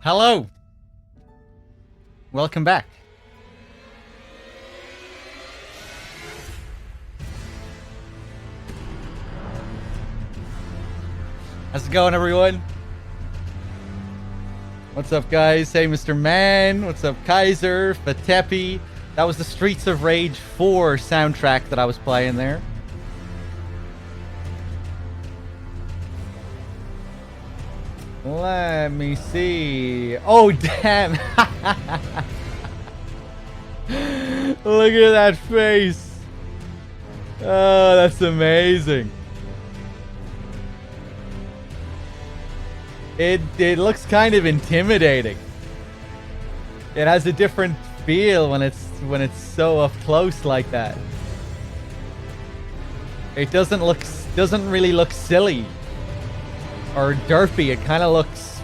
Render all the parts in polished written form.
Hello. Welcome back. How's it going, everyone? What's up, guys? Hey, Mr. Man. What's up, Kaiser, Fatepi? That was the Streets of Rage 4 soundtrack that I was playing there. Let me see. Oh, damn. Look at that face. Oh, that's amazing. It looks kind of intimidating. It has a different feel when it's so up close like that. It doesn't really look silly or derpy. It kind of looks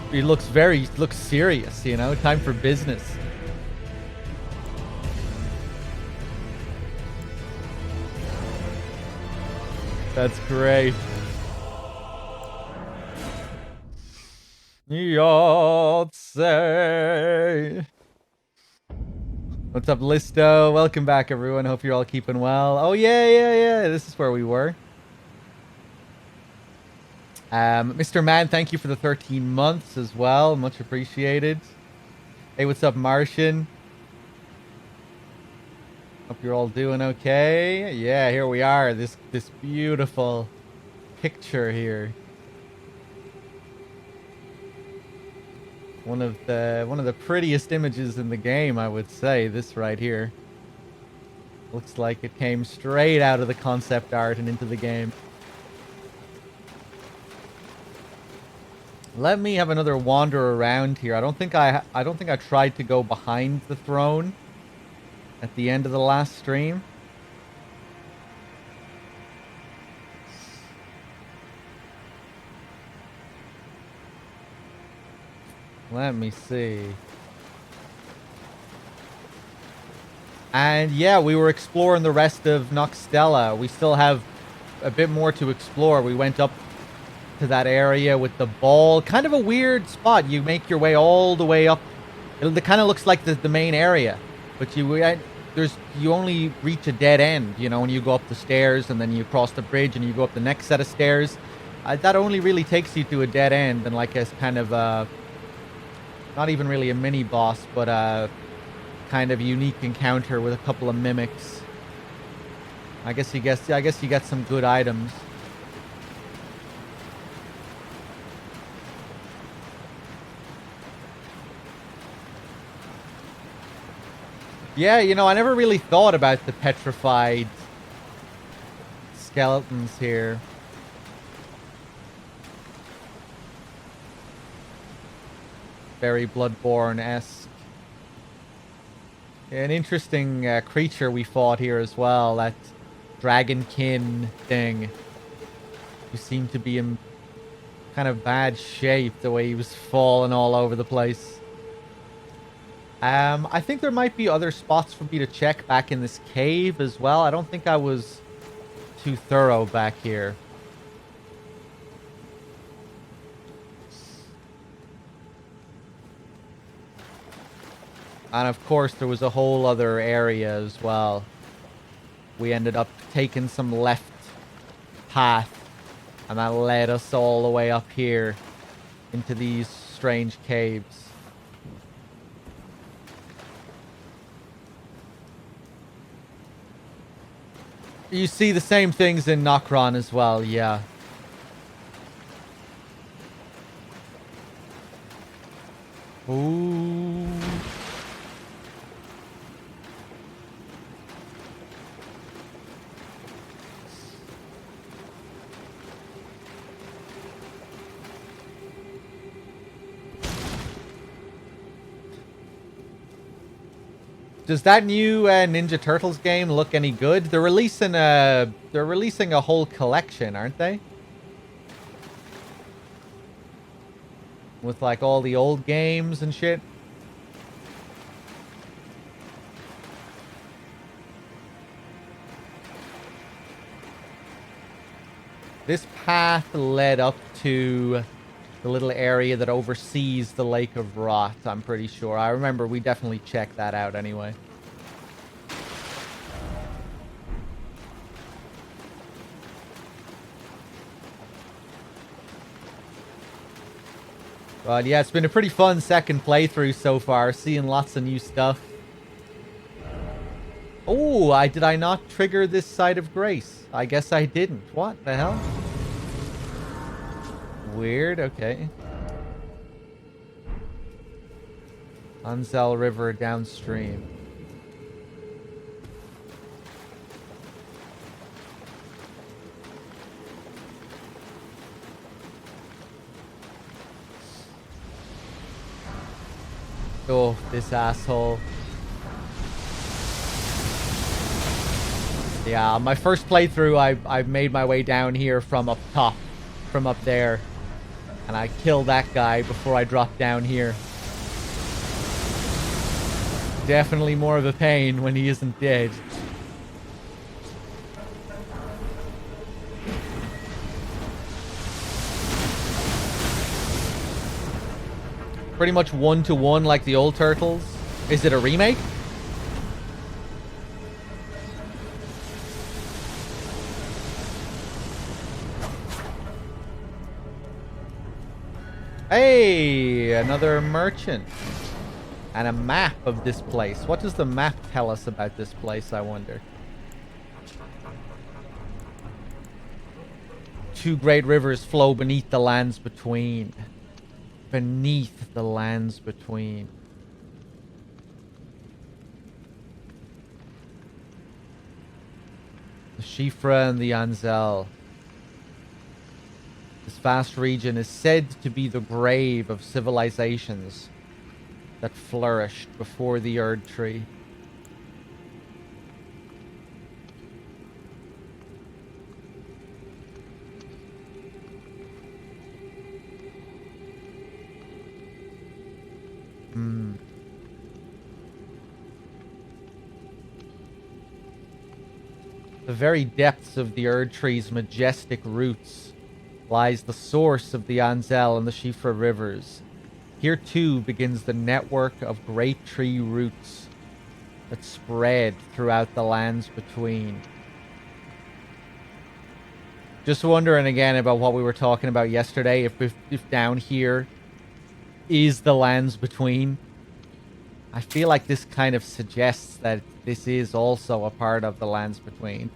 serious, you know, time for business. That's great. Yahtzee. What's up, Listo? Welcome back, everyone. Hope you're all keeping well. Oh, yeah. This is where we were. Mr. Man, thank you for the 13 months as well. Much appreciated. Hey, what's up, Martian? Hope you're all doing okay. Yeah, here we are. This beautiful picture here. One of the prettiest images in the game, I would say. This right here. Looks like it came straight out of the concept art and into the game. Let me have another wander around here. I don't think I tried to go behind the throne at the end of the last stream. Let me see. And yeah, we were exploring the rest of Noxtella. We still have a bit more to explore. We went up to that area with the ball. Kind of a weird spot. You make your way all the way up. It kind of looks like the main area, but you only reach a dead end, you know, when you go up the stairs and then you cross the bridge and you go up the next set of stairs. That only really takes you to a dead end and like a kind of not even really a mini boss, but a kind of unique encounter with a couple of mimics. I guess you get some good items. Yeah, you know, I never really thought about the petrified skeletons here. Very Bloodborne-esque. An interesting creature we fought here as well. That dragonkin thing. Who seemed to be in kind of bad shape, the way he was falling all over the place. I think there might be other spots for me to check back in this cave as well. I don't think I was too thorough back here. And of course, there was a whole other area as well. We ended up taking some left path, and that led us all the way up here into these strange caves. You see the same things in Nokron as well, yeah. Ooh. Does that new Ninja Turtles game look any good? They're releasing a whole collection, aren't they? With like all the old games and shit. This path led up to The little area that oversees the Lake of Rot, I'm pretty sure. I remember we definitely checked that out anyway. But yeah, it's been a pretty fun second playthrough so far, seeing lots of new stuff. Oh, did I not trigger this side of grace? I guess I didn't. What the hell? Weird, okay. Anzel River downstream. Oh, this asshole. Yeah, my first playthrough, I made my way down here from up top. From up there. And I killed that guy before I dropped down here. Definitely more of a pain when he isn't dead. Pretty much 1-to-1 like the old Turtles. Is it a remake? Hey, another merchant. And a map of this place. What does the map tell us about this place, I wonder? 2 great rivers flow beneath the lands between. Beneath the lands between. The Shifra and the Anzel. This vast region is said to be the grave of civilizations that flourished before the Erd Tree. The very depths of the Erd Tree's majestic roots lies the source of the Anzel and the Shifra rivers. Here too begins the network of great tree roots that spread throughout the lands between. Just wondering again about what we were talking about yesterday, if down here is the lands between. I feel like this kind of suggests that this is also a part of the lands between.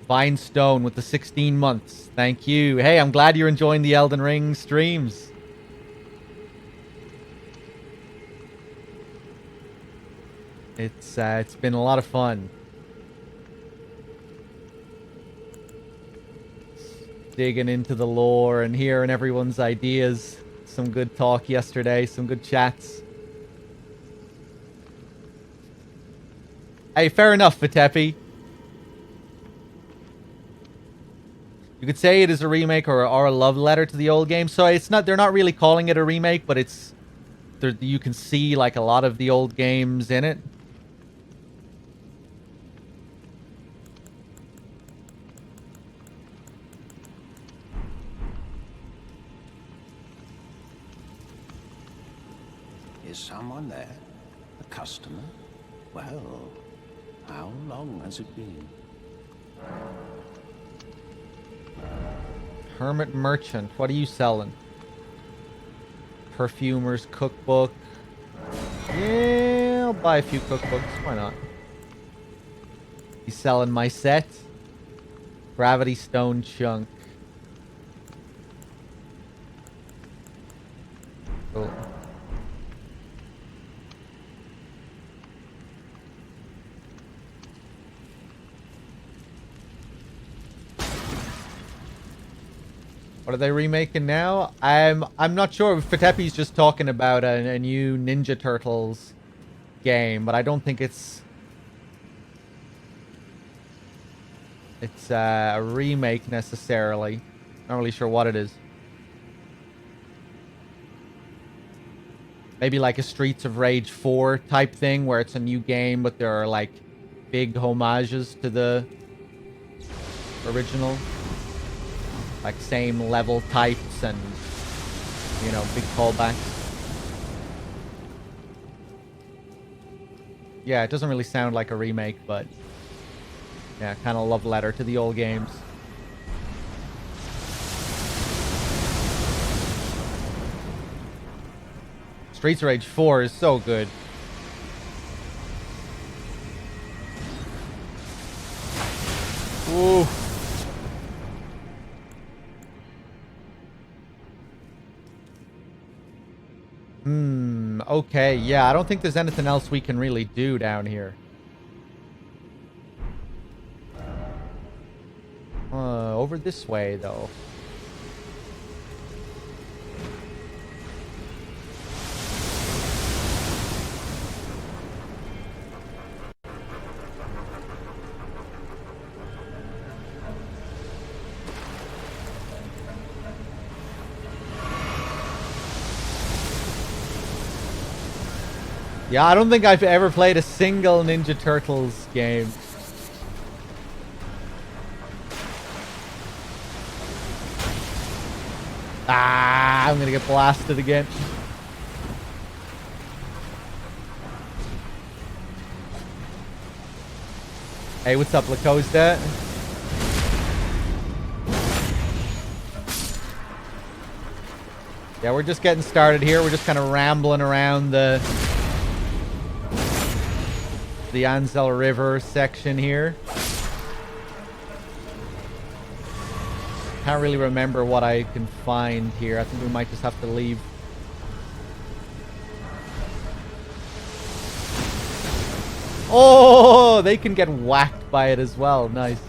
Vine Stone with the 16 months. Thank you. Hey, I'm glad you're enjoying the Elden Ring streams. It's been a lot of fun. Digging into the lore and hearing everyone's ideas. Some good talk yesterday, some good chats. Hey, fair enough, Vitepi. You could say it is a remake or a love letter to the old game. So it's not, they're not really calling it a remake, but it's, you can see like a lot of the old games in it. Is someone there? A customer? Well, how long has it been? Hermit Merchant. What are you selling? Perfumer's Cookbook. Yeah, I'll buy a few cookbooks. Why not? He's selling my set. Gravity Stone Chunk. Cool. What are they remaking now? I'm not sure. Vitepi's just talking about a new Ninja Turtles game, but I don't think it's a remake necessarily. Not really sure what it is. Maybe like a Streets of Rage 4 type thing where it's a new game, but there are like big homages to the original. Like, same level types and, you know, big callbacks. Yeah, it doesn't really sound like a remake, but yeah, kind of love letter to the old games. Streets of Rage 4 is so good. Ooh. Okay, yeah, I don't think there's anything else we can really do down here. Over this way, though. Yeah, I don't think I've ever played a single Ninja Turtles game. Ah, I'm gonna get blasted again. Hey, what's up, Lacosta? Yeah, we're just getting started here. We're just kind of rambling around the Ansel River section here. Can't really remember what I can find here. I think we might just have to leave. Oh, they can get whacked by it as well. Nice.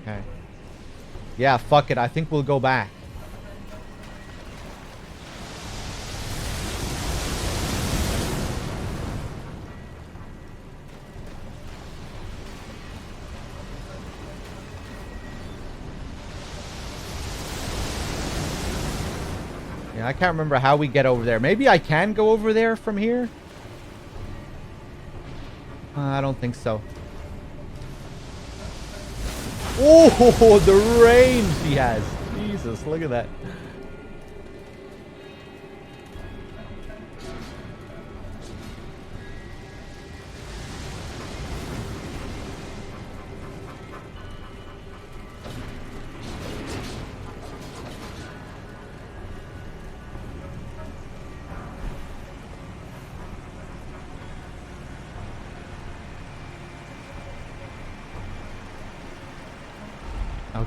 Okay. Yeah, fuck it. I think we'll go back. Yeah, I can't remember how we get over there. Maybe I can go over there from here? I don't think so. Oh, the range he has. Jesus, look at that.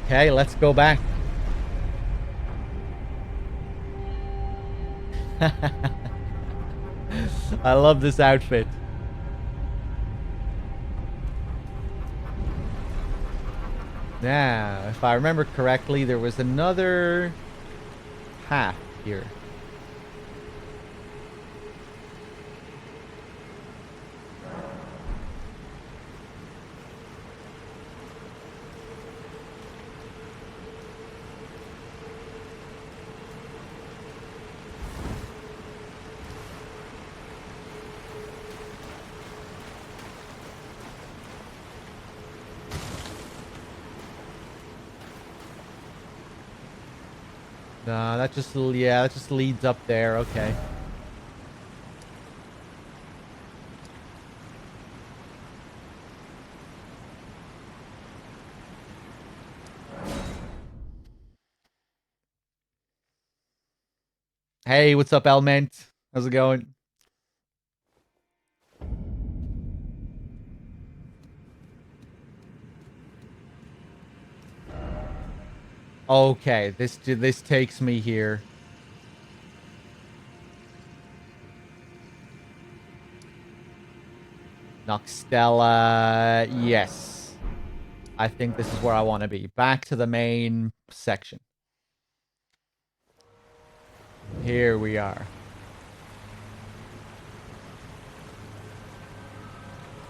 Okay, let's go back. I love this outfit. Now, if I remember correctly, there was another path here. No, that just, yeah, that just leads up there. Okay. Hey, what's up, Elment? How's it going? Okay, this takes me here. Noxtella, yes. I think this is where I want to be. Back to the main section. Here we are.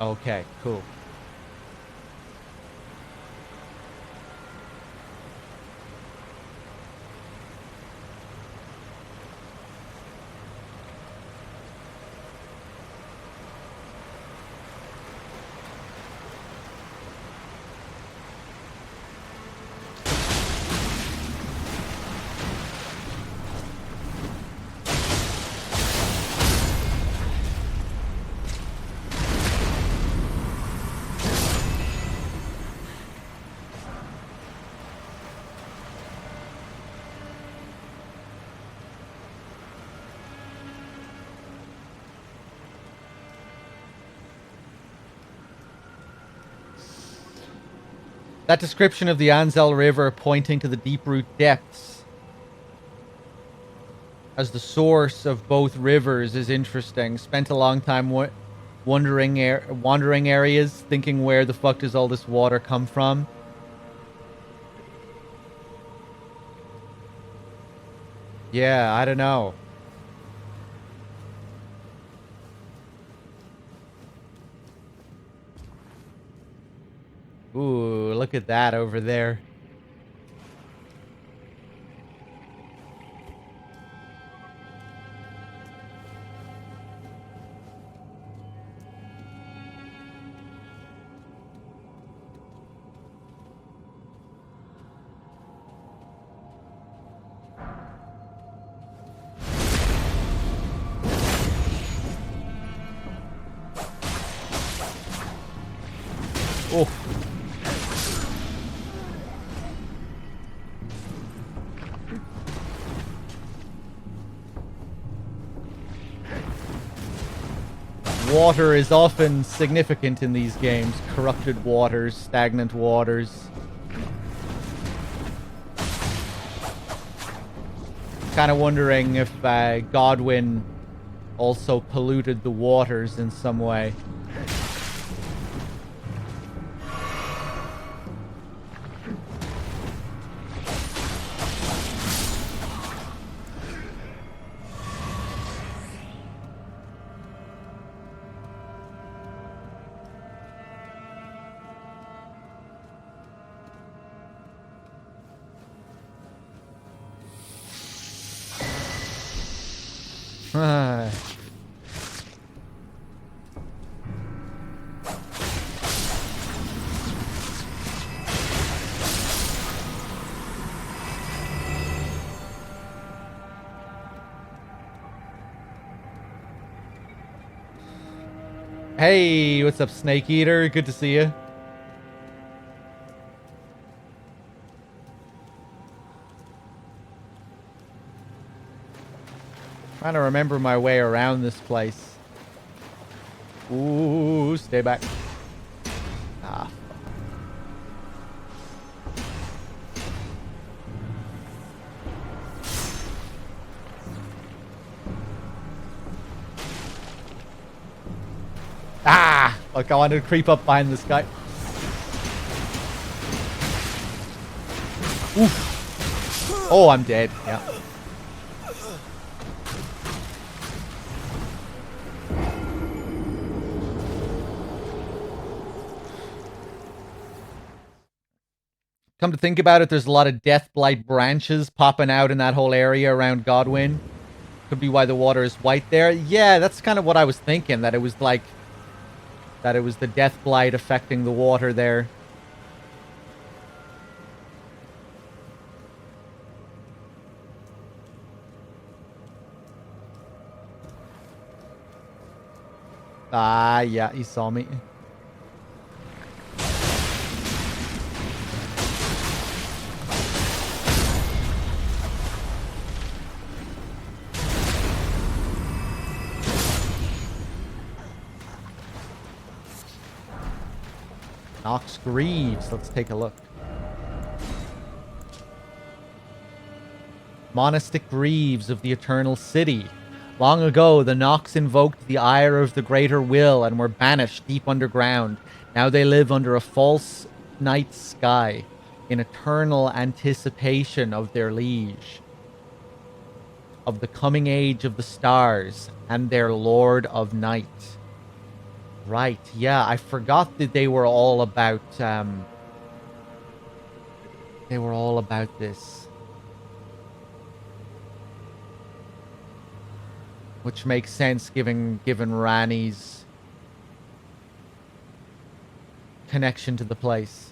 Okay, cool. That description of the Anzel River pointing to the deep-root depths as the source of both rivers is interesting. Spent a long time wandering areas, thinking where the fuck does all this water come from? Yeah, I don't know. Ooh, look at that over there. Oh. Water is often significant in these games. Corrupted waters, stagnant waters. Kind of wondering if Godwin also polluted the waters in some way. Hey, what's up, Snake Eater? Good to see you. Trying to remember my way around this place. Ooh, stay back. Ah. Ah! Look, I wanted to creep up behind this guy. Oof. Oh, I'm dead. Yeah. Come to think about it, there's a lot of Deathblight branches popping out in that whole area around Godwin. Could be why the water is white there. Yeah, that's kind of what I was thinking, that it was like... that it was the Deathblight affecting the water there. Ah, yeah, he saw me. Nox Greaves. Let's take a look. Monastic Greaves of the Eternal City. Long ago, the Nox invoked the ire of the Greater Will and were banished deep underground. Now they live under a false night sky, in eternal anticipation of their liege, of the coming age of the stars, and their Lord of Night. Right, yeah, I forgot that they were all about, this. Which makes sense given Rani's connection to the place.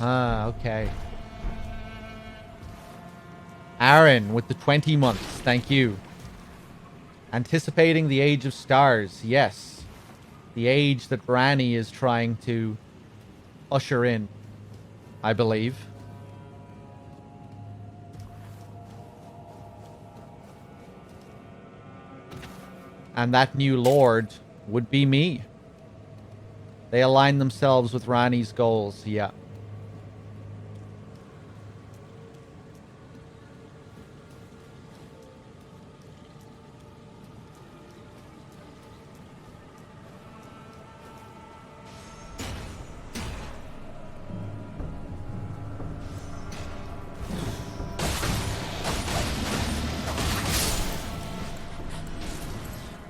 Ah, okay. Aaron with the 20 months. Thank you. Anticipating the age of stars. Yes. The age that Branny is trying to usher in, I believe. And that new lord would be me. They align themselves with Rani's goals, yeah.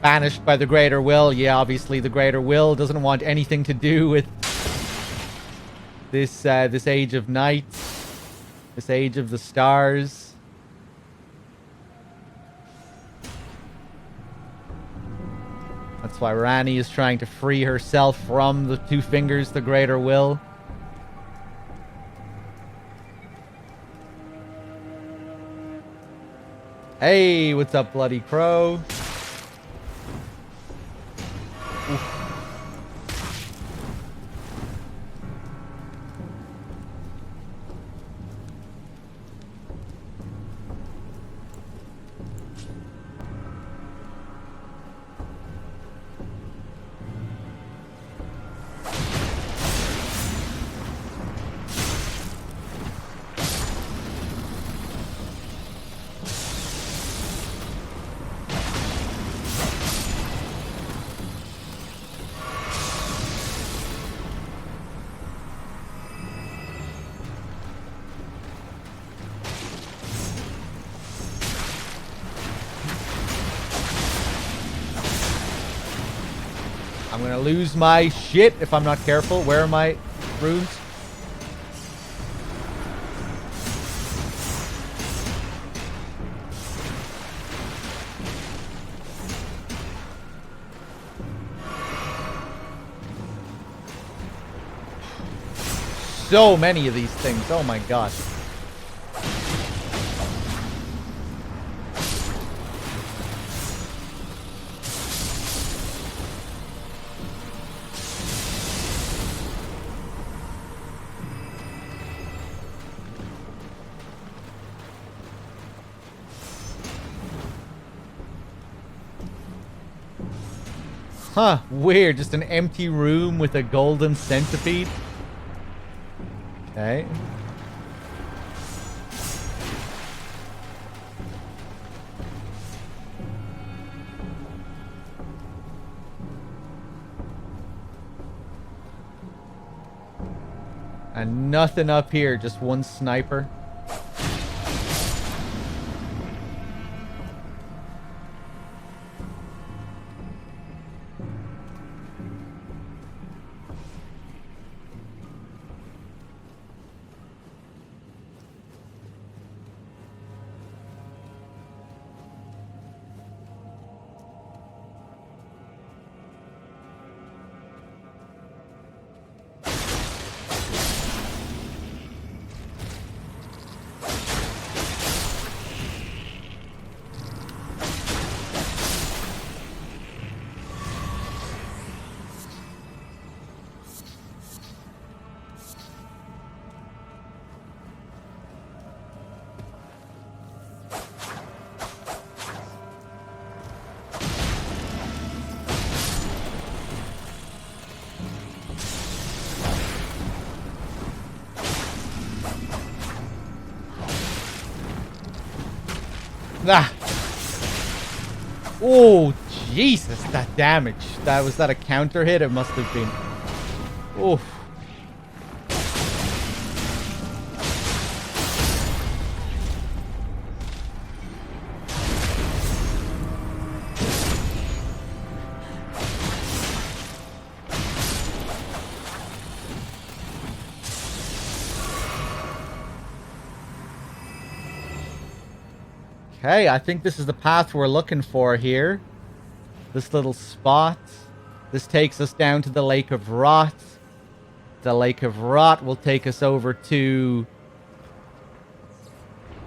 Banished by the Greater Will. Yeah, obviously the Greater Will doesn't want anything to do with this this Age of Night, this Age of the Stars. That's why Rani is trying to free herself from the Two Fingers, the Greater Will. Hey, what's up, Bloody Crow? I'm gonna lose my shit if I'm not careful. Where are my runes? So many of these things. Oh my gosh. Huh, weird. Just an empty room with a golden centipede. Okay. And nothing up here, just one sniper. Ah. Oh, Jesus, that damage. Was that a counter hit? It must have been. Oof. Okay, I think this is the path we're looking for here. This little spot. This takes us down to the Lake of Rot. The Lake of Rot will take us over to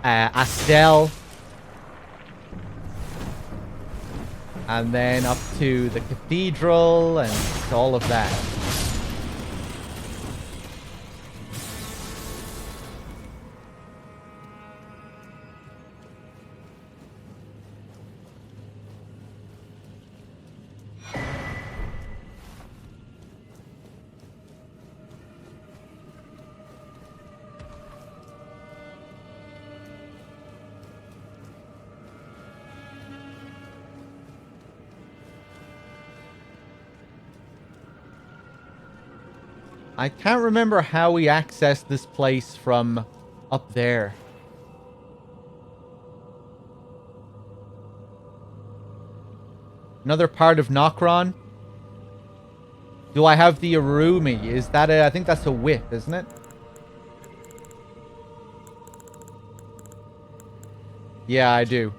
Astel. And then up to the cathedral and all of that. I can't remember how we accessed this place from up there. Another part of Nokron. Do I have the Arumi? Is that I think that's a whip, isn't it? Yeah, I do.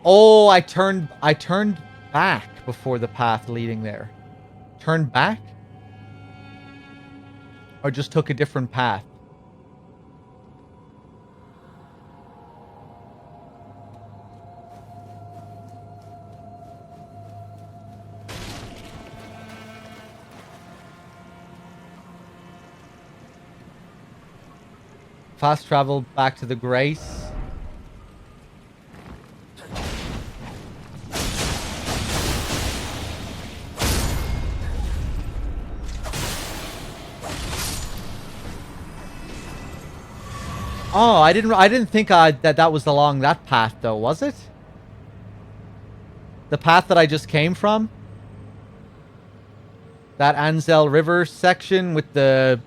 Oh, I turned back before the path leading there. Turned back? Or just took a different path? Fast travel back to the Grace. Oh, I didn't think that was along that path though, was it? The path that I just came from? That Anzel River section with the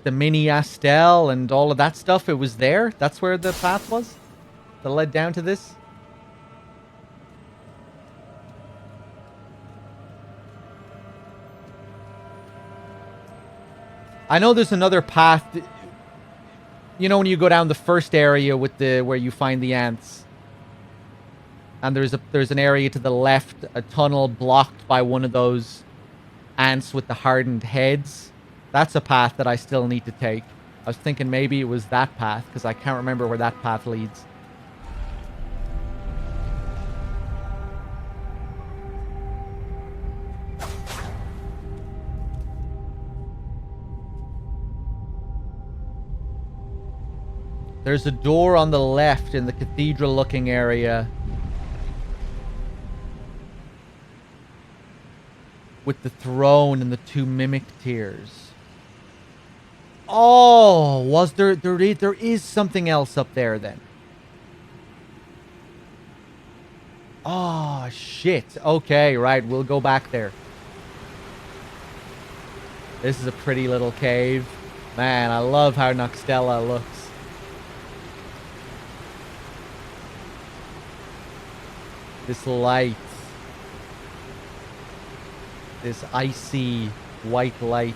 mini Astel and all of that stuff, it was there? That's where the path was? That led down to this? I know there's another path. You know when you go down the first area with where you find the ants, and there's an area to the left, a tunnel blocked by one of those ants with the hardened heads. That's a path that I still need to take. I was thinking maybe it was that path because I can't remember where that path leads. There's a door on the left in the cathedral-looking area with the throne and the two mimic tears. Oh, was there is something else up there then. Oh, shit. Okay, right, we'll go back there. This is a pretty little cave. Man, I love how Noxtella looks. This light. This icy white light.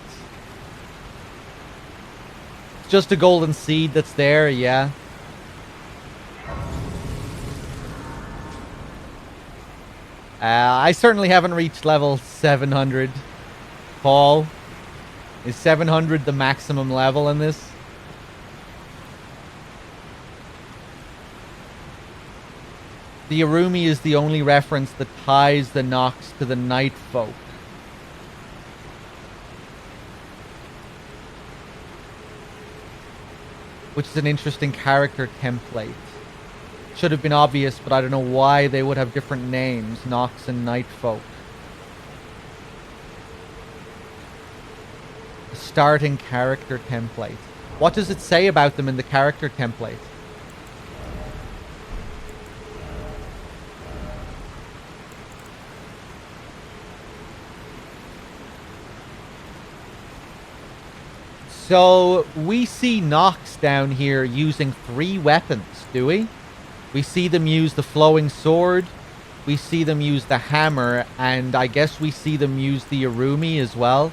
It's just a golden seed that's there, yeah. I certainly haven't reached level 700. Paul, is 700 the maximum level in this? The Arumi is the only reference that ties the Nox to the Night Folk. Which is an interesting character template. Should have been obvious, but I don't know why they would have different names, Nox and Night Folk. A starting character template. What does it say about them in the character template? So, we see Nox down here using 3 weapons, do we? We see them use the flowing sword, we see them use the hammer, and I guess we see them use the Arumi as well.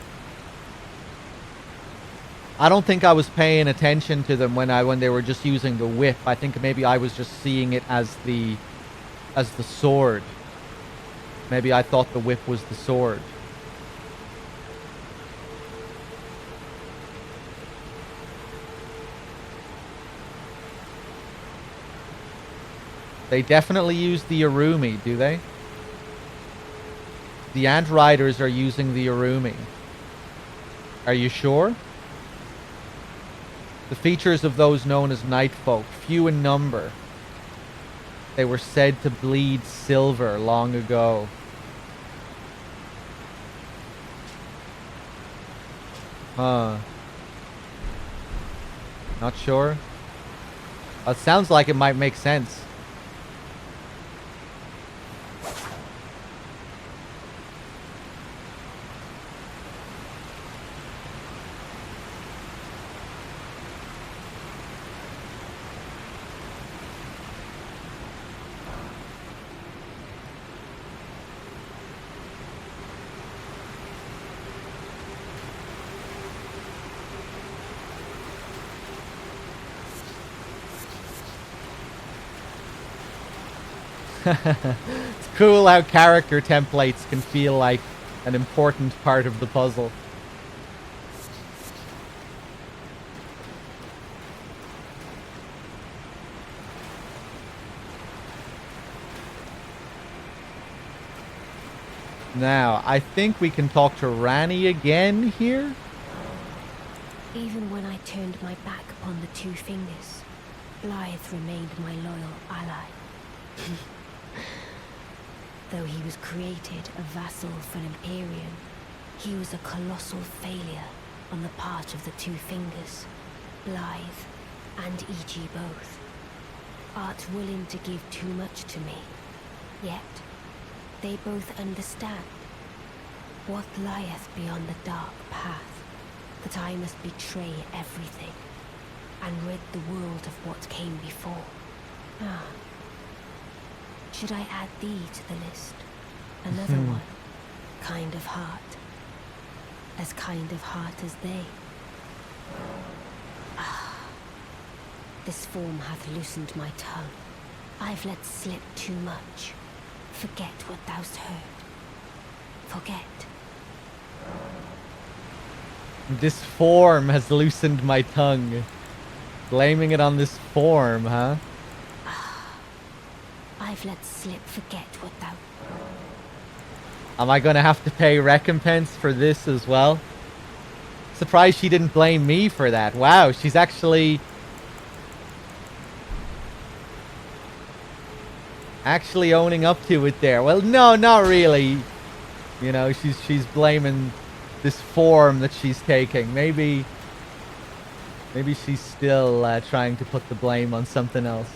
I don't think I was paying attention to them when they were just using the whip. I think maybe I was just seeing it as the sword. Maybe I thought the whip was the sword. They definitely use the Arumi, do they? The Ant Riders are using the Arumi. Are you sure? The features of those known as Night Folk, few in number. They were said to bleed silver long ago. Huh. Not sure? It sounds like it might make sense. It's cool how character templates can feel like an important part of the puzzle. Now, I think we can talk to Rani again here. Even when I turned my back upon the Two Fingers, Blythe remained my loyal ally. Though he was created a vassal for an Empyrean, he was a colossal failure on the part of the Two Fingers, Blythe and E.G. both. Art willing to give too much to me, yet they both understand what lieth beyond the dark path, that I must betray everything and rid the world of what came before. Should I add thee to the list? Another one. Kind of heart. As kind of heart as they. This form hath loosened my tongue. I've let slip too much. Forget what thou'st heard. Forget. This form has loosened my tongue. Blaming it on this form, huh? I've let slip, forget what thou... Am I gonna have to pay recompense for this as well? Surprised she didn't blame me for that. Wow, she's actually owning up to it there. Well, no, not really. You know, she's blaming this form that she's taking. Maybe she's still trying to put the blame on something else.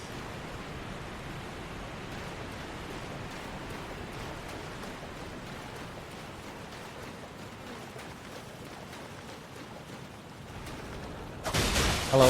Hello.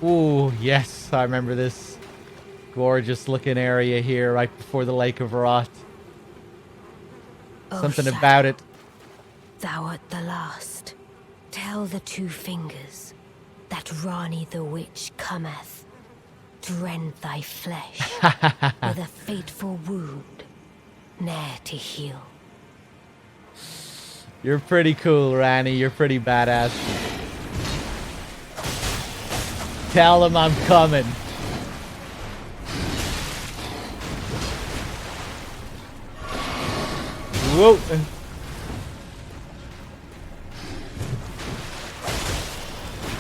Ooh, yes, I remember this gorgeous looking area here right before the Lake of Rot. Something Shadow, about it. Thou art the last. Tell the Two Fingers that Rani the Witch cometh to rend thy flesh with a fateful wound, ne'er to heal. You're pretty cool, Rani. You're pretty badass. Tell him I'm coming. Whoa.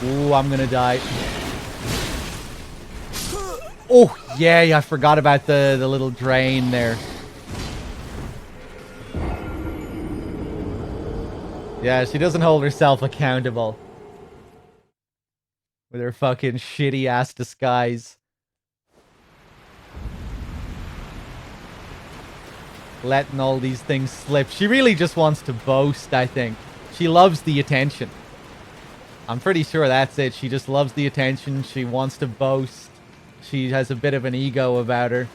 Ooh, I'm gonna die. Oh, yeah, I forgot about the little drain there. Yeah, she doesn't hold herself accountable. With her fucking shitty ass disguise. Letting all these things slip. She really just wants to boast, I think. She loves the attention. I'm pretty sure that's it. She just loves the attention. She wants to boast. She has a bit of an ego about her.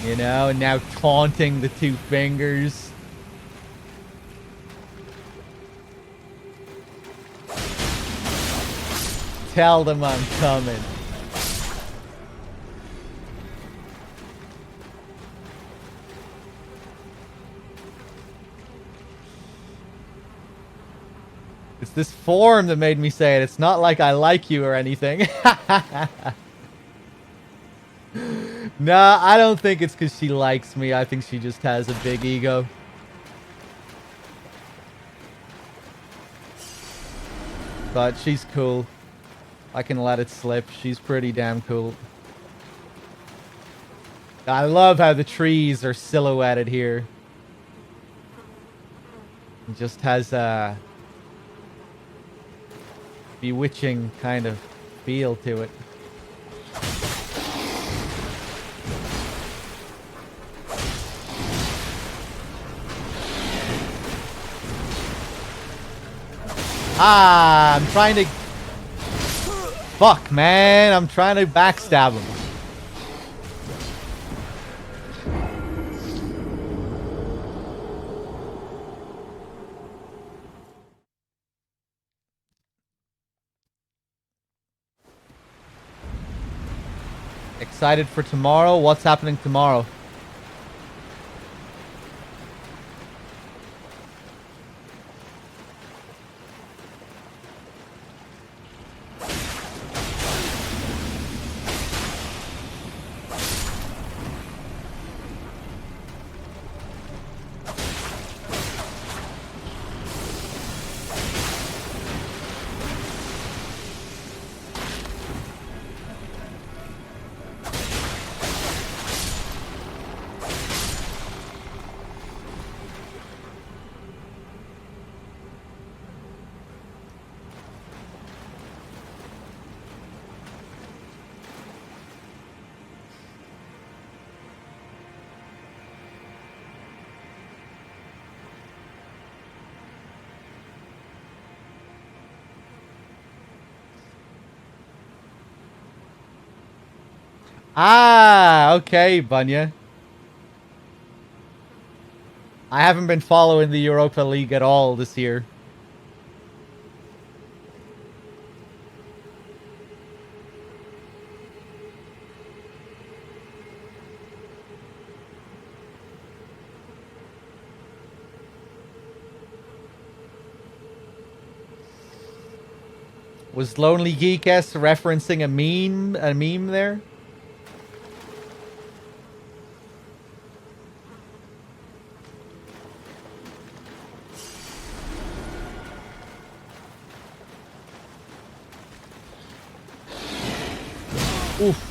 You know, and now taunting the two fingers. Tell them I'm coming. It's this form that made me say it. It's not like I like you or anything. Nah, I don't think it's because she likes me. I think she just has a big ego. But she's cool. I can let it slip. She's pretty damn cool. I love how the trees are silhouetted here. It just has a bewitching kind of feel to it. Ah, I'm trying to... Fuck, man. I'm trying to backstab him. Excited for tomorrow? What's happening tomorrow? Ah, okay, Bunya. I haven't been following the Europa League at all this year. Was Lonely Geek S referencing a meme there? Oof.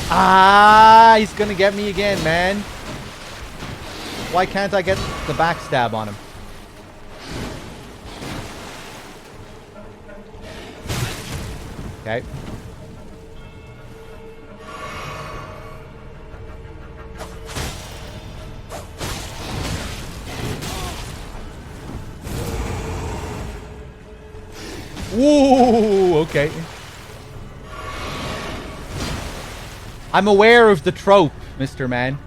Ah, he's gonna get me again, man. Why can't I get the backstab on him? Okay. Ooh, okay. I'm aware of the trope, Mr. Man.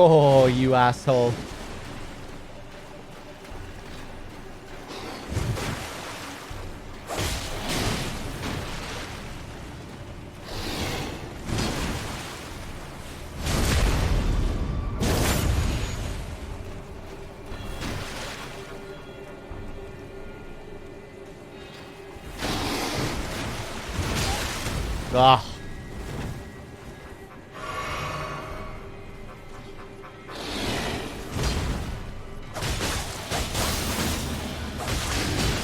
Oh, you asshole. Ugh.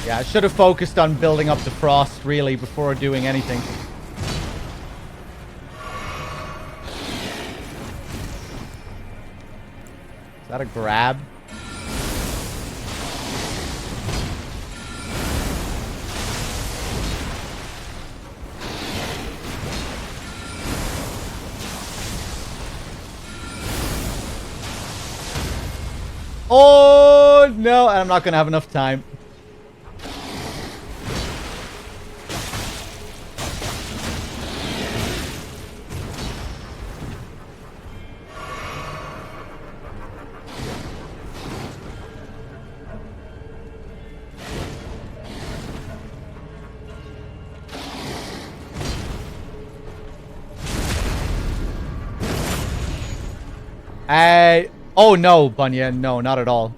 Yeah, I should have focused on building up the frost, really, before doing anything. that a grab? Oh, no. I'm not going to have enough time. Oh no, Bunyan. No, not at all.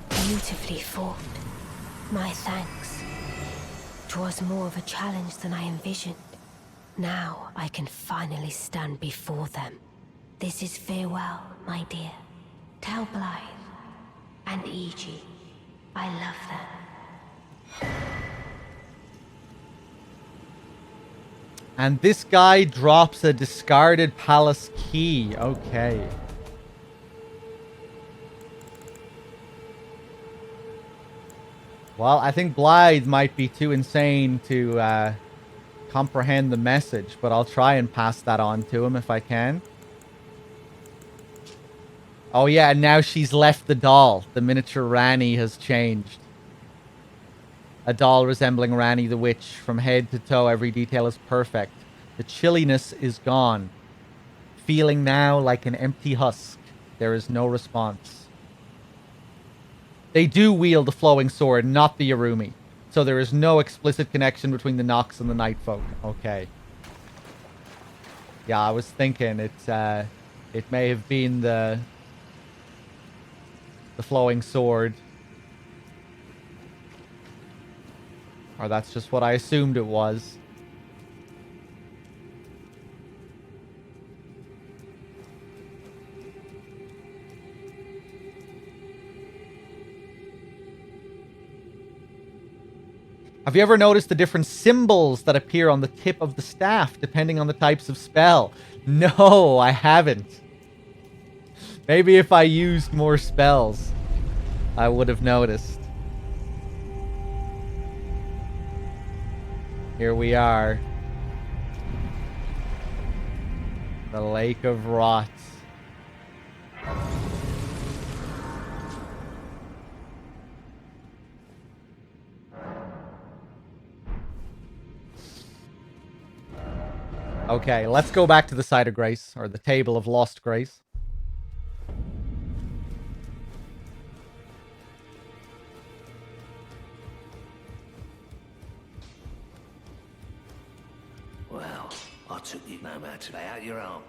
Beautifully fought. My thanks. 'Twas more of a challenge than I envisioned. Now I can finally stand before them. This is farewell, my dear. Tell Blythe and Iji I love them. And this guy drops a discarded palace key. Okay. Well, I think Blythe might be too insane to comprehend the message, but I'll try and pass that on to him if I can. Oh yeah, and now she's left the doll. The miniature Rani has changed. A doll resembling Rani the Witch. From head to toe, every detail is perfect. The chilliness is gone. Feeling now like an empty husk. There is no response. They do wield the flowing sword, not the Yarumi. So there is no explicit connection between the Nox and the Night Folk. Okay. Yeah, I was thinking it may have been the flowing sword. Or that's just what I assumed it was. Have you ever noticed the different symbols that appear on the tip of the staff depending on the types of spell? No, I haven't. Maybe if I used more spells, I would have noticed. Here we are. The Lake of Rot. Okay, let's go back to the Site of Grace, or the Table of Lost Grace. Well, I took you no matter lay out your arm.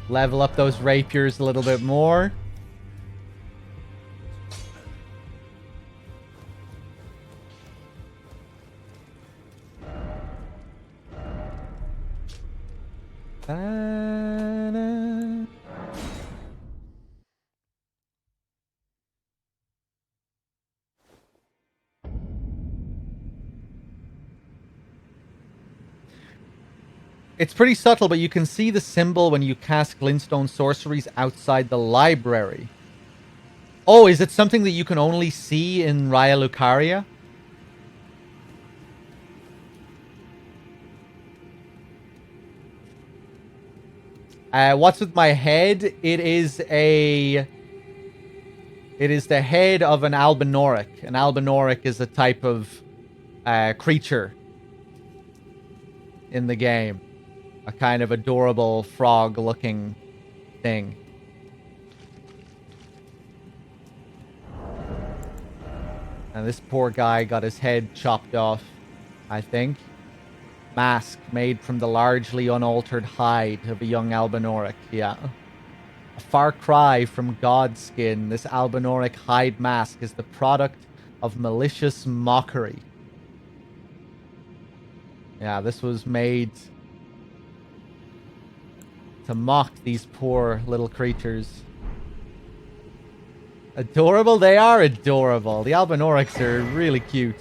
Level up those rapiers a little bit more. Ta-da. It's pretty subtle, but you can see the symbol when you cast glintstone sorceries outside the library. Oh, is it something that you can only see in Raya Lucaria? What's with my head? It is the head of an Albinoric. An Albinoric is a type of creature in the game. A kind of adorable frog-looking thing. And this poor guy got his head chopped off, I think. Mask made from the largely unaltered hide of a young Albinoric, yeah. A far cry from Godskin, this Albinoric hide mask is the product of malicious mockery. Yeah, this was made to mock these poor little creatures. Adorable? They are adorable. The Albinorics are really cute.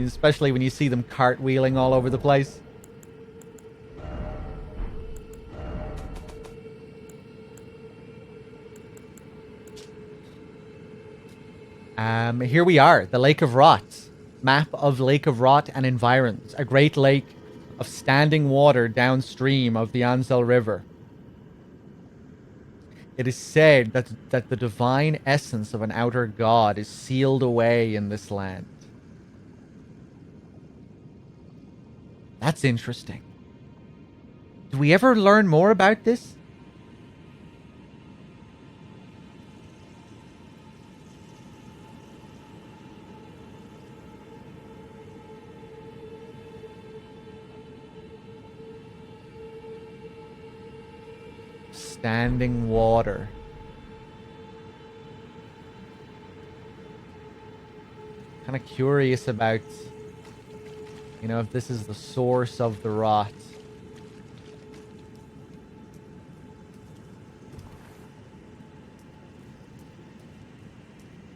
Especially when you see them cartwheeling all over the place. Here we are, the Lake of Rot. Map of Lake of Rot and environs. A great lake of standing water downstream of the Ansel River. It is said that the divine essence of an outer god is sealed away in this land. That's interesting. Do we ever learn more about this? Standing water. Kind of curious about, you know, if this is the source of the rot.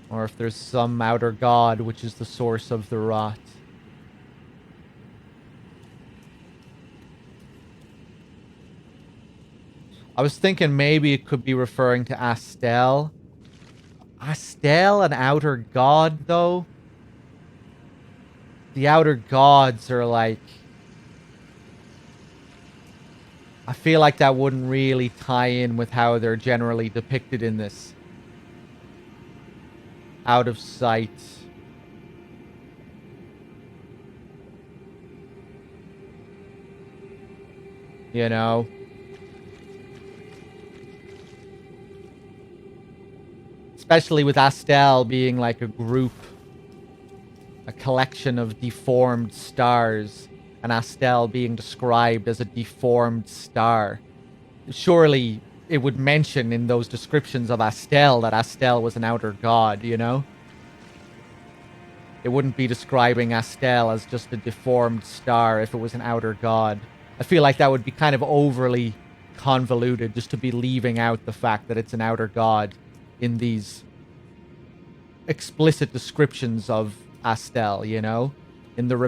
Or if there's some outer god which is the source of the rot. I was thinking maybe it could be referring to Astel. Astel, an outer god, though? The outer gods are like... I feel like that wouldn't really tie in with how they're generally depicted in this. Out of sight. You know? Especially with Astel being like a group, a collection of deformed stars, and Astel being described as a deformed star. Surely it would mention in those descriptions of Astel that Astel was an outer god, you know? It wouldn't be describing Astel as just a deformed star if it was an outer god. I feel like that would be kind of overly convoluted just to be leaving out the fact that it's an outer god in these explicit descriptions of Astel, you know? In the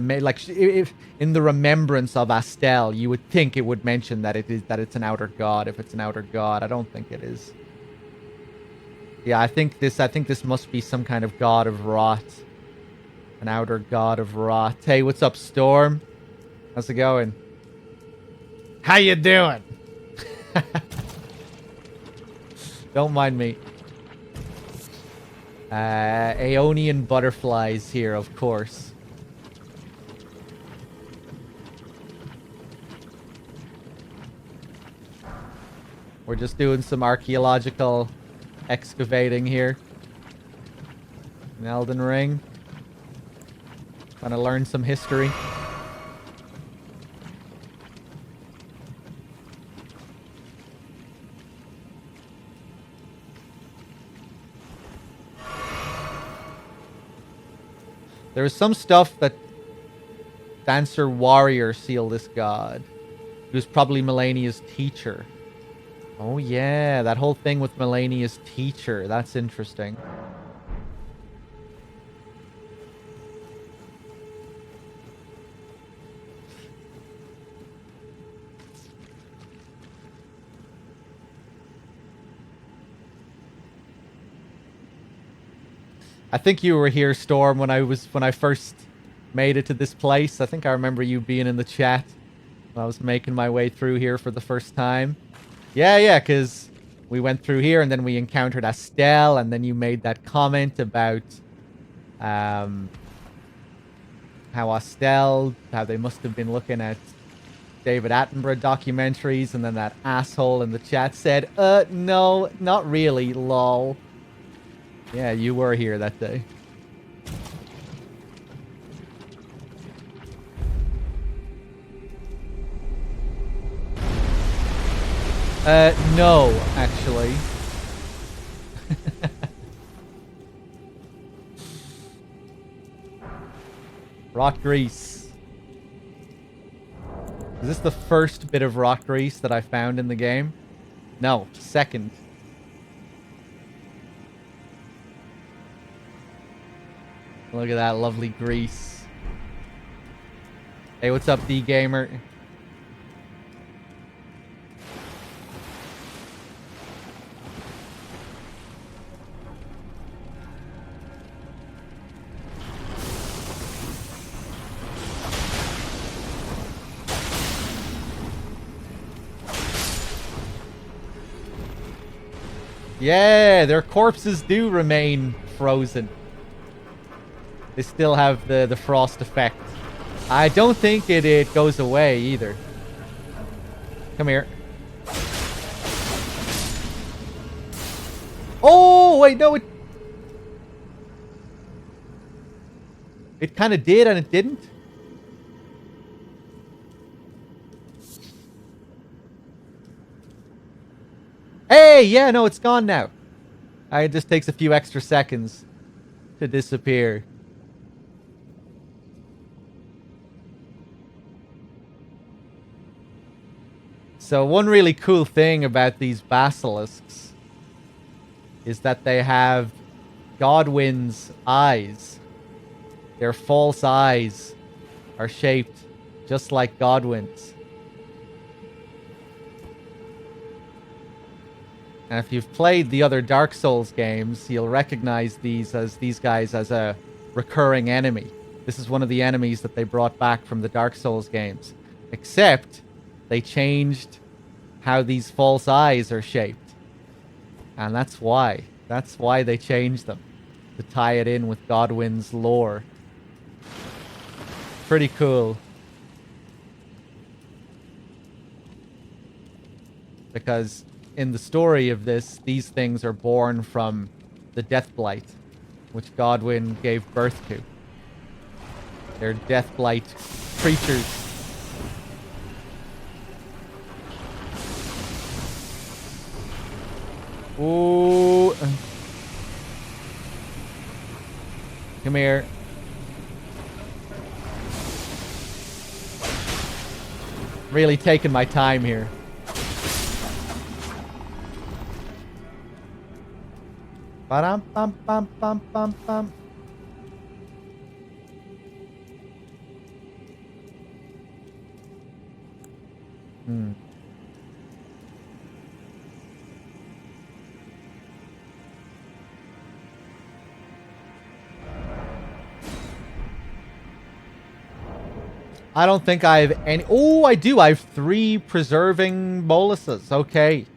if in the remembrance of Astel, you would think it would mention that it's an outer god if it's an outer god. I don't think it is. Yeah, I think this must be some kind of god of rot. An outer god of rot. Hey, what's up, Storm? How's it going? How you doing? Don't mind me. Aeonian butterflies here, of course. We're just doing some archaeological excavating here. In Elden Ring. Trying to learn some history. There was some stuff that Dancer Warrior sealed this god. He was probably Melania's teacher. Oh yeah, that whole thing with Melania's teacher. That's interesting. I think you were here, Storm, when I first made it to this place. I think I remember you being in the chat when I was making my way through here for the first time. Yeah, because we went through here and then we encountered Astel, and then you made that comment about how they must have been looking at David Attenborough documentaries, and then that asshole in the chat said, no, not really, lol. Yeah, you were here that day. No, actually. Rock grease. Is this the first bit of rock grease that I found in the game? No, second. Look at that lovely grease. Hey, what's up, D-Gamer? Yeah, their corpses do remain frozen. They still have the frost effect. I don't think it goes away either. Come here. Oh, wait, no, it kind of did and it didn't. Hey, yeah, no, it's gone now. It just takes a few extra seconds to disappear. So one really cool thing about these basilisks is that they have Godwyn's eyes. Their false eyes are shaped just like Godwyn's. And if you've played the other Dark Souls games, you'll recognize these guys as a recurring enemy. This is one of the enemies that they brought back from the Dark Souls games. Except they changed how these false eyes are shaped. And that's why. That's why they changed them. To tie it in with Godwyn's lore. Pretty cool. Because in the story of this, these things are born from the Death Blight, which Godwyn gave birth to. They're Death Blight creatures. Ooh. Come here. Really taking my time here. Ba-dum, bum, bum, bum, bum, bum. I don't think I have any... Oh, I do. I have 3 preserving boluses. Okay.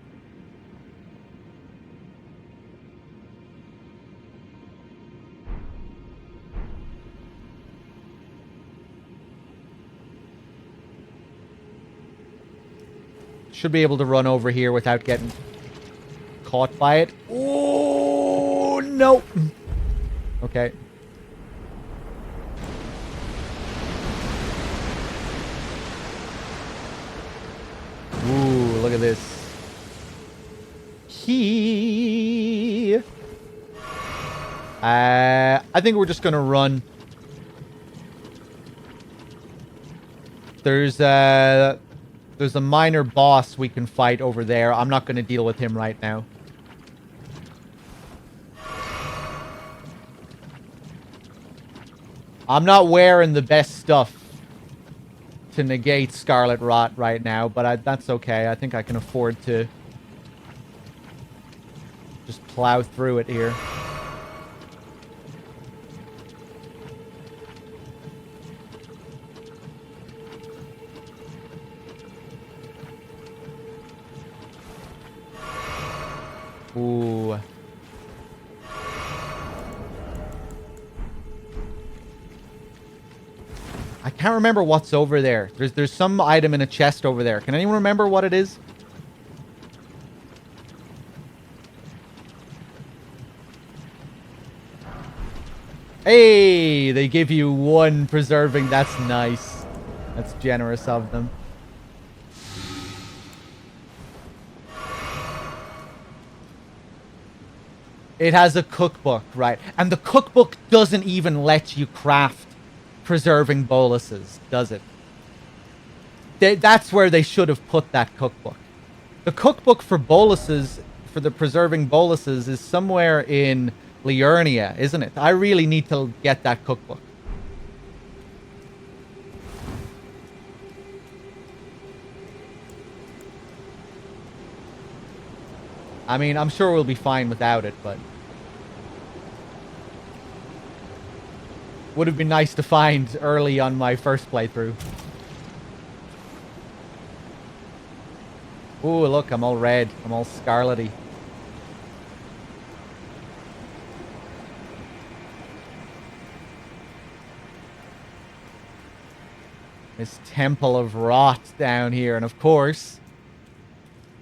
Should be able to run over here without getting caught by it. Oh, no. Okay. Ooh, look at this. I think we're just gonna run. There's a minor boss we can fight over there. I'm not gonna deal with him right now. I'm not wearing the best stuff to negate Scarlet Rot right now, but that's okay. I think I can afford to just plow through it here. Ooh. I can't remember what's over there. There's some item in a chest over there. Can anyone remember what it is? Hey, they give you 1 preserving. That's nice. That's generous of them. It has a cookbook, right? And the cookbook doesn't even let you craft preserving boluses, does it? That's where they should have put that cookbook. The cookbook for boluses, for the preserving boluses, is somewhere in Liurnia, isn't it? I really need to get that cookbook. I mean, I'm sure we'll be fine without it, but... Would have been nice to find early on my first playthrough. Ooh, look, I'm all red. I'm all scarlety. This Temple of Rot down here. And of course,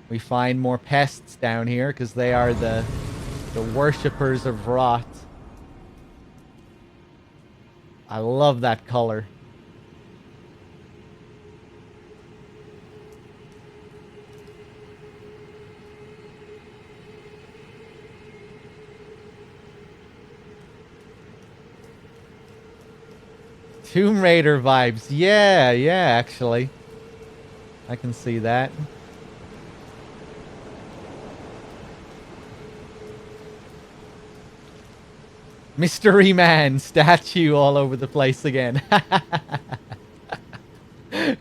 we find more pests down here because they are the worshippers of Rot. I love that color. Tomb Raider vibes. Yeah, actually. I can see that. Mystery Man statue all over the place again.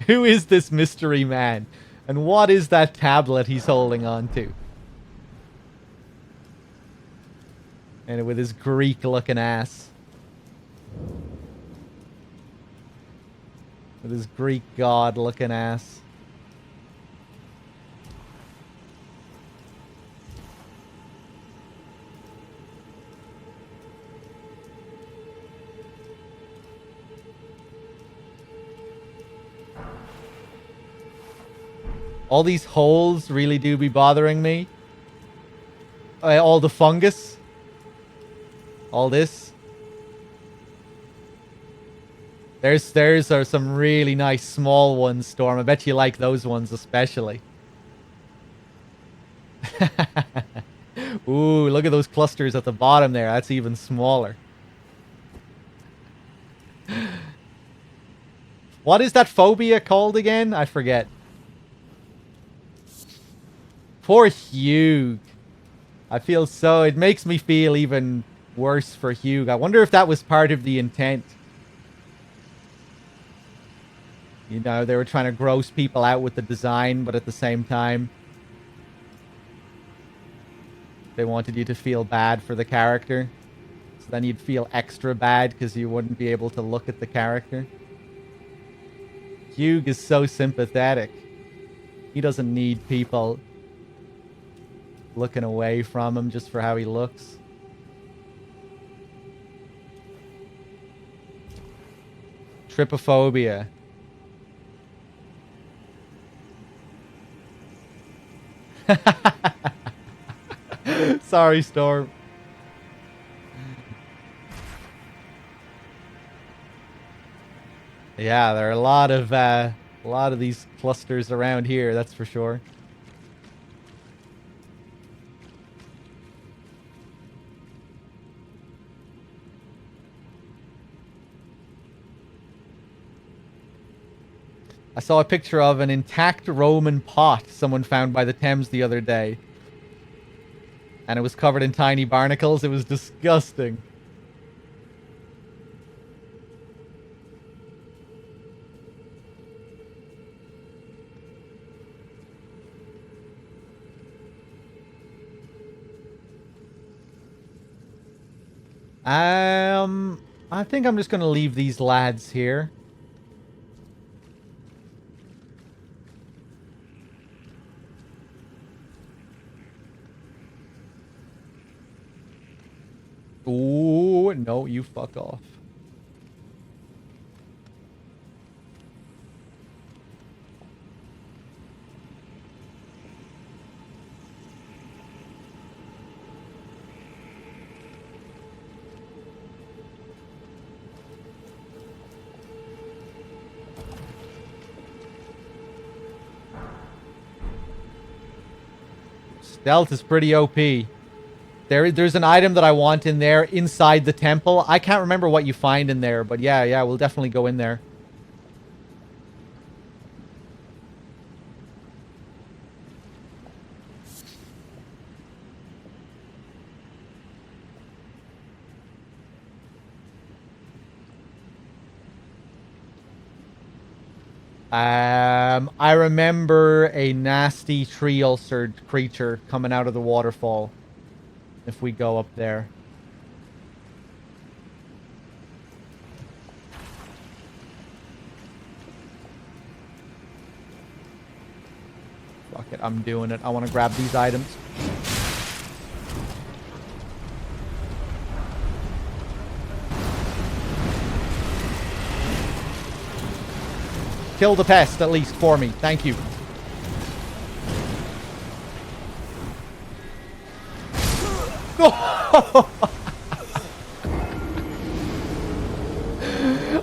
Who is this Mystery Man? And what is that tablet he's holding on to? And with his Greek-looking ass. With his Greek god-looking ass. All these holes really do be bothering me. All the fungus. All this. There's some really nice small ones, Storm. I bet you like those ones especially. Ooh, look at those clusters at the bottom there. That's even smaller. What is that phobia called again? I forget. Poor Hugh. I feel so... It makes me feel even worse for Hugh. I wonder if that was part of the intent. You know, they were trying to gross people out with the design, but at the same time, they wanted you to feel bad for the character. So then you'd feel extra bad because you wouldn't be able to look at the character. Hugh is so sympathetic. He doesn't need people looking away from him just for how he looks. Trypophobia. Sorry, Storm. Yeah, there are a lot of these clusters around here, that's for sure. I saw a picture of an intact Roman pot someone found by the Thames the other day. And it was covered in tiny barnacles. It was disgusting. I think I'm just going to leave these lads here. Ooh, no, you fuck off. Stealth is pretty OP. There's an item that I want in there inside the temple. I can't remember what you find in there, but yeah, we'll definitely go in there. I remember a nasty tree ulcered creature coming out of the waterfall. If we go up there. Fuck it, I'm doing it. I want to grab these items. Kill the pest, at least, for me. Thank you.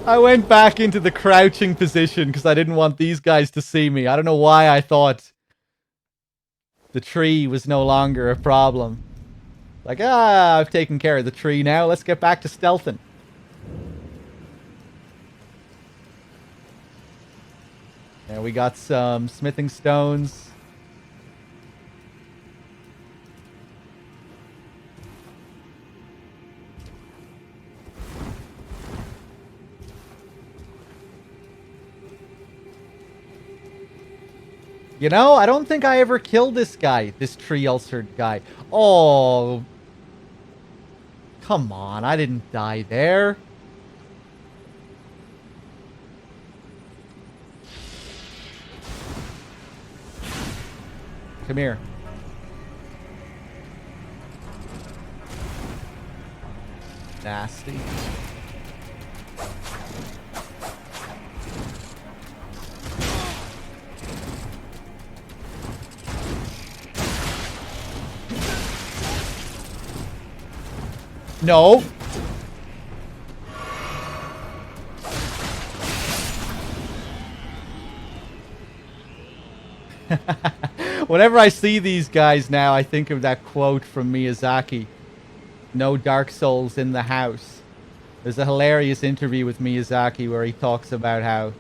I went back into the crouching position because I didn't want these guys to see me. I don't know why I thought the tree was no longer a problem. Like, I've taken care of the tree now. Let's get back to stealthing. And we got some smithing stones. You know, I don't think I ever killed this guy, this tree ulcered guy. Oh. Come on, I didn't die there. Come here. Nasty. No. Whenever I see these guys now, I think of that quote from Miyazaki. No Dark Souls in the house. There's a hilarious interview with Miyazaki where he talks about how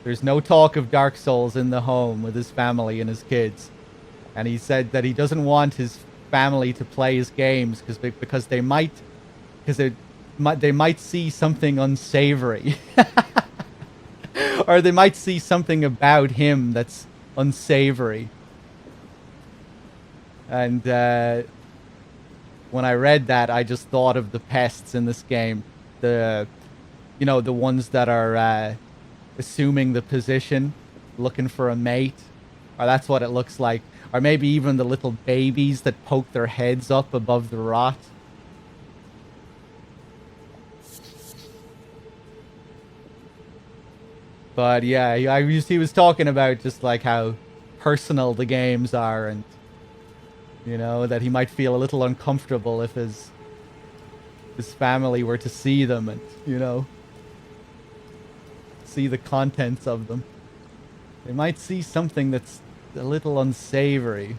there's no talk of Dark Souls in the home with his family and his kids. And he said that he doesn't want his family to play his games because they might see something unsavory. Or they might see something about him that's unsavory. And when I read that, I just thought of the pests in this game. The ones that are assuming the position, looking for a mate. Or that's what it looks like. Or maybe even the little babies that poke their heads up above the rot. But yeah, he was talking about just like how personal the games are, and that he might feel a little uncomfortable if his family were to see them and see the contents of them. They might see something that's a little unsavory,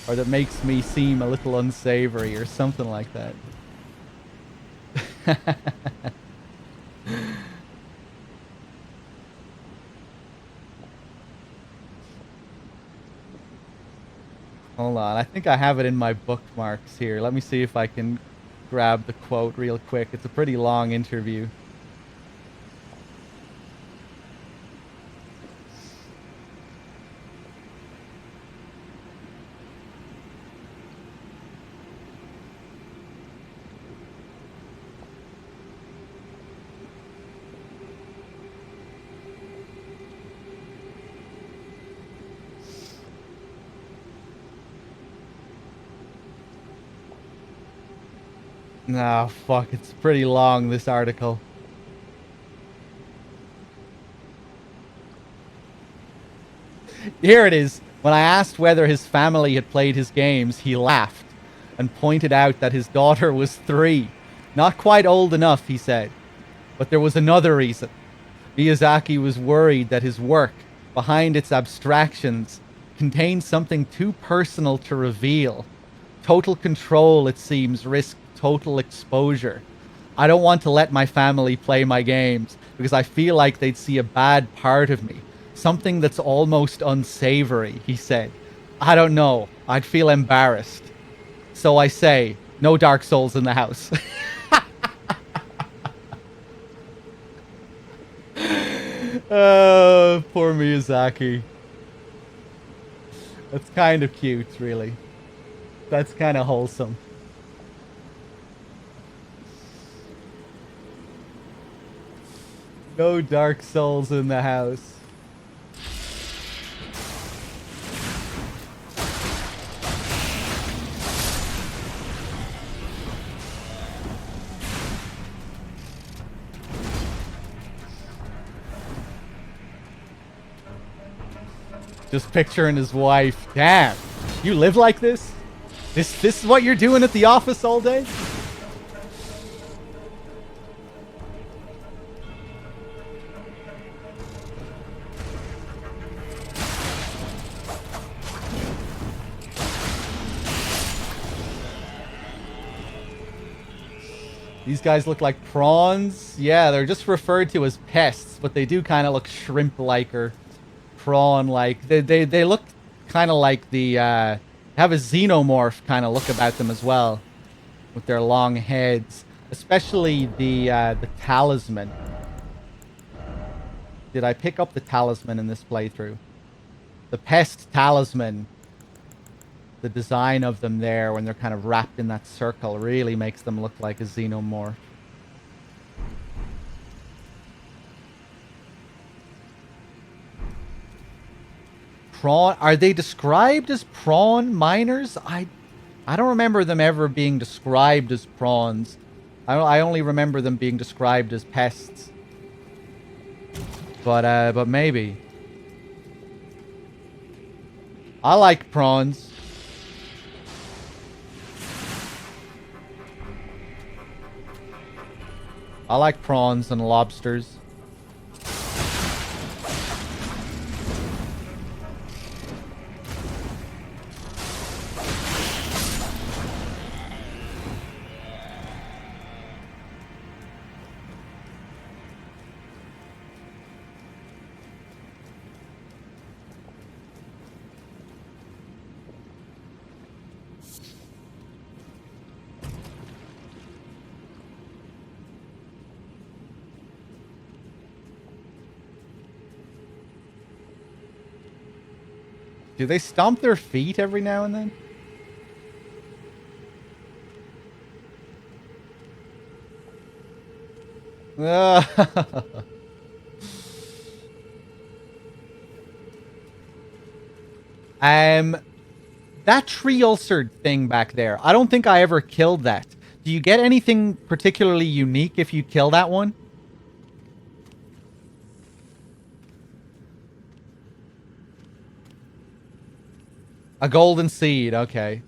or that makes me seem a little unsavory, or something like that. Hold on, I think I have it in my bookmarks here. Let me see if I can grab the quote real quick. It's a pretty long interview. Nah, fuck, it's pretty long, this article. Here it is. When I asked whether his family had played his games, he laughed and pointed out that his daughter was 3. Not quite old enough, he said. But there was another reason. Miyazaki was worried that his work, behind its abstractions, contained something too personal to reveal. Total control, it seems, risked total exposure. I don't want to let my family play my games because I feel like they'd see a bad part of me. Something that's almost unsavory, he said. I don't know. I'd feel embarrassed. So I say, no Dark Souls in the house. Poor Miyazaki. That's kind of cute, really. That's kind of wholesome. No Dark Souls in the house. Just picturing his wife. Damn, you live like this? This is what you're doing at the office all day? These guys look like prawns. Yeah, they're just referred to as pests, but they do kind of look shrimp-like or prawn-like. They look kind of like the have a xenomorph kind of look about them as well, with their long heads, especially the talisman. Did I pick up the talisman in this playthrough? The pest talisman. The design of them there when they're kind of wrapped in that circle really makes them look like a xenomorph. Prawn? Are they described as prawn miners? I don't remember them ever being described as prawns. I only remember them being described as pests. But maybe. I like prawns. I like prawns and lobsters. Do they stomp their feet every now and then? That tree ulcered thing back there. I don't think I ever killed that. Do you get anything particularly unique if you kill that one? A golden seed, okay.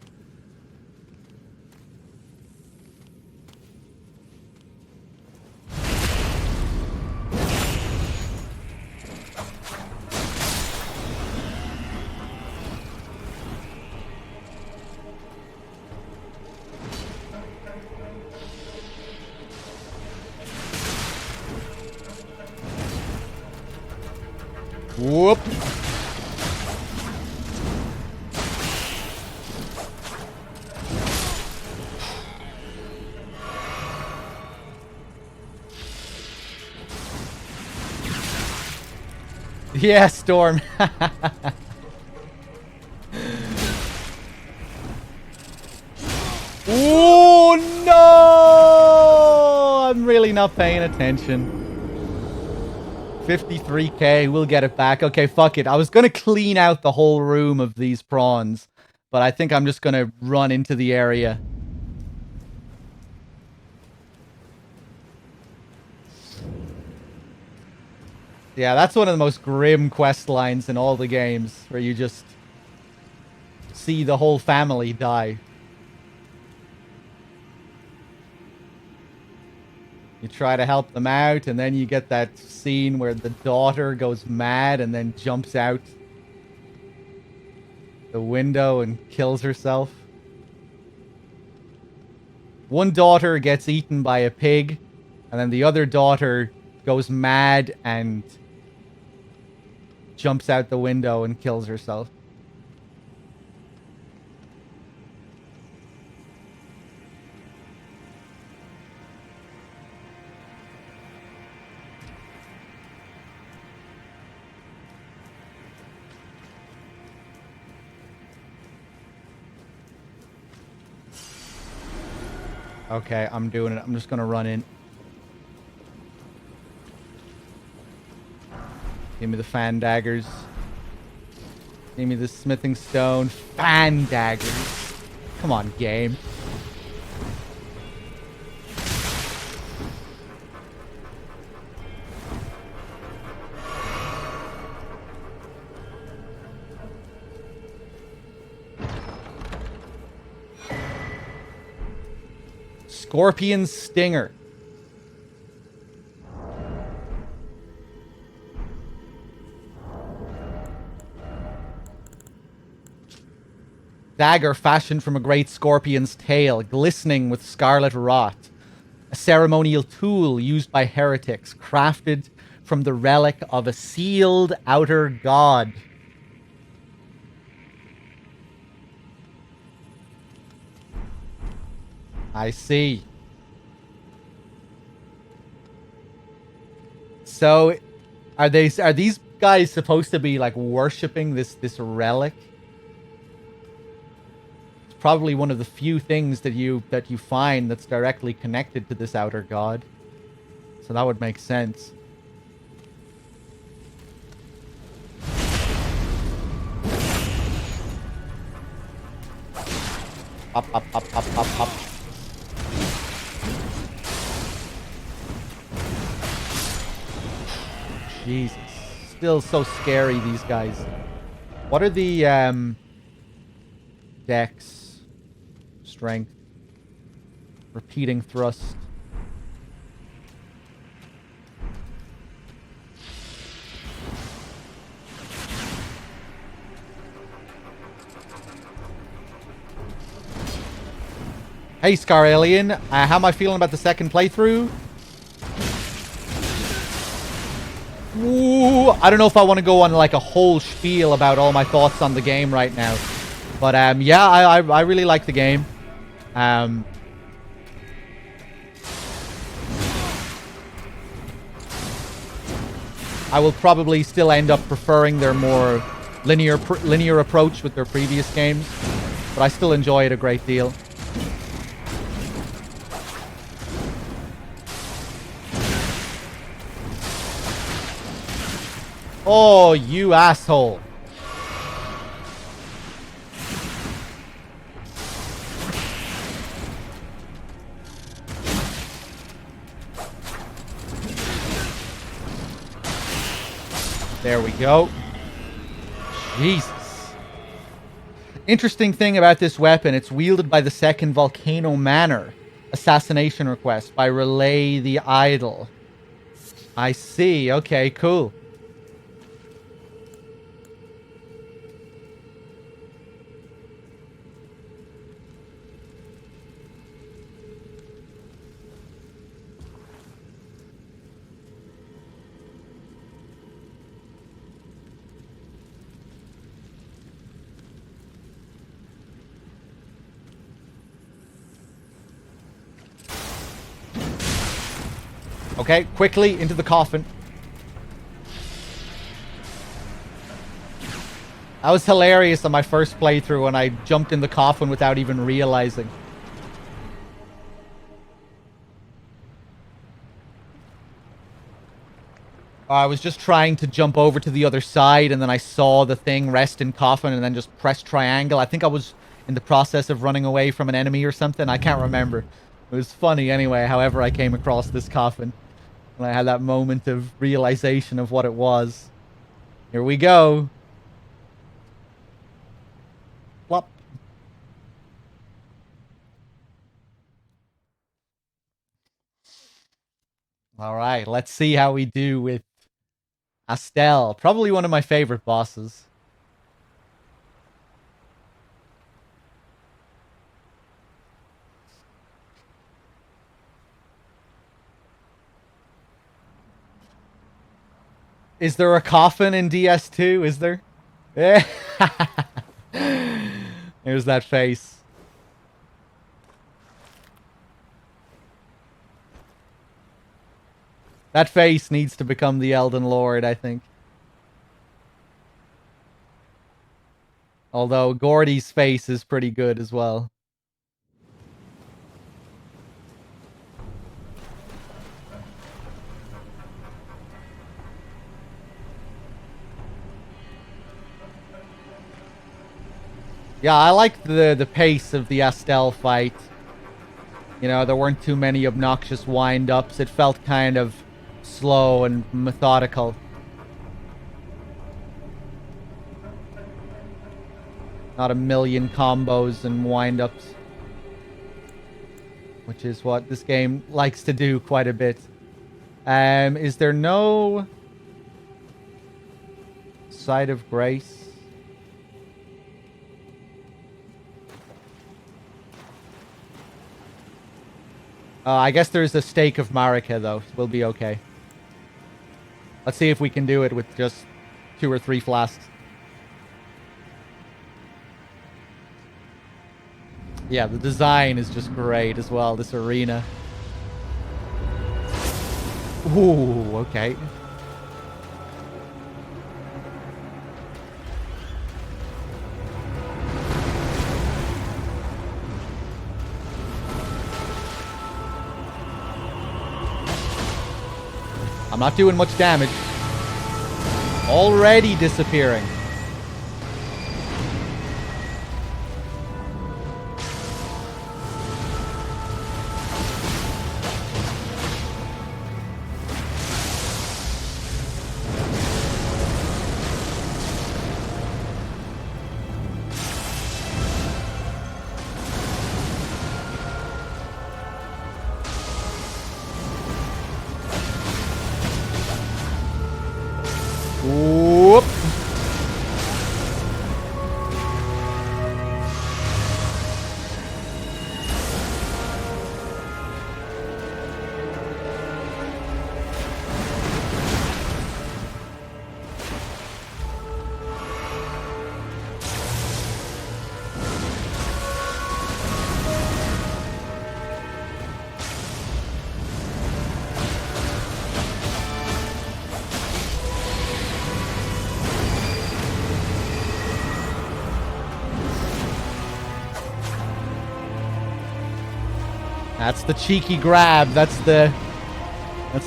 Whoop. Yeah, Storm. Oh no! I'm really not paying attention. 53k, we'll get it back. Okay, fuck it. I was gonna clean out the whole room of these prawns, but I think I'm just gonna run into the area. Yeah, that's one of the most grim quest lines in all the games, where you just see the whole family die. You try to help them out, and then you get that scene where the daughter goes mad and then jumps out the window and kills herself. One daughter gets eaten by a pig, and then the other daughter goes mad and jumps out the window and kills herself. Okay, I'm doing it. I'm just gonna run in. Give me the fan daggers. Give me the smithing stone. Fan daggers. Come on, game. Scorpion Stinger. Dagger fashioned from a great scorpion's tail, glistening with scarlet rot. A ceremonial tool used by heretics, crafted from the relic of a sealed outer god. I see. So, are these guys supposed to be like worshipping this relic? It's probably one of the few things that you find that's directly connected to this outer god. So that would make sense. Up, up, up, up, up, up. Jesus. Still so scary, these guys. What are the, dex? Strength. Repeating thrust. Hey, Scar Alien. How am I feeling about the second playthrough? Ooh, I don't know if I want to go on like a whole spiel about all my thoughts on the game right now. But yeah, I really like the game. I will probably still end up preferring their more linear approach with their previous games, but I still enjoy it a great deal. Oh, you asshole. There we go. Jesus. Interesting thing about this weapon, it's wielded by the second Volcano Manor. Assassination request by Relay the Idol. I see. Okay, cool. Okay, quickly into the coffin. That was hilarious on my first playthrough when I jumped in the coffin without even realizing. I was just trying to jump over to the other side and then I saw the thing rest in coffin and then just press triangle. I think I was in the process of running away from an enemy or something. I can't remember. It was funny anyway, however I came across this coffin. And I had that moment of realization of what it was. Here we go. Plop. All right, let's see how we do with Astel. Probably one of my favorite bosses. Is there a coffin in DS2? Is there? Yeah. There's that face. That face needs to become the Elden Lord, I think. Although Gordy's face is pretty good as well. Yeah, I liked the pace of the Astel fight. You know, there weren't too many obnoxious wind-ups. It felt kind of slow and methodical. Not a million combos and wind-ups. Which is what this game likes to do quite a bit. Is there no Site of Grace? I guess there's a Stake of Marika, though. We'll be okay. Let's see if we can do it with just 2 or 3 flasks. Yeah, the design is just great as well, this arena. Ooh, okay. I'm not doing much damage. Already disappearing. Whoop. That's the cheeky grab. That's the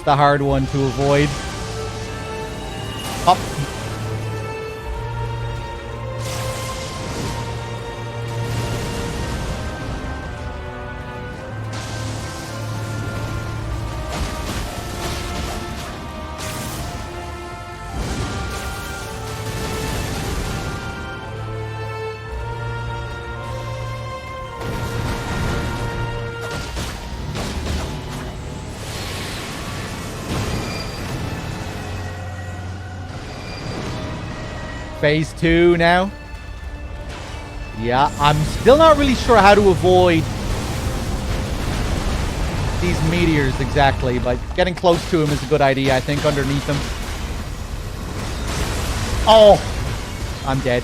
hard one to avoid. Up. Phase 2 now. Yeah, I'm still not really sure how to avoid these meteors exactly, but getting close to him is a good idea, I think, underneath him. Oh! I'm dead.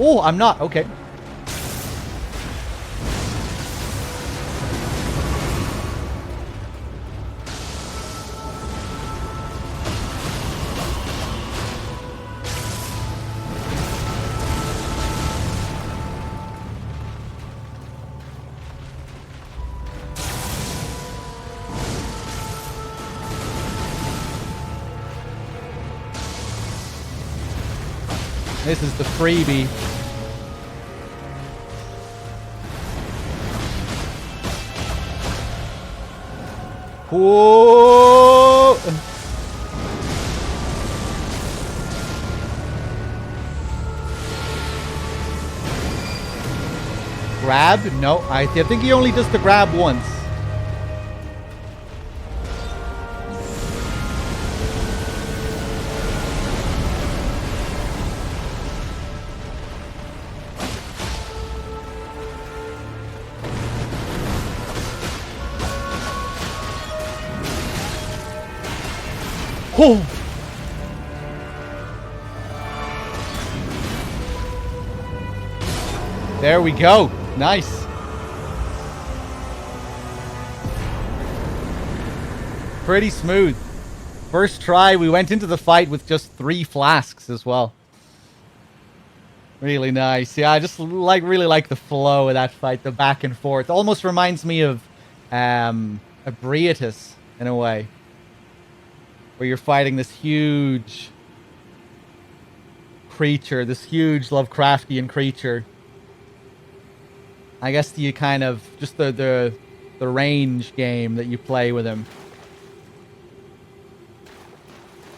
Oh, I'm not. Okay. This is the freebie. Whoa! Grab? No, I think he only does the grab once. Oh. There we go. Nice. Pretty smooth. First try, we went into the fight with just 3 flasks as well. Really nice. Yeah, I just really like the flow of that fight, the back and forth. Almost reminds me of a Briatus in a way, where you're fighting this huge creature, this huge Lovecraftian creature. I guess the kind of just the range game that you play with him.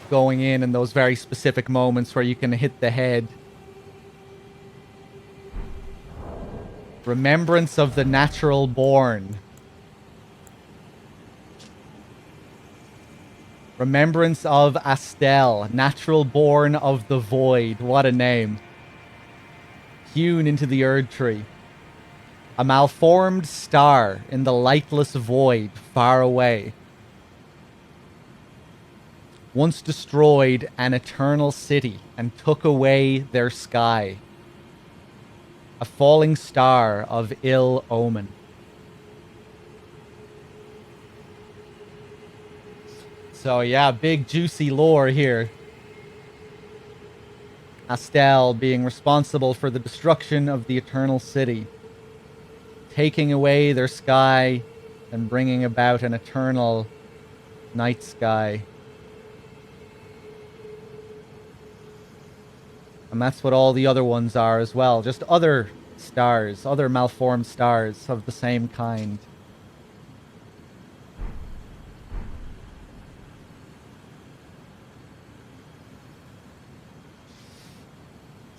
Going in those very specific moments where you can hit the head. Remembrance of the natural born. Remembrance of Astel, natural born of the void. What a name. Hewn into the Erd Tree. A malformed star in the lightless void far away. Once destroyed an eternal city and took away their sky. A falling star of ill omen. So yeah, big juicy lore here. Astel being responsible for the destruction of the eternal city. Taking away their sky and bringing about an eternal night sky. And that's what all the other ones are as well. Just other stars, other malformed stars of the same kind.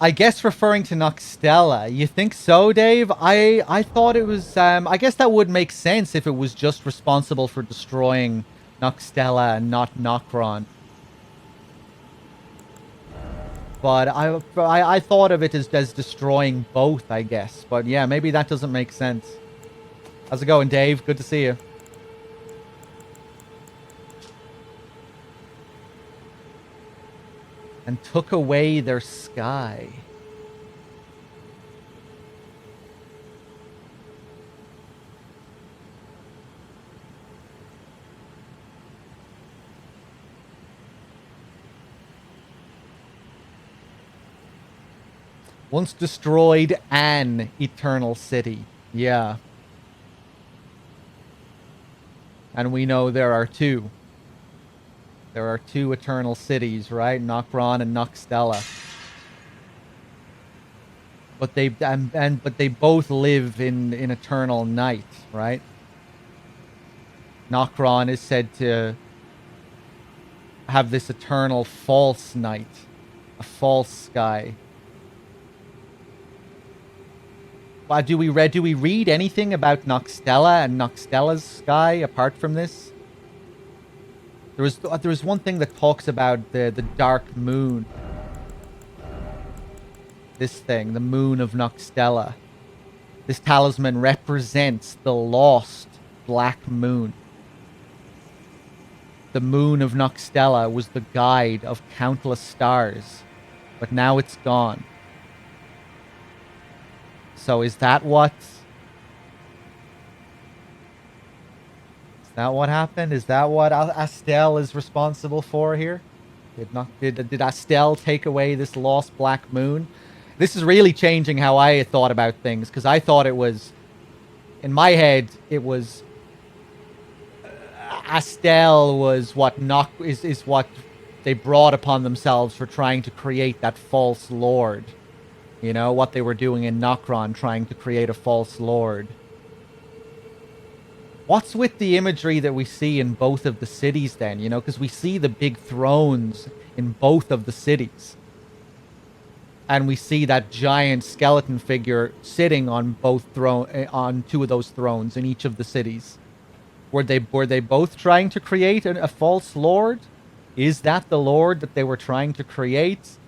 I guess referring to Noxtella. You think so, Dave? I thought it was... I guess that would make sense if it was just responsible for destroying Noxtella and not Nokron. But I thought of it as destroying both, I guess. But yeah, maybe that doesn't make sense. How's it going, Dave? Good to see you. And took away their sky. Once destroyed an eternal city. Yeah. And we know there are two. There are two eternal cities, right? Nokron and Noxtella. But they but they both live in eternal night, right? Nokron is said to have this eternal false night, a false sky. Do we read anything about Noxtella and Noxtella's sky apart from this? There was one thing that talks about the dark moon. This thing, the moon of Noxtella. This talisman represents the lost black moon. The moon of Noxtella was the guide of countless stars, but now it's gone. So is that what happened? Is that what Astel is responsible for here? Did Astel take away this lost black moon? This is really changing how I thought about things, because I thought it was, in my head, it was Astel was what is what they brought upon themselves for trying to create that false lord. You know, what they were doing in Nokron, trying to create a false lord. What's with the imagery that we see in both of the cities then, you know? Because we see the big thrones in both of the cities. And we see that giant skeleton figure sitting on on two of those thrones in each of the cities. Were they both trying to create a false lord? Is that the lord that they were trying to create?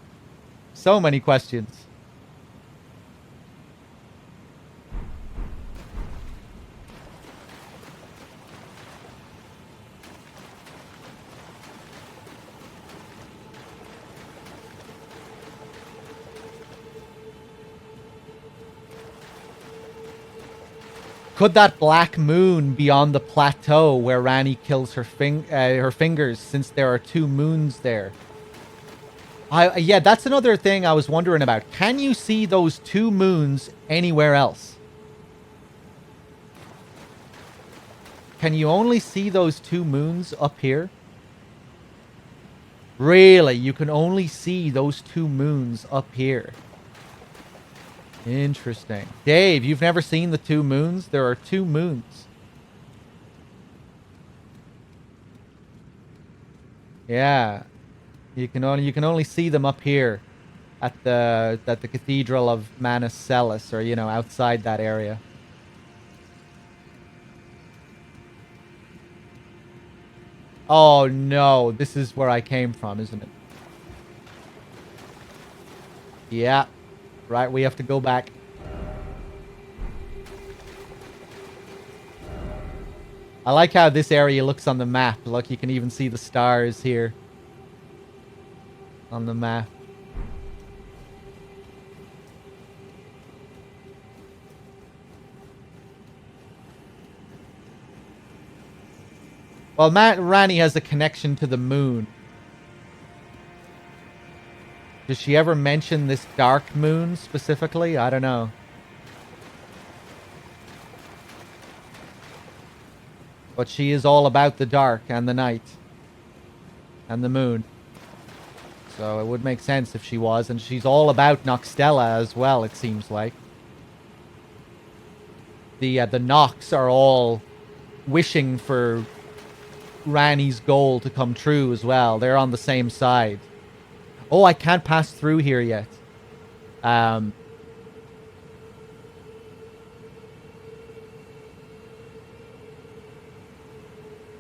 So many questions. Could that black moon be on the plateau where Ranni kills her fingers, since there are two moons there? Yeah, that's another thing I was wondering about. Can you see those two moons anywhere else? Can you only see those two moons up here? Really? You can only see those 2 moons up here. Interesting. Dave, you've never seen the 2 moons? There are 2 moons. Yeah. You can only see them up here at the Cathedral of Manus Celis, or outside that area. Oh no, this is where I came from, isn't it? Yeah. Right, we have to go back. I like how this area looks on the map. Look, you can even see the stars here on the map. Well, Rani has a connection to the moon. Does she ever mention this dark moon specifically? I don't know. But she is all about the dark and the night. And the moon. So it would make sense if she was. And she's all about Noxtella as well, it seems like. The Nox are all wishing for Rani's goal to come true as well. They're on the same side. Oh, I can't pass through here yet.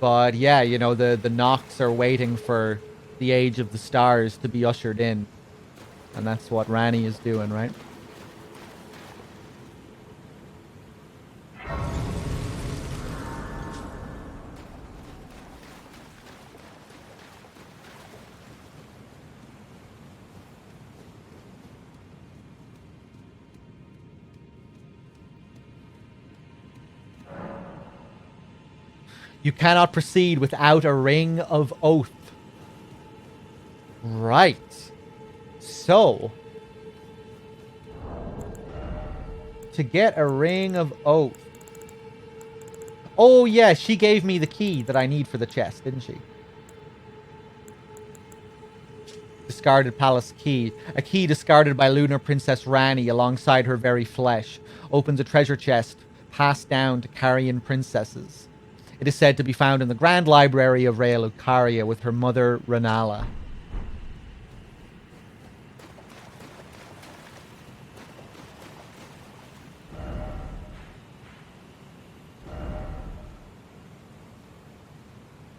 But yeah, the Nox are waiting for the Age of the Stars to be ushered in. And that's what Rani is doing, right? You cannot proceed without a ring of oath. Right. So, to get a ring of oath. Oh yeah, she gave me the key that I need for the chest, didn't she? Discarded palace key. A key discarded by Lunar Princess Rani alongside her very flesh. Opens a treasure chest passed down to Carian princesses. It is said to be found in the Grand Library of Raya Lucaria with her mother, Renala.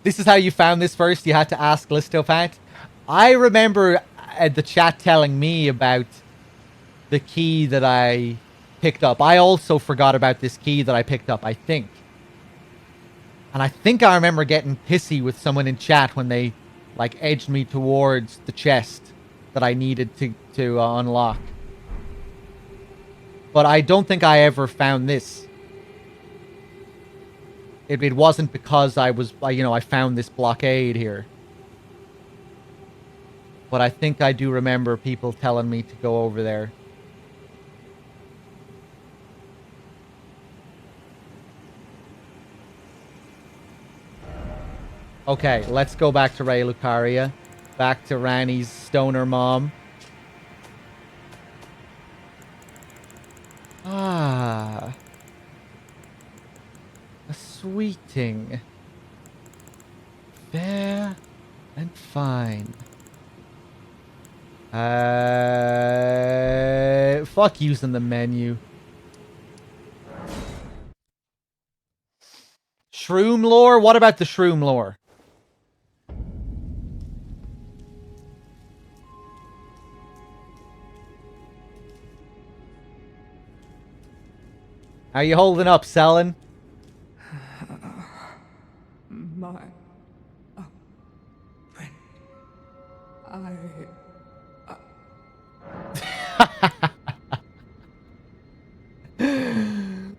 This is how you found this first? You had to ask Listopat? I remember the chat telling me about the key that I picked up. I also forgot about this key that I picked up, I think. And I think I remember getting pissy with someone in chat when they, edged me towards the chest that I needed to unlock. But I don't think I ever found this. It wasn't because I found this blockade here. But I think I do remember people telling me to go over there. Okay, let's go back to Raya Lucaria. Back to Rani's stoner mom. Ah. A sweeting. Fair and fine. Fuck using the menu. Shroom lore? What about the shroom lore? How you holding up, Selin? My friend,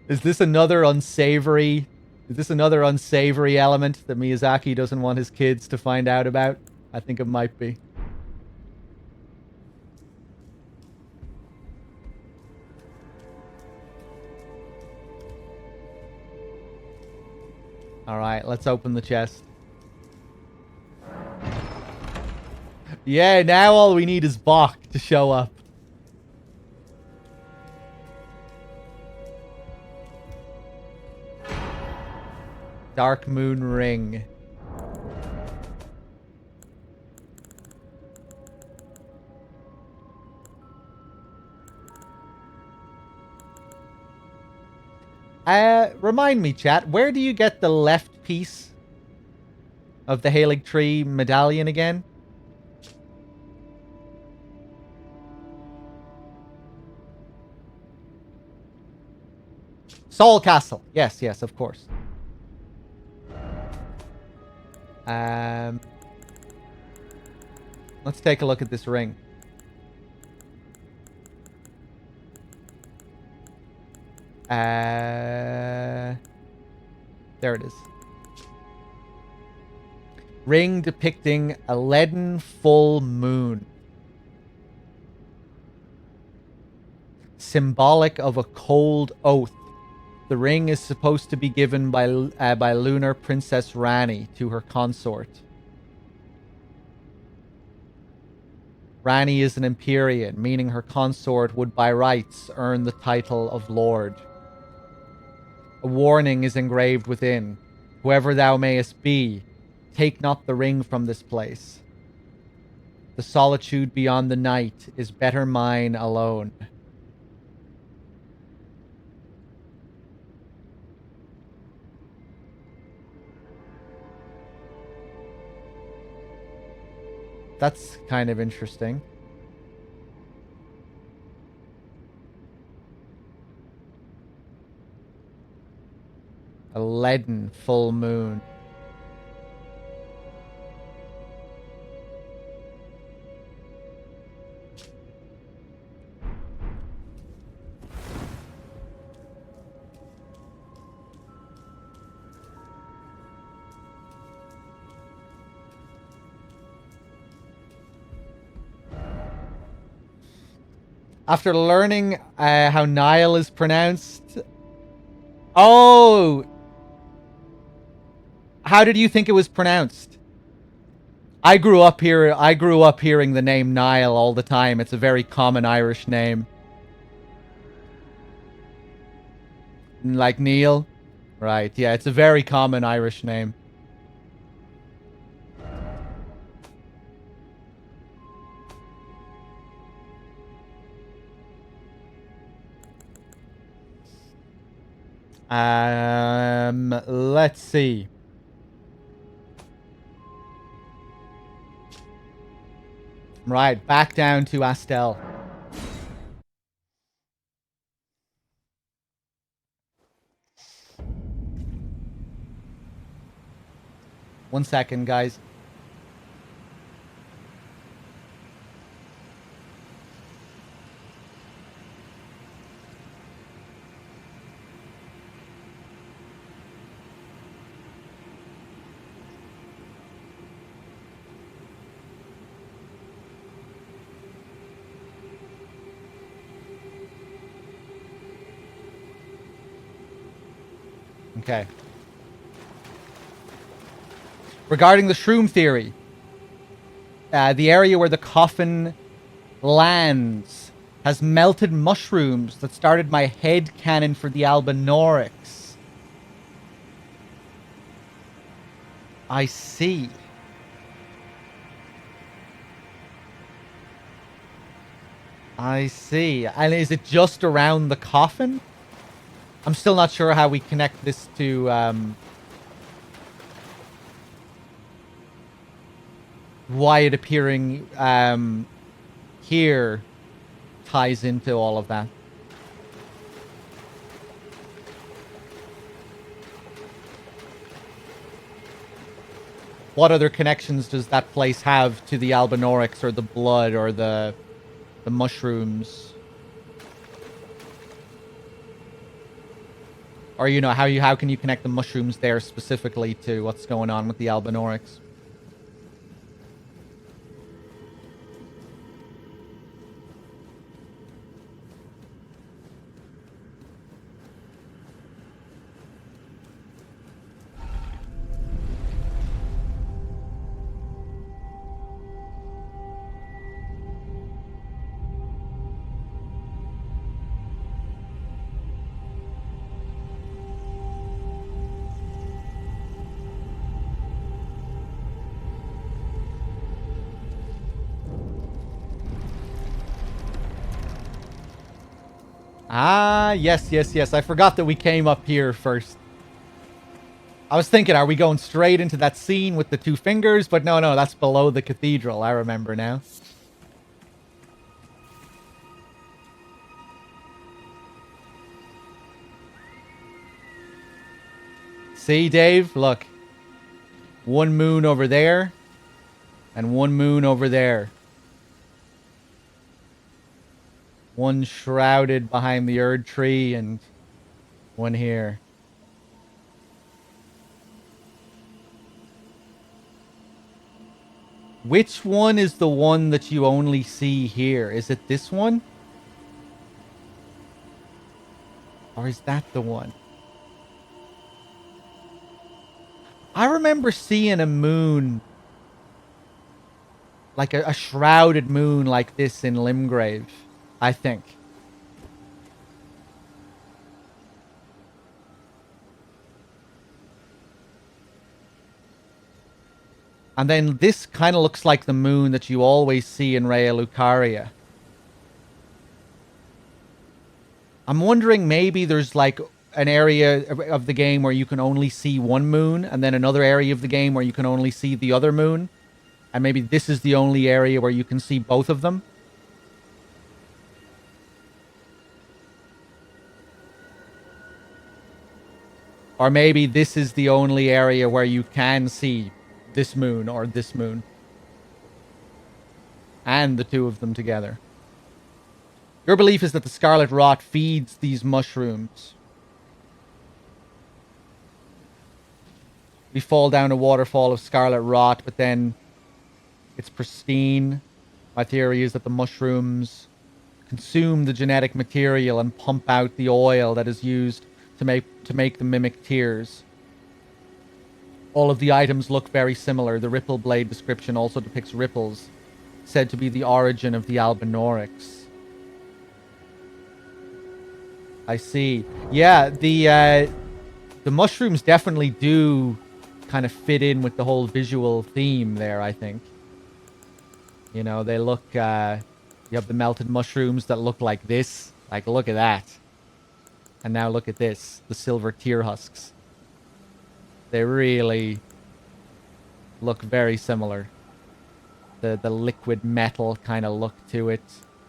Is this another unsavory element that Miyazaki doesn't want his kids to find out about? I think it might be. Alright, let's open the chest. Yeah, now all we need is Bach to show up. Dark Moon Ring. Remind me, chat, where do you get the left piece of the Halig Tree medallion again? Sol Castle. Yes, yes, of course. Let's take a look at this ring. There it is. Ring depicting a leaden full moon. Symbolic of a cold oath. The ring is supposed to be given by lunar Princess Rani to her consort. Rani is an Empyrean, meaning her consort would by rights earn the title of Lord. A warning is engraved within. Whoever thou mayest be, take not the ring from this place. The solitude beyond the night is better mine alone. That's kind of interesting. A leaden full moon. After learning how Nile is pronounced... Oh! How did you think it was pronounced? I grew up hearing the name Nile all the time. It's a very common Irish name. Like Neil? Right, yeah, it's a very common Irish name. Let's see. Right, back down to Astel. One second, guys. Okay. Regarding the shroom theory, the area where the coffin lands has melted mushrooms that started my head cannon for the Albinaurix. I see. I see. And is it just around the coffin? I'm still not sure how we connect this to, why it appearing, here ties into all of that. What other connections does that place have to the Albinaurix or the blood or the mushrooms? Or, you know, how can you connect the mushrooms there specifically to what's going on with the Albinaurix? Ah, yes, yes, yes. I forgot that we came up here first. I was thinking, are we going straight into that scene with the two fingers? But no, no, that's below the cathedral. I remember now. See, Dave? Look. One moon over there. And one moon over there. One shrouded behind the Erd tree and one here. Which one is the one that you only see here? Is it this one? Or is that the one? I remember seeing a moon, like a shrouded moon like this in Limgrave, I think. And then this kind of looks like the moon that you always see in Raya Lucaria. I'm wondering maybe there's like an area of the game where you can only see one moon, and then another area of the game where you can only see the other moon. And maybe this is the only area where you can see both of them. Or maybe this is the only area where you can see this moon or this moon. And the two of them together. Your belief is that the scarlet rot feeds these mushrooms. We fall down a waterfall of scarlet rot, but then it's pristine. My theory is that the mushrooms consume the genetic material and pump out the oil that is used to make the mimic tears. All of the items look very similar. The ripple blade description also depicts ripples, said to be the origin of the Albinorix. I see. Yeah, the mushrooms definitely do kind of fit in with the whole visual theme there, I think. You know, they look, you have the melted mushrooms that look like this. Like, look at that. And now look at this, the silver tear husks. They really look very similar. The liquid metal kind of look to it.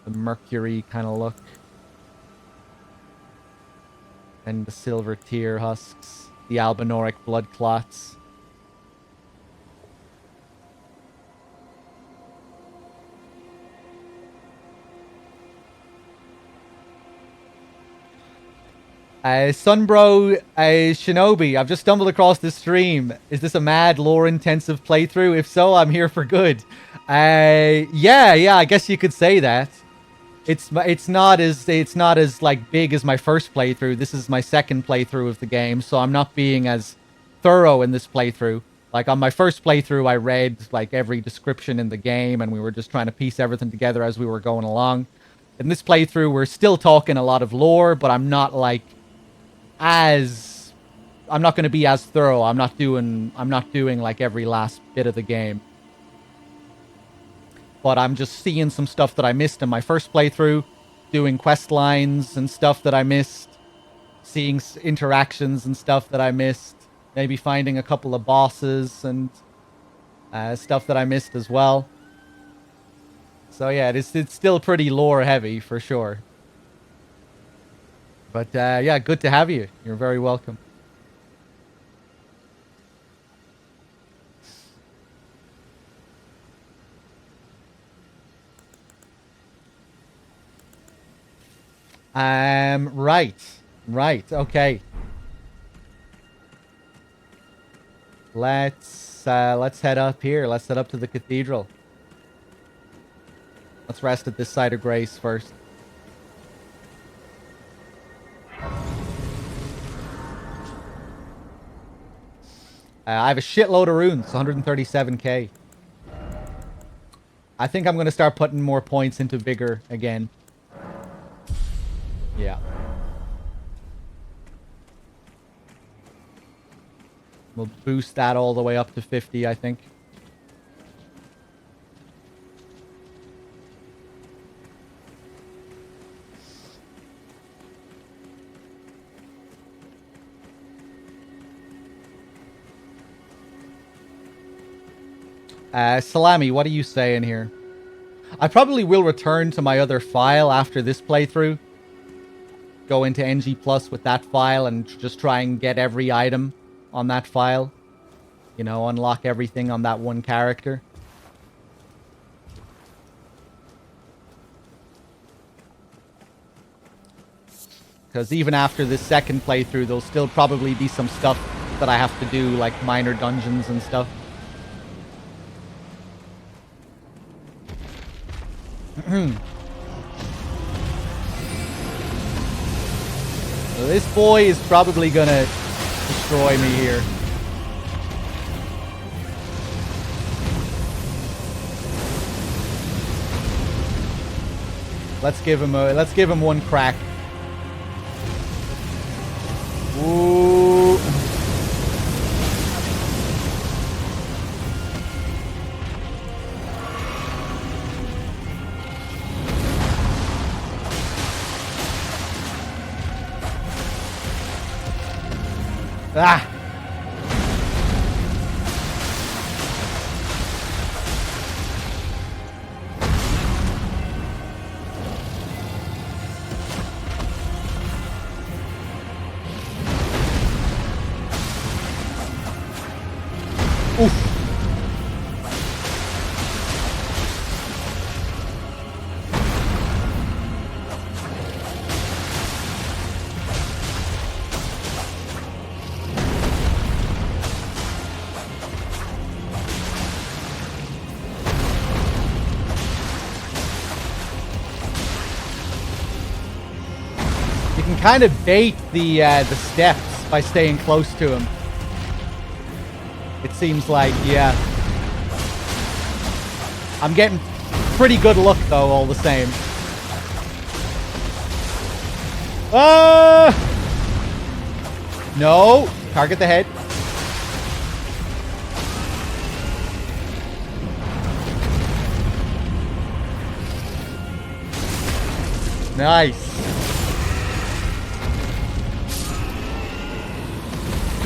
The mercury kind of look. And the silver tear husks. The albinoric blood clots. Sunbro Shinobi, I've just stumbled across this stream. Is this a mad lore-intensive playthrough? If so, I'm here for good. Yeah, I guess you could say that. It's not as like big as my first playthrough. This is my second playthrough of the game, so I'm not being as thorough in this playthrough. Like on my first playthrough, I read like every description in the game, and we were just trying to piece everything together as we were going along. In this playthrough, we're still talking a lot of lore, but I'm not like I'm not going to be as thorough. I'm not doing like every last bit of the game. But I'm just seeing some stuff that I missed in my first playthrough, doing quest lines and stuff that I missed, seeing interactions and stuff that I missed, maybe finding a couple of bosses and stuff that I missed as well. So yeah, it's still pretty lore heavy for sure. But yeah, good to have you. You're very welcome. Right, okay. Let's head up here. Let's head up to the cathedral. Let's rest at this site of grace first. I have a shitload of runes, 137k. I think I'm going to start putting more points into Vigor again. Yeah. We'll boost that all the way up to 50, I think. Salami, what are you saying here? I probably will return to my other file after this playthrough. Go into NG Plus with that file and just try and get every item on that file. You know, unlock everything on that one character. Because even after this second playthrough, there'll still probably be some stuff that I have to do, like minor dungeons and stuff. So this boy is probably gonna destroy me here. Let's give him one crack. Ooh. Ah. Oof. You can kind of bait the steps by staying close to him. It seems like, yeah. I'm getting pretty good luck, though, all the same. No! Target the head. Nice.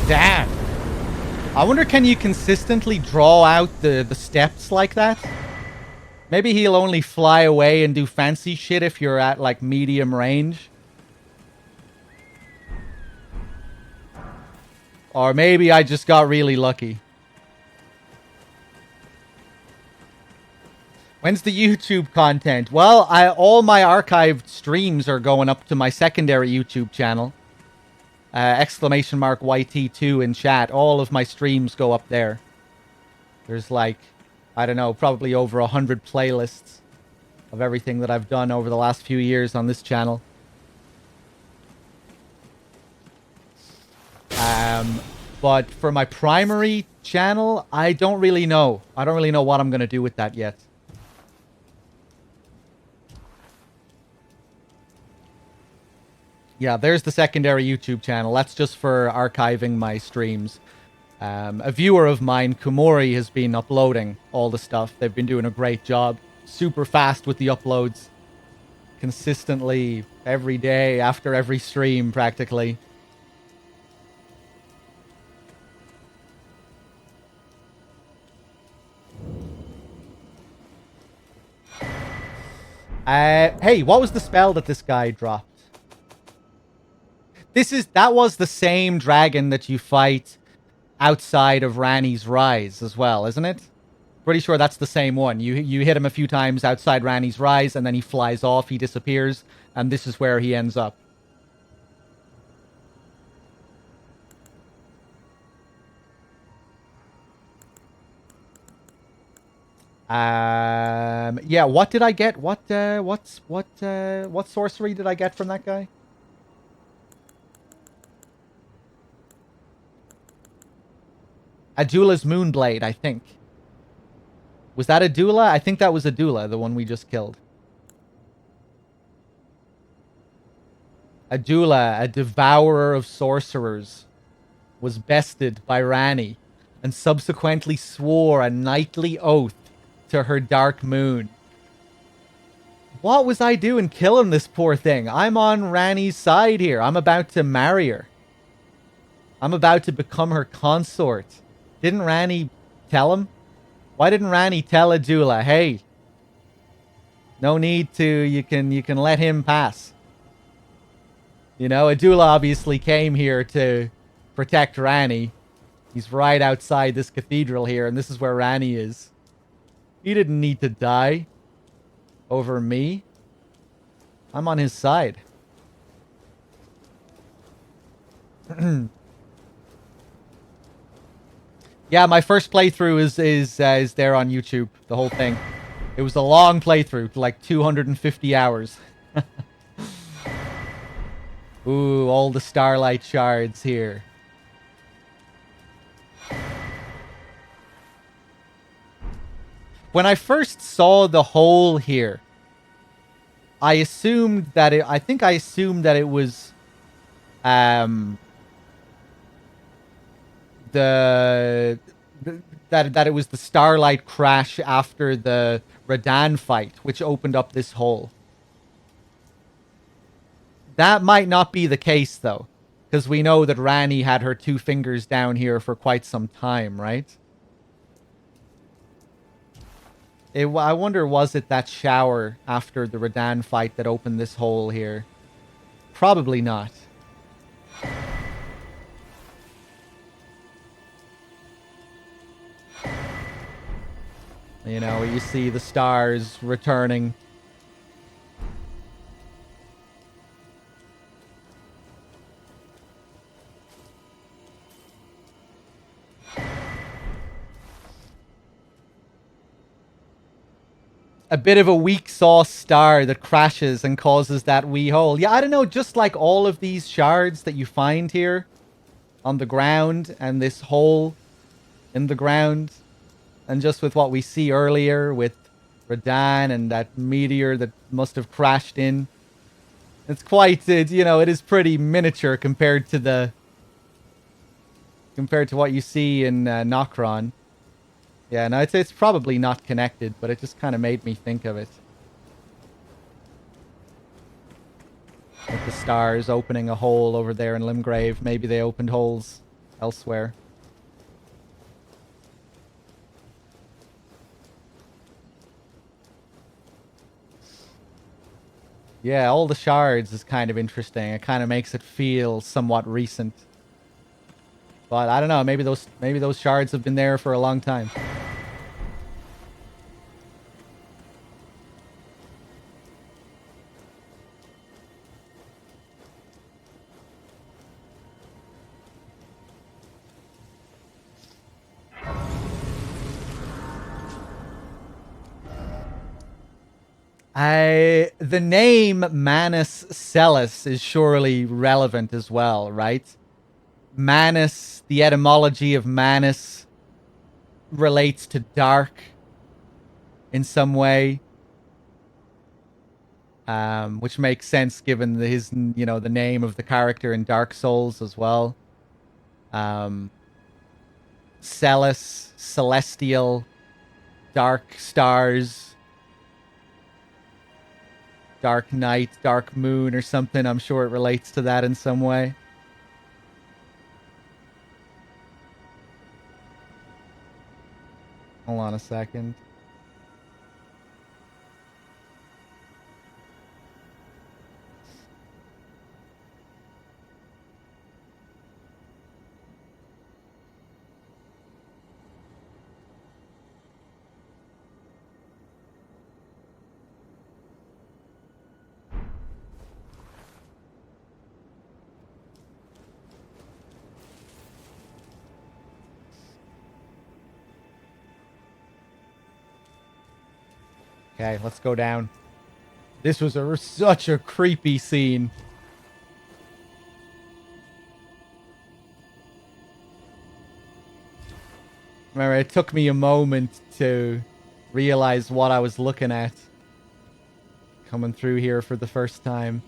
Damn. I wonder, can you consistently draw out the steps like that? Maybe he'll only fly away and do fancy shit if you're at, like, medium range. Or maybe I just got really lucky. When's the YouTube content? Well, all my archived streams are going up to my secondary YouTube channel. Exclamation mark YT2 in chat. All of my streams go up there. There's like, I don't know, probably over 100 playlists of everything that I've done over the last few years on this channel. But for my primary channel, I don't really know. I don't really know what I'm going to do with that yet. Yeah, there's the secondary YouTube channel. That's just for archiving my streams. A viewer of mine, Kumori, has been uploading all the stuff. They've been doing a great job. Super fast with the uploads. Consistently, every day, after every stream, practically. Hey, what was the spell that this guy dropped? That was the same dragon that you fight outside of Ranni's Rise as well, isn't it? Pretty sure that's the same one. You hit him a few times outside Ranni's Rise, and then he flies off, he disappears, and this is where he ends up. Yeah, what did I get? What sorcery did I get from that guy? Adula's Moonblade, I think. Was that Adula? I think that was Adula, the one we just killed. Adula, a devourer of sorcerers, was bested by Ranni and subsequently swore a knightly oath to her dark moon. What was I doing killing this poor thing? I'm on Ranni's side here. I'm about to marry her. I'm about to become her consort. Didn't Ranni tell him? Why didn't Rani tell Adula, hey, no need to, you can let him pass? You know, Adula obviously came here to protect Rani. He's right outside this cathedral here, and this is where Rani is. He didn't need to die over me. I'm on his side. Yeah, my first playthrough is there on YouTube, the whole thing. It was a long playthrough, like 250 hours. Ooh, all the starlight shards here. When I first saw the hole here, I assumed that I think I assumed that it was the that it was the starlight crash after the Radan fight, which opened up this hole. That might not be the case, though, because we know that Rani had her 2 fingers down here for quite some time, right? I wonder, was it that shower after the Radan fight that opened this hole here? Probably not. You know, you see the stars returning. A bit of a weak sauce star that crashes and causes that wee hole. Yeah, I don't know, just like all of these shards that you find here on the ground and this hole in the ground, and just with what we see earlier with Radan and that meteor that must have crashed in. It's quite, you know, it is pretty miniature compared to what you see in Nokron. Yeah, no, it's probably not connected, but it just kind of made me think of it. With the stars opening a hole over there in Limgrave, maybe they opened holes elsewhere. Yeah, all the shards is kind of interesting. It kind of makes it feel somewhat recent. But I don't know, maybe those shards have been there for a long time. The name Manus Celis is surely relevant as well, right? Manus, the etymology of Manus relates to dark in some way, which makes sense given his, you know, the name of the character in Dark Souls as well. Celis, celestial, dark stars. Dark night, dark moon or something. I'm sure it relates to that in some way. Hold on a second. Okay, let's go down. This was such a creepy scene. Remember, it took me a moment to realize what I was looking at. Coming through here for the first time.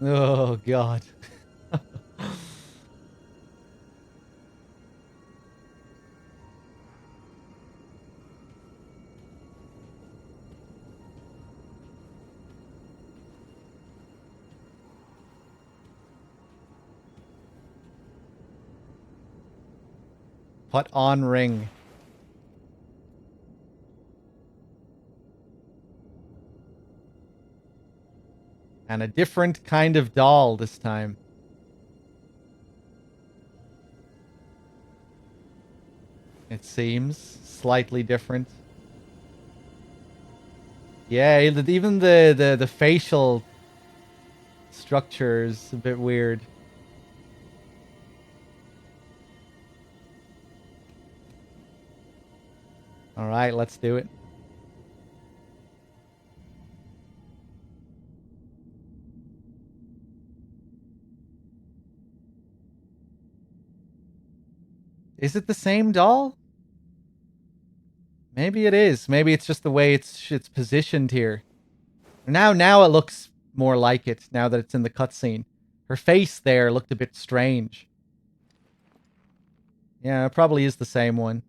Oh, God. Put on ring. And a different kind of doll this time. It seems slightly different. Yeah, even the facial structure is a bit weird. All right, let's do it. Is it the same doll? Maybe it is. Maybe it's just the way it's positioned here. Now it looks more like it, now that it's in the cutscene. Her face there looked a bit strange. Yeah, it probably is the same one.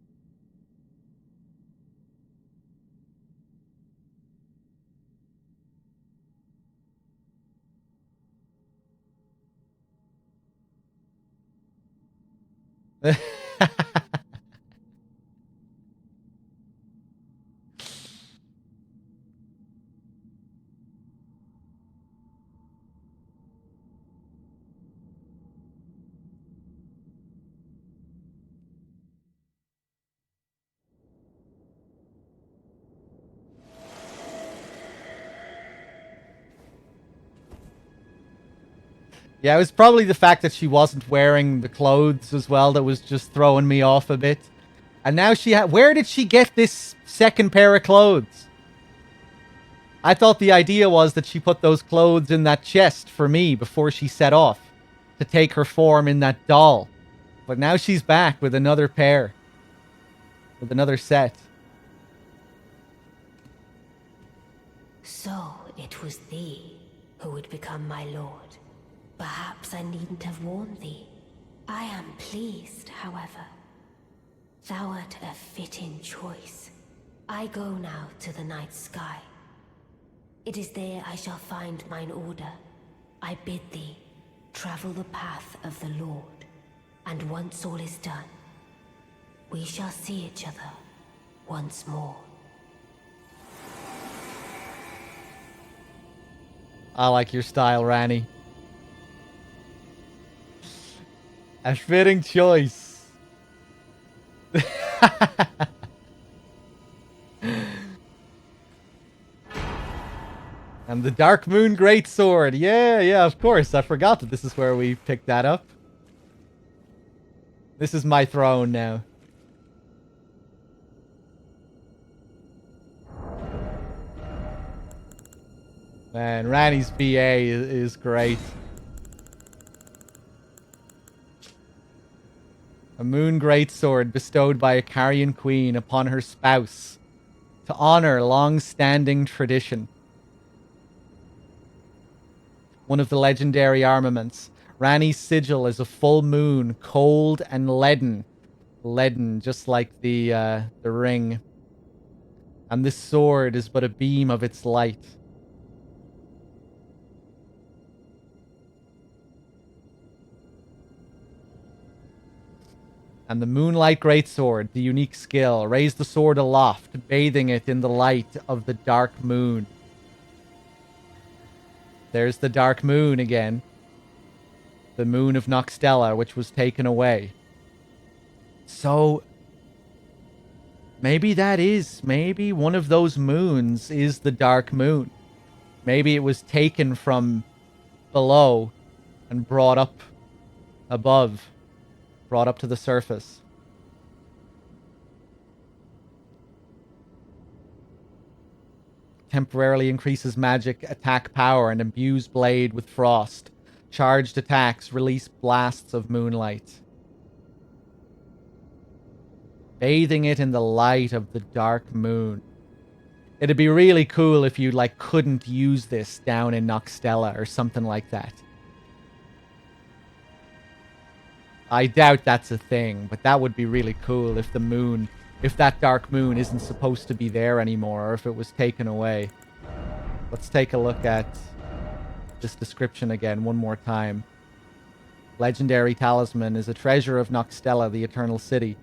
Yeah, it was probably the fact that she wasn't wearing the clothes as well that was just throwing me off a bit. And now she where did she get this second pair of clothes? I thought the idea was that she put those clothes in that chest for me before she set off to take her form in that doll. But now she's back with another pair. With another set. So it was thee who would become my lord. Perhaps I needn't have warned thee. I am pleased, however. Thou art a fitting choice. I go now to the night sky. It is there I shall find mine order. I bid thee travel the path of the Lord, and once all is done, we shall see each other once more. I like your style, Ranni. A fitting choice. And the Dark Moon Greatsword. Yeah, of course. I forgot that this is where we picked that up. This is my throne now. Man, Ranni's BA is great. A moon greatsword bestowed by a Carian queen upon her spouse to honor long-standing tradition. One of the legendary armaments. Ranni's sigil is a full moon, cold and leaden. Leaden, just like the ring. And this sword is but a beam of its light. And the Moonlight Greatsword, the unique skill. Raise the sword aloft, bathing it in the light of the dark moon. There's the dark moon again. The moon of Noxtella, which was taken away. So, maybe maybe one of those moons is the dark moon. Maybe it was taken from below and brought up above. Brought up to the surface. Temporarily increases magic attack power and imbues blade with frost. Charged attacks release blasts of moonlight. Bathing it in the light of the dark moon. It'd be really cool if you couldn't use this down in Noxtella or something like that. I doubt that's a thing, but that would be really cool if if that dark moon isn't supposed to be there anymore, or if it was taken away. Let's take a look at this description again one more time. Legendary talisman is a treasure of Noxtella, the Eternal City.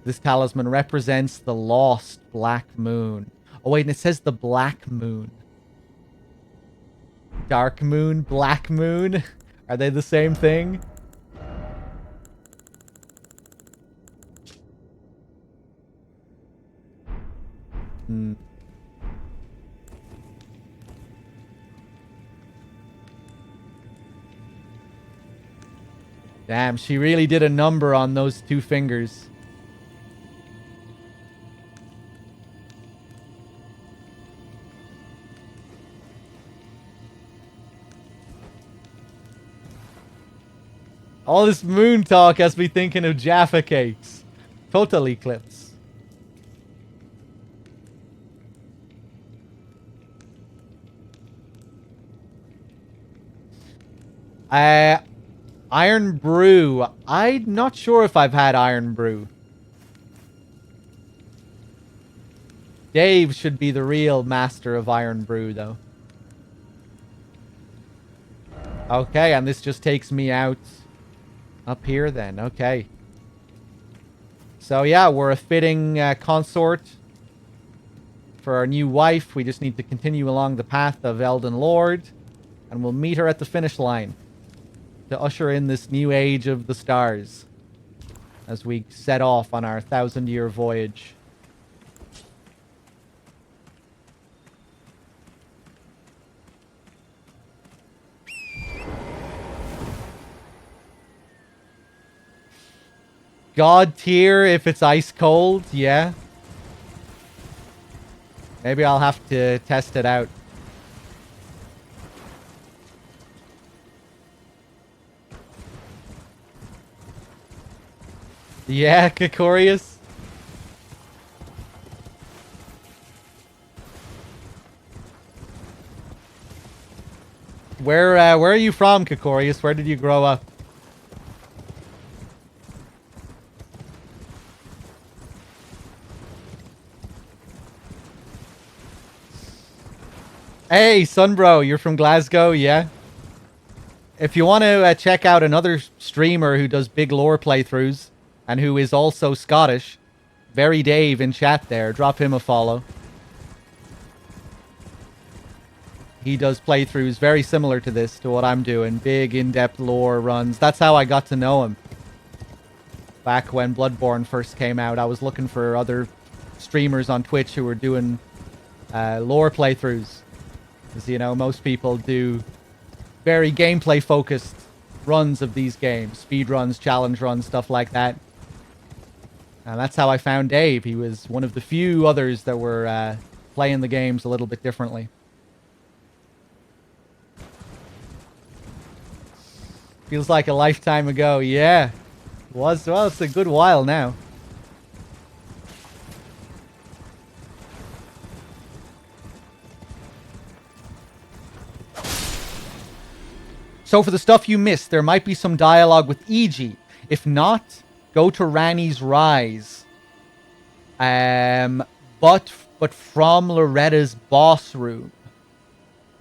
This talisman represents the lost black moon. Oh wait, and it says the black moon. Dark moon, black moon. Are they the same thing? Hmm. Damn, she really did a number on those 2 fingers. All this moon talk has me thinking of Jaffa cakes. Total eclipse. Iron Brew. I'm not sure if I've had Iron Brew. Dave should be the real master of Iron Brew, though. Okay, and this just takes me out up here then. Okay. So yeah, we're a fitting consort for our new wife. We just need to continue along the path of Elden Lord, and we'll meet her at the finish line to usher in this new age of the stars as we set off on our 1,000-year voyage. God tier if it's ice cold, yeah. Maybe I'll have to test it out. Yeah, Kikorius. Where are you from, Kikorius? Where did you grow up? Hey, Sunbro, you're from Glasgow, yeah? If you want to check out another streamer who does big lore playthroughs and who is also Scottish, Very Dave in chat there, drop him a follow. He does playthroughs very similar to this, to what I'm doing. Big, in-depth lore runs. That's how I got to know him. Back when Bloodborne first came out, I was looking for other streamers on Twitch who were doing lore playthroughs. Because, you know, most people do very gameplay-focused runs of these games. Speed runs, challenge runs, stuff like that. And that's how I found Dave. He was one of the few others that were playing the games a little bit differently. Feels like a lifetime ago. Yeah. It was. Well, it's a good while now. So for the stuff you missed, there might be some dialogue with E.G. If not, go to Ranni's Rise. But from Loretta's boss room.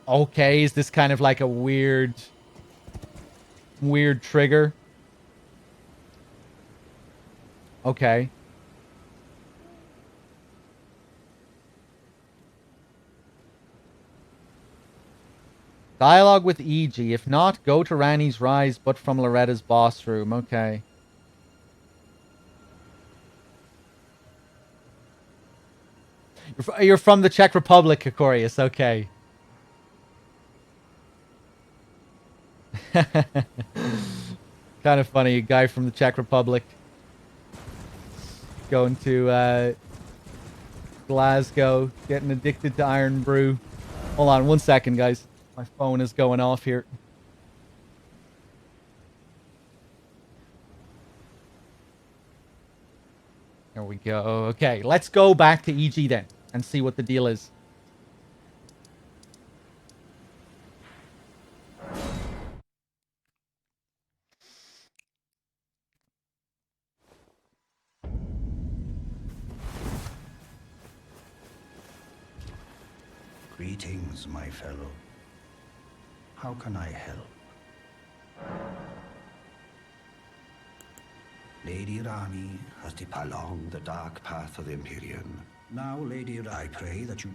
Okay, is this kind of like a weird trigger? Okay. Dialogue with E.G. If not, go to Ranni's Rise, but from Loretta's boss room. Okay. You're from the Czech Republic, Kikorius. Okay. Kind of funny, a guy from the Czech Republic going to Glasgow, getting addicted to Iron Brew. Hold on 1 second, guys. My phone is going off here. There we go. Okay, let's go back to EG then and see what the deal is. Greetings, my fellow. How can I help? Lady Rani has departed along the dark path of the Empyrean. Now, Lady, I pray that you...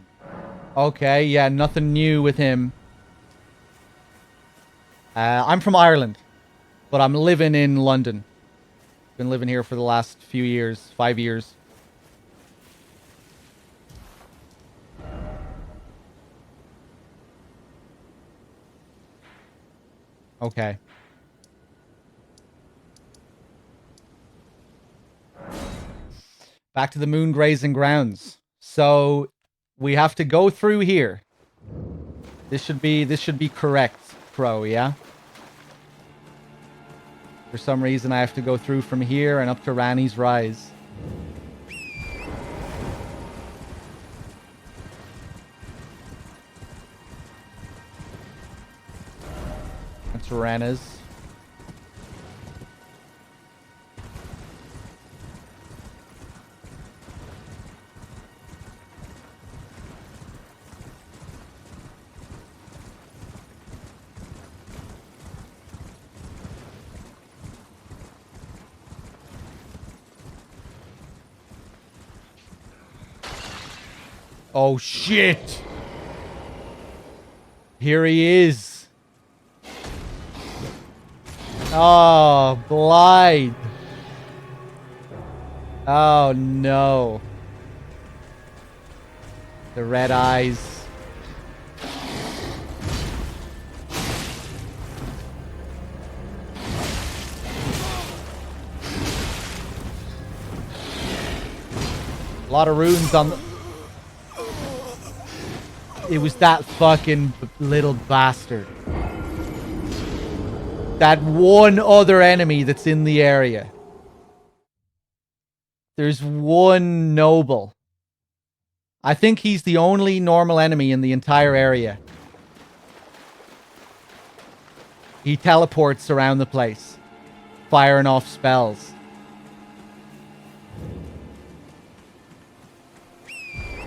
Okay, yeah, nothing new with him. I'm from Ireland, but I'm living in London. Been living here for the last few years, 5 years. Okay. Back to the moon grazing grounds. So we have to go through here. This should be correct, Crow, yeah? For some reason I have to go through from here and up to Rani's Rise. That's Rana's. Oh shit! Here he is. Oh, Blythe. Oh no. The red eyes. A lot of runes on the... It was that fucking little bastard. That one other enemy that's in the area. There's one noble. I think he's the only normal enemy in the entire area. He teleports around the place, firing off spells.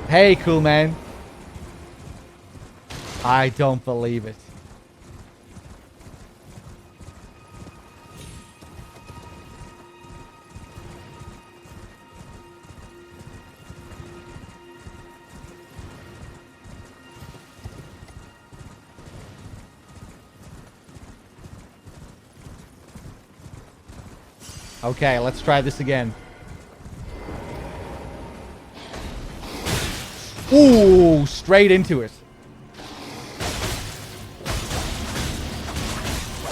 Hey, cool man. I don't believe it. Okay, let's try this again. Ooh, straight into it.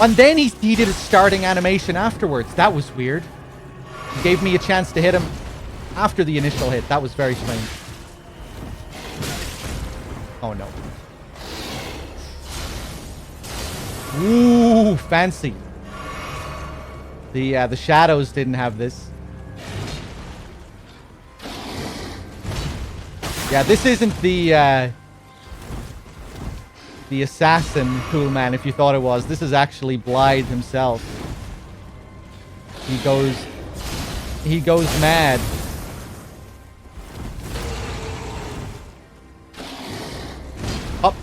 And then he did a starting animation afterwards. That was weird. He gave me a chance to hit him after the initial hit. That was very strange. Oh no. Ooh, fancy. The shadows didn't have this. Yeah, this isn't the assassin cool man, if you thought it was. This is actually Blythe himself. He goes mad. Up.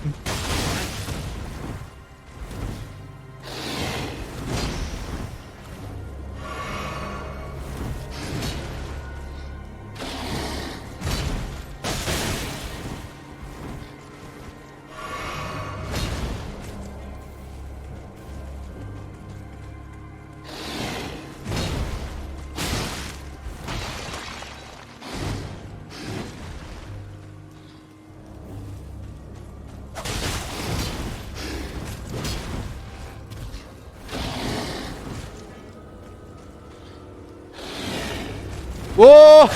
Whoa!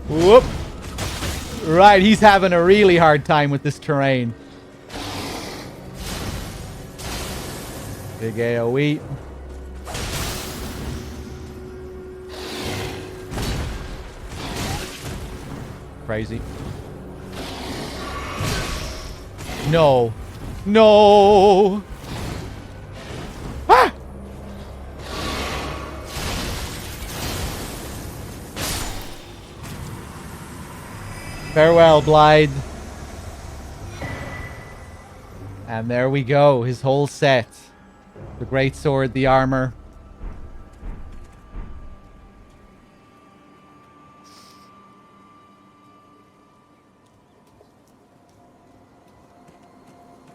Whoop! Right, he's having a really hard time with this terrain. Big AoE. Crazy. No. No! Ah! Farewell, Blythe. And there we go. His whole set. The great sword, the armor.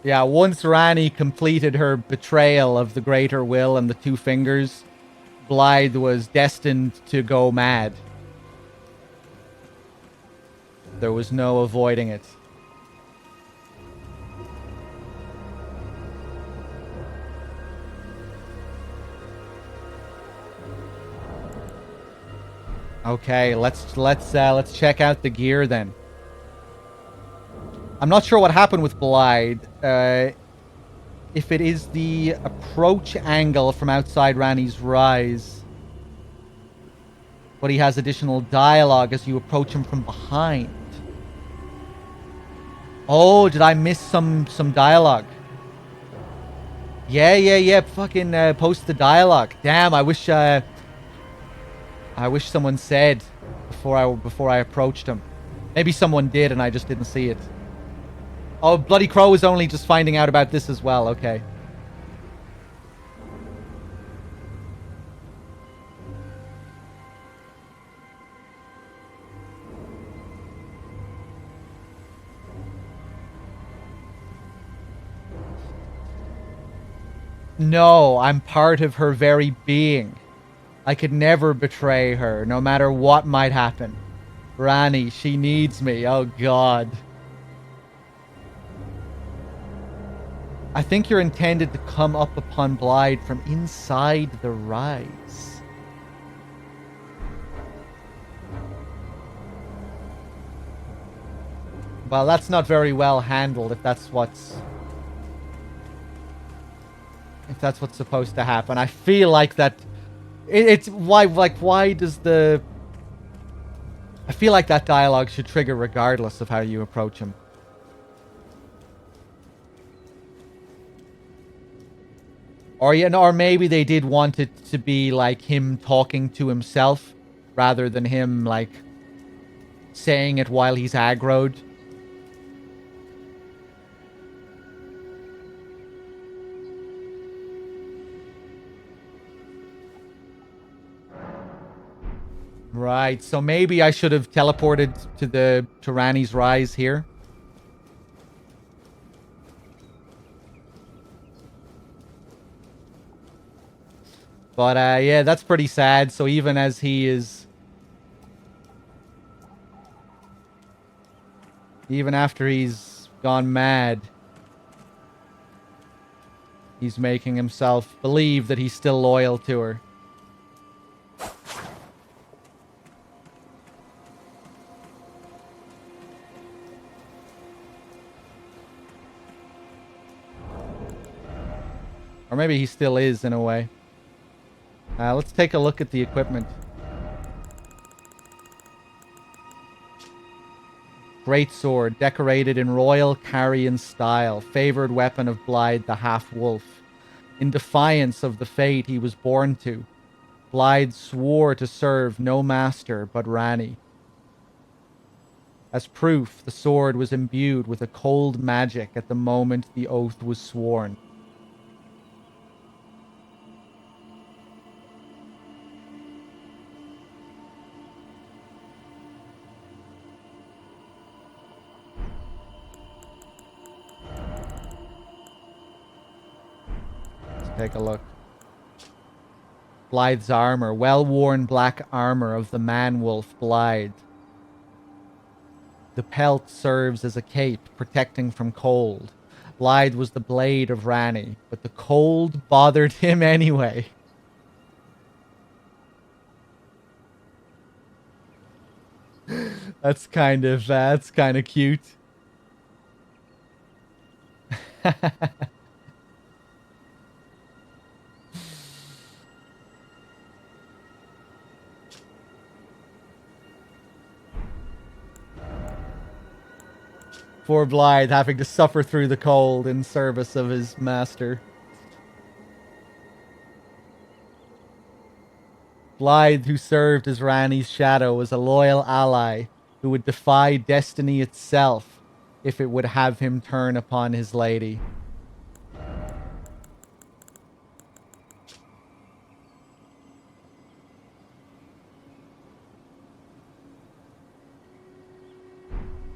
Yeah, once Rani completed her betrayal of the Greater Will and the Two Fingers, Blythe was destined to go mad. There was no avoiding it. Okay, let's check out the gear then. I'm not sure what happened with Blythe. If it is the approach angle from outside Rani's Rise, but he has additional dialogue as you approach him from behind. Oh, did I miss some dialogue? Yeah. Fucking post the dialogue. Damn, I wish someone said before I approached him. Maybe someone did and I just didn't see it. Oh, Bloody Crow is only just finding out about this as well. Okay. No, I'm part of her very being. I could never betray her, no matter what might happen. Rani, she needs me. Oh, God. I think you're intended to come up upon Blythe from inside the Rise. Well, that's not very well handled if that's what's supposed to happen. I feel like that it's why does the I feel like that dialogue should trigger regardless of how you approach him. Or maybe they did want it to be like him talking to himself rather than him like saying it while he's aggroed. Right, so maybe I should have teleported to Rani's Rise here. But yeah, that's pretty sad. So even as he is, even after he's gone mad, he's making himself believe that he's still loyal to her. Or maybe he still is in a way. Let's take a look at the equipment. Great sword, decorated in royal carrion style, favored weapon of Blythe the half-wolf. In defiance of the fate he was born to, Blythe swore to serve no master but Rani. As proof, the sword was imbued with a cold magic at the moment the oath was sworn. Take a look. Blythe's armor, well-worn black armor of the man-wolf Blythe. The pelt serves as a cape, protecting from cold. Blythe was the blade of Rani, but the cold bothered him anyway. That's kind of cute. Poor Blythe having to suffer through the cold in service of his master. Blythe, who served as Rani's shadow, was a loyal ally who would defy destiny itself if it would have him turn upon his lady.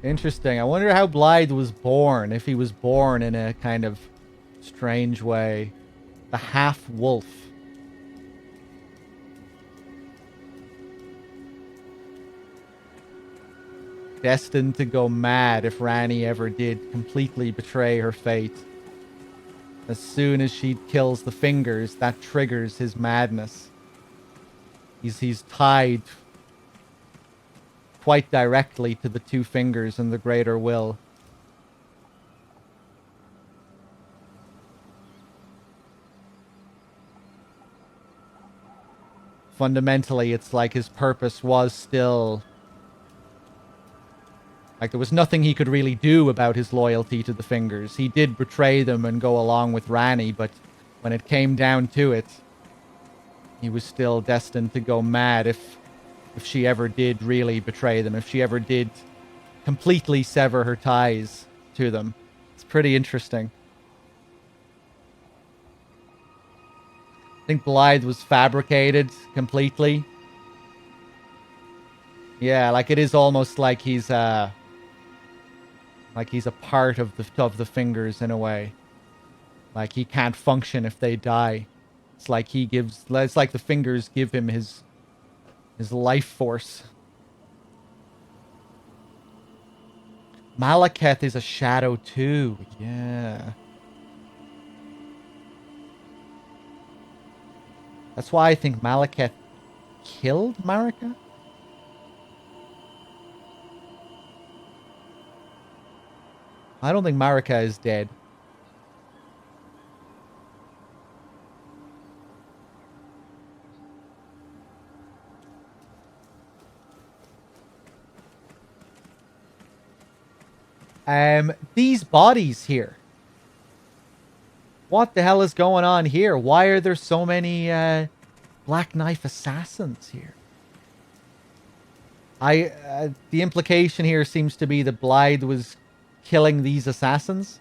Interesting. I wonder how Blythe was born, if he was born in a kind of strange way. The half-wolf. Destined to go mad if Rani ever did completely betray her fate. As soon as she kills the fingers, that triggers his madness. He's tied quite directly to the two fingers and the greater will. Fundamentally, it's like his purpose was still... Like, there was nothing he could really do about his loyalty to the fingers. He did betray them and go along with Rani, but when it came down to it, he was still destined to go mad if she ever did really betray them, if she ever did completely sever her ties to them. It's pretty interesting. I think Blythe was fabricated completely. Yeah, like it is almost like he's a part of the fingers in a way. Like he can't function if they die. It's like it's like the fingers give him his life force. Malekith is a shadow too. Yeah. That's why I think Malekith killed Marika. I don't think Marika is dead. These bodies here. What the hell is going on here? Why are there so many Black Knife assassins here? The implication here seems to be that Blythe was killing these assassins.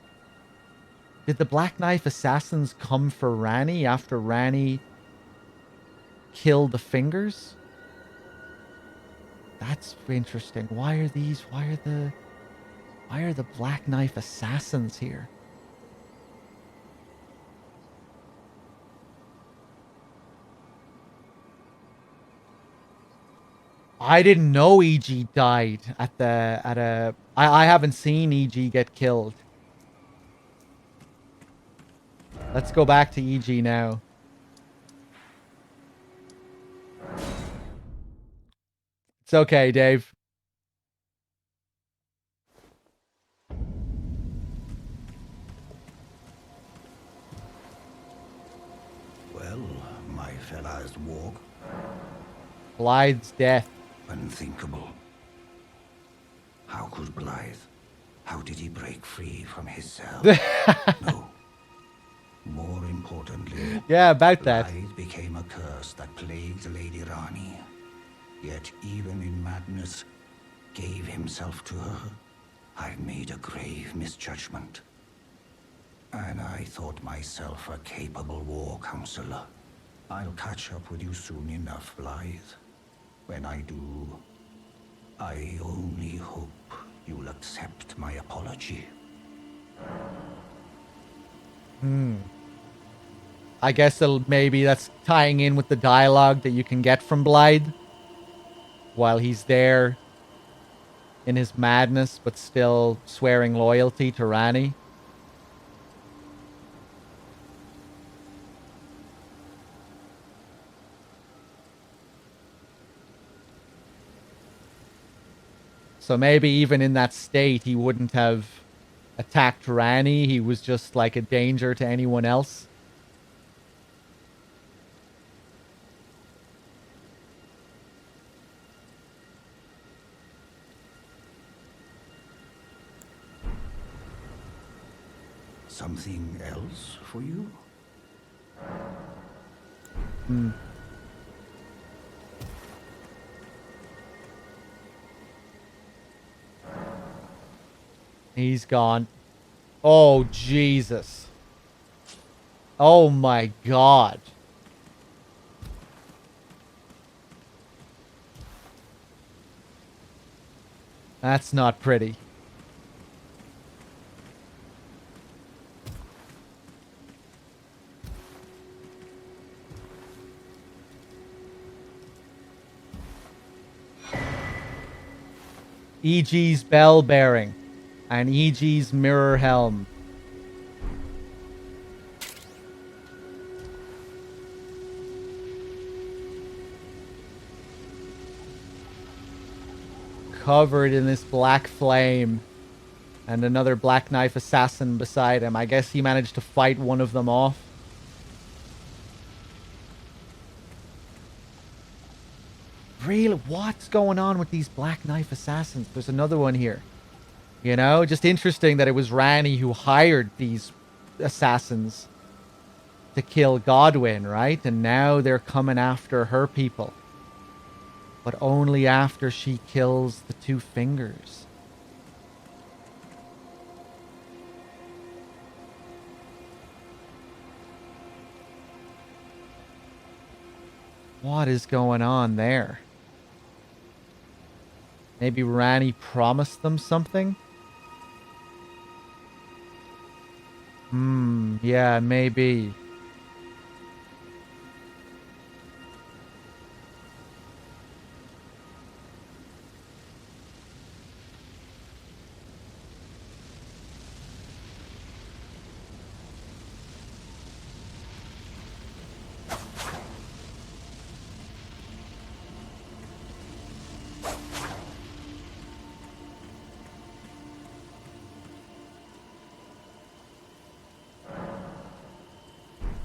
Did the Black Knife assassins come for Rani after Rani killed the fingers? That's interesting. Why are the Black Knife assassins here? I didn't know EG died I haven't seen EG get killed. Let's go back to EG now. It's okay, Dave. Well, my fella's walk. Blythe's death. Unthinkable. How could Blythe? How did he break free from his cell? No. More importantly, Yeah, about that. Blythe became a curse that plagued Lady Rani. Yet even in madness, gave himself to her. I've made a grave misjudgment. And I thought myself a capable war counselor. I'll catch up with you soon enough, Blythe. When I do, I only hope you'll accept my apology. I guess maybe that's tying in with the dialogue that you can get from Blythe while he's there in his madness, but still swearing loyalty to Rani. So maybe even in that state, he wouldn't have attacked Rani. He was just like a danger to anyone else. Something else for you? He's gone. Oh, Jesus. Oh, my God. That's not pretty. EG's bell bearing and EG's mirror helm. Covered in this black flame. And another Black Knife assassin beside him. I guess he managed to fight one of them off. Really? What's going on with these Black Knife assassins? There's another one here. You know, just interesting that it was Ranni who hired these assassins to kill Godwyn, right? And now they're coming after her people. But only after she kills the Two Fingers. What is going on there? Maybe Ranni promised them something? Yeah, maybe.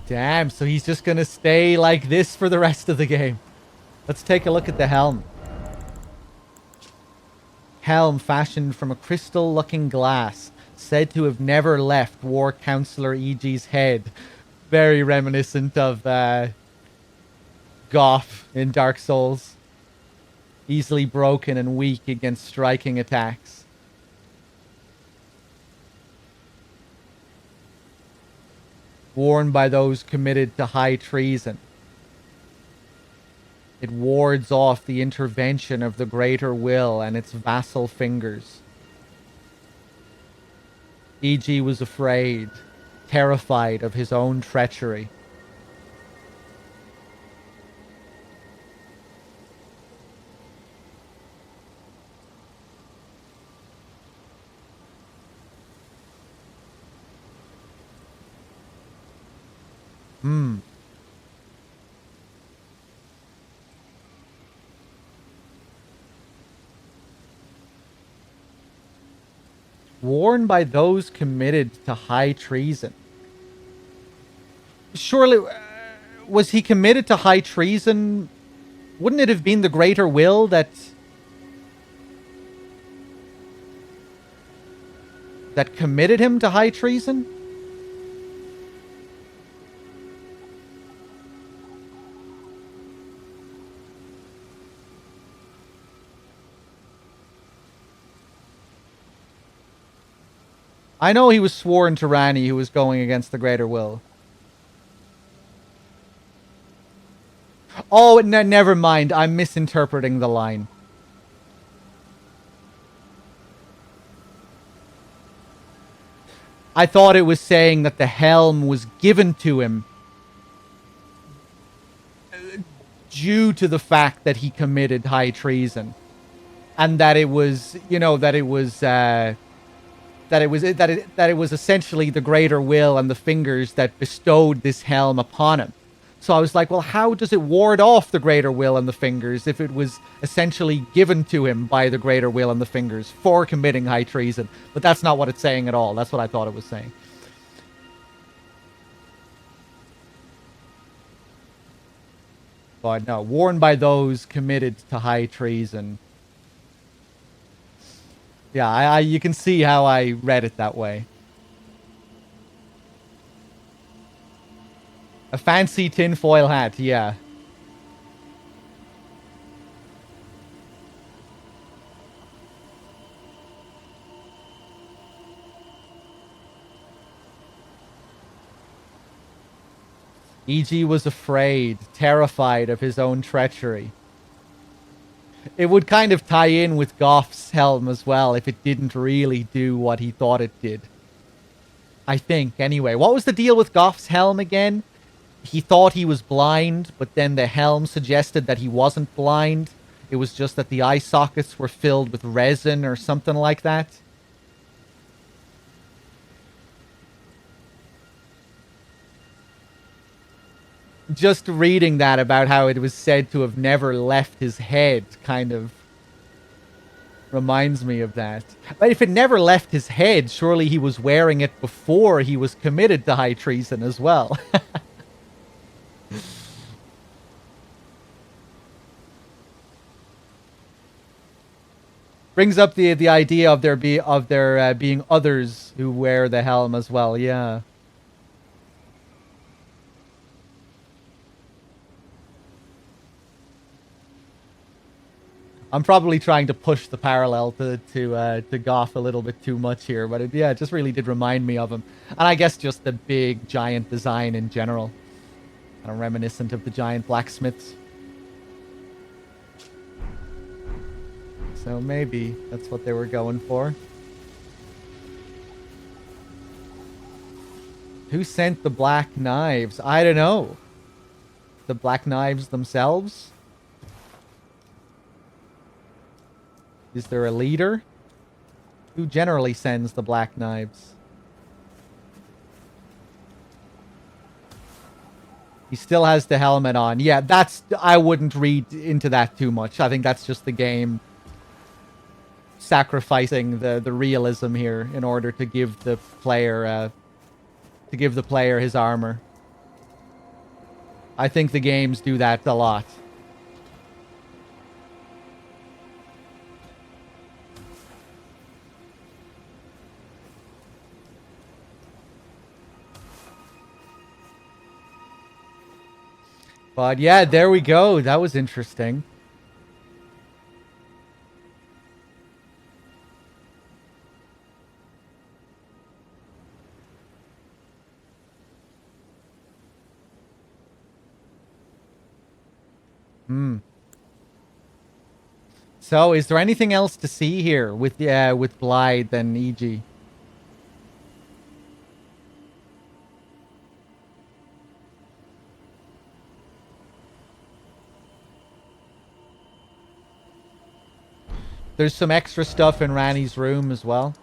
Damn, so he's just gonna stay like this for the rest of the game. Let's take a look at the helm. Helm fashioned from a crystal-looking glass, said to have never left War Counselor EG's head. Very reminiscent of Goff in Dark Souls. Easily broken and weak against striking attacks. Worn by those committed to high treason. It wards off the intervention of the greater will and its vassal fingers. E.G. was afraid, terrified of his own treachery. Worn by those committed to high treason. Surely, was he committed to high treason? Wouldn't it have been the greater will that committed him to high treason? I know he was sworn to Ranni, who was going against the greater will. Oh, never mind. I'm misinterpreting the line. I thought it was saying that the helm was given to him due to the fact that he committed high treason. And that it was, you know, that it was essentially the greater will and the fingers that bestowed this helm upon him. So I was like, well, how does it ward off the greater will and the fingers if it was essentially given to him by the greater will and the fingers for committing high treason? But that's not what it's saying at all. That's what I thought it was saying. But no, worn by those committed to high treason. Yeah, you can see how I read it that way. A fancy tinfoil hat, yeah. E.G. was afraid, terrified of his own treachery. It would kind of tie in with Goff's helm as well if it didn't really do what he thought it did. I think, anyway. What was the deal with Goff's helm again? He thought he was blind, but then the helm suggested that he wasn't blind. It was just that the eye sockets were filled with resin or something like that. Just reading that about how it was said to have never left his head kind of reminds me of that. But if it never left his head, surely he was wearing it before he was committed to high treason as well. Brings up the idea of there being others who wear the helm as well. Yeah. I'm probably trying to push the parallel to Goff a little bit too much here, but it just really did remind me of him. And I guess just the big giant design in general, kind of reminiscent of the giant blacksmiths. So maybe that's what they were going for. Who sent the black knives? I don't know. The black knives themselves? Is there a leader? Who generally sends the black knives? He still has the helmet on. Yeah, I wouldn't read into that too much. I think that's just the game sacrificing the realism here in order to give the player his armor. I think the games do that a lot. But yeah, there we go. That was interesting. So, is there anything else to see here with Blythe and EG? There's some extra stuff in Ranni's room as well.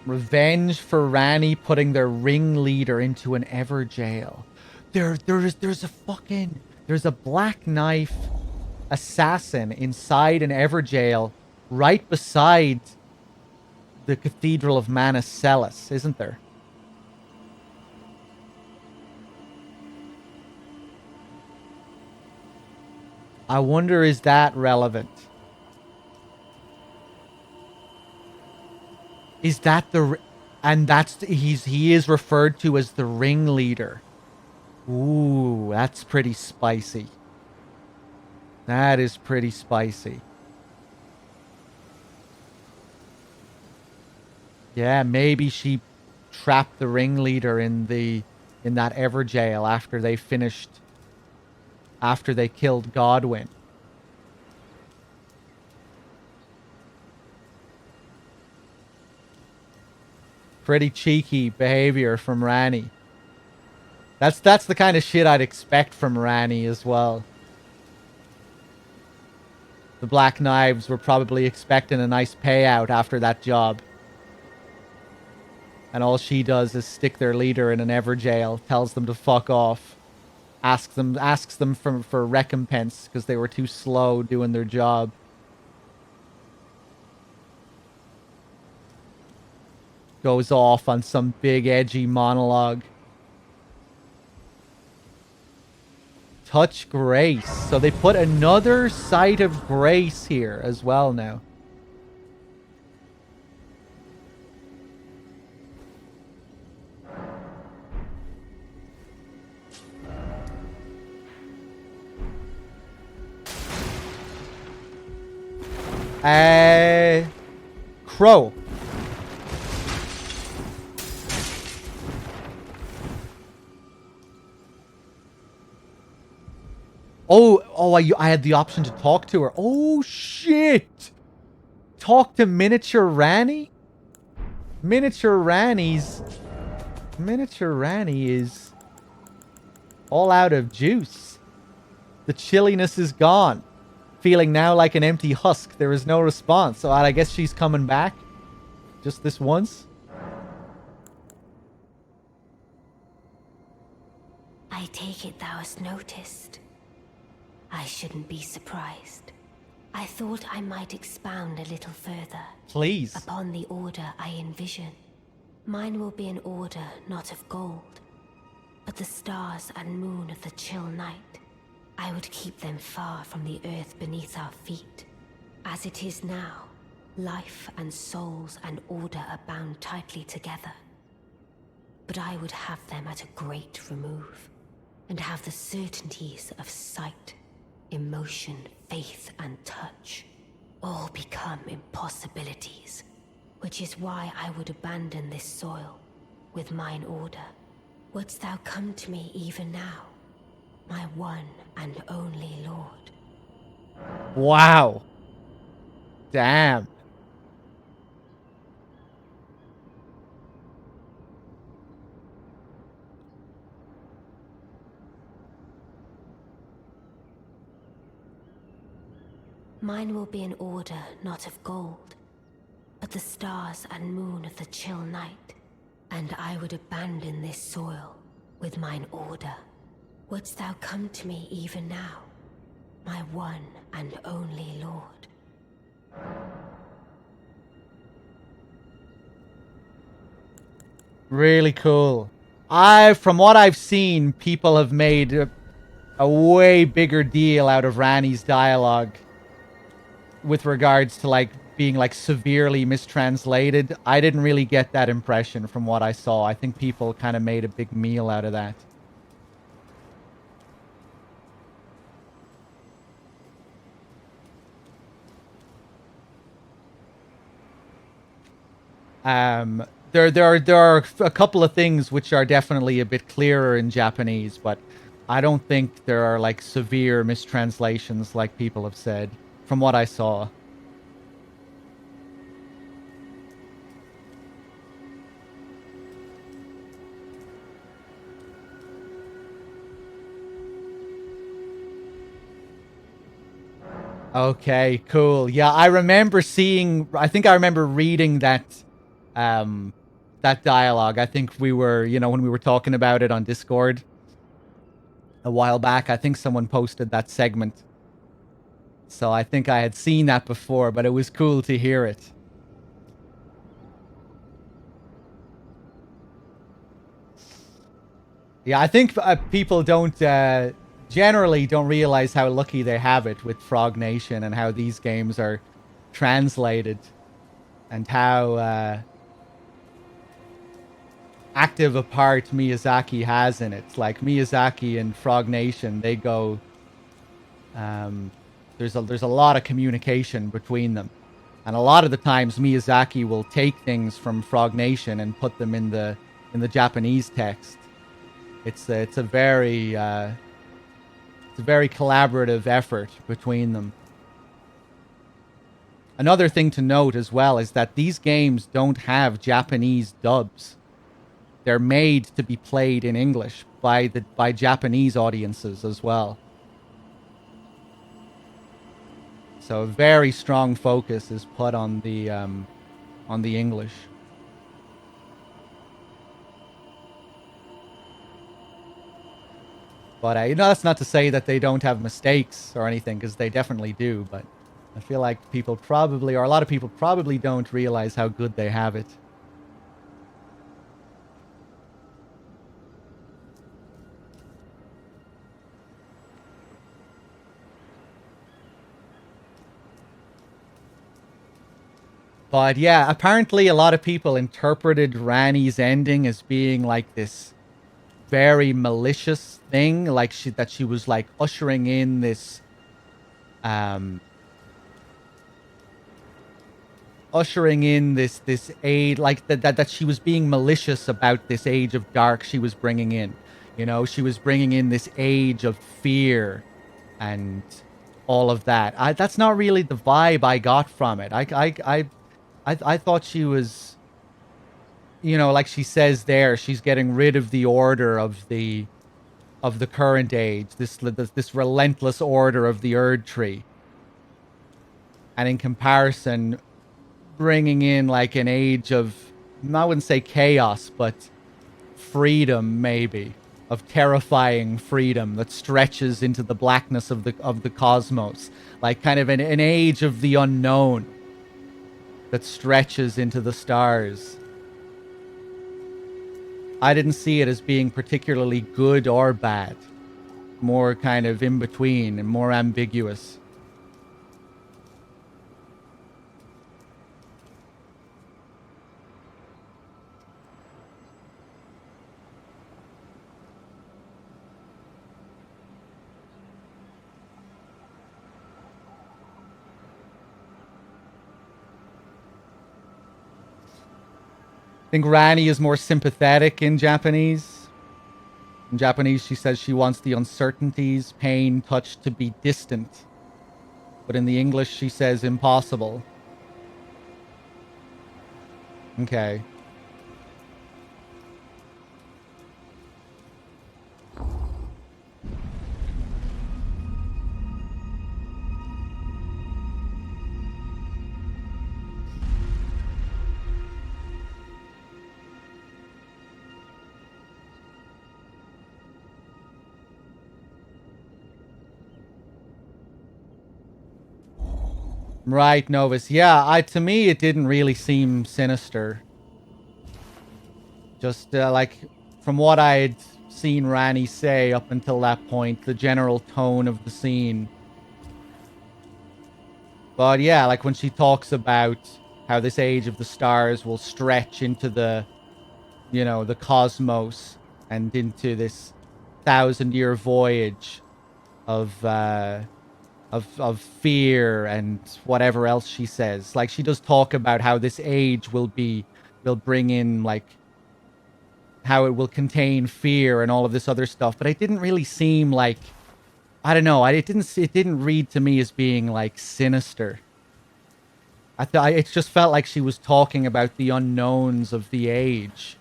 Revenge for Ranni putting their ringleader into an ever jail. There's a black knife assassin inside an ever jail right beside the Cathedral of Manus Celis, isn't there? I wonder, is that relevant? Is that he is referred to as the ringleader. Ooh, that's pretty spicy. That is pretty spicy. Yeah, maybe she trapped the ringleader in that ever jail after they killed Godwyn. Pretty cheeky behavior from Ranni. That's the kind of shit I'd expect from Ranni as well. The Black Knives were probably expecting a nice payout after that job. And all she does is stick their leader in an ever jail, tells them to fuck off, asks them for recompense because they were too slow doing their job. Goes off on some big edgy monologue. Touch Grace. So they put another site of Grace here as well now. Crow. Oh, I had the option to talk to her. Oh, shit. Talk to Miniature Ranny? Miniature Ranny is all out of juice. The chilliness is gone. Feeling now like an empty husk. There is no response. So I guess she's coming back. Just this once. I take it thou hast noticed. I shouldn't be surprised. I thought I might expound a little further. Please. Upon the order I envision. Mine will be an order not of gold, but the stars and moon of the chill night. I would keep them far from the earth beneath our feet. As it is now, life and souls and order are bound tightly together. But I would have them at a great remove, and have the certainties of sight, emotion, faith, and touch all become impossibilities, which is why I would abandon this soil with mine order. Wouldst thou come to me even now, my one and only lord? Wow. Damn. Mine will be an order not of gold, but the stars and moon of the chill night, and I would abandon this soil with mine order. Wouldst thou come to me even now, my one and only lord? Really cool. From what I've seen, people have made a way bigger deal out of Rani's dialogue with regards to like being like severely mistranslated. I didn't really get that impression from what I saw. I think people kind of made a big meal out of that. There are a couple of things which are definitely a bit clearer in Japanese, but I don't think there are like severe mistranslations like people have said from what I saw. Okay, cool. Yeah, I remember I think I remember reading that that dialogue. I think we were, when we were talking about it on Discord a while back, I think someone posted that segment. So I think I had seen that before, but it was cool to hear it. Yeah, I think people generally don't realize how lucky they have it with Frog Nation and how these games are translated and how active a part Miyazaki has in it. Like Miyazaki and Frog Nation, they go. There's a lot of communication between them, and a lot of the times Miyazaki will take things from Frog Nation and put them in the Japanese text. It's a very collaborative effort between them. Another thing to note as well is that these games don't have Japanese dubs. They're made to be played in English by Japanese audiences as well. So a very strong focus is put on the English. But that's not to say that they don't have mistakes or anything, because they definitely do. But I feel like a lot of people probably don't realize how good they have it. But yeah, apparently a lot of people interpreted Rani's ending as being like this very malicious thing, like that she was like ushering in this ushering in this age, like that she was being malicious about this age of dark she was bringing in. You know, she was bringing in this age of fear and all of that. That's not really the vibe I got from it. I thought she was, you know, like she says there, she's getting rid of the order of the current age, this relentless order of the Erd Tree, and in comparison, bringing in like an age of, I wouldn't say chaos, but freedom, maybe, of terrifying freedom that stretches into the blackness of the cosmos, like kind of an age of the unknown that stretches into the stars. I didn't see it as being particularly good or bad, more kind of in between and more ambiguous. I think Rani is more sympathetic in Japanese. In Japanese, she says she wants the uncertainties, pain, touch to be distant. But in the English, she says impossible. Okay. Right, Novus. Yeah, to me, it didn't really seem sinister. Just, like, from what I had seen Rani say up until that point, the general tone of the scene. But yeah, like when she talks about how this age of the stars will stretch into the, you know, the cosmos and into this 1,000-year voyage of, of fear and whatever else she says. Like, she does talk about how this age will bring in, like, how it will contain fear and all of this other stuff. But it didn't really seem like, I don't know, it didn't read to me as being, like, sinister. It just felt like she was talking about the unknowns of the age.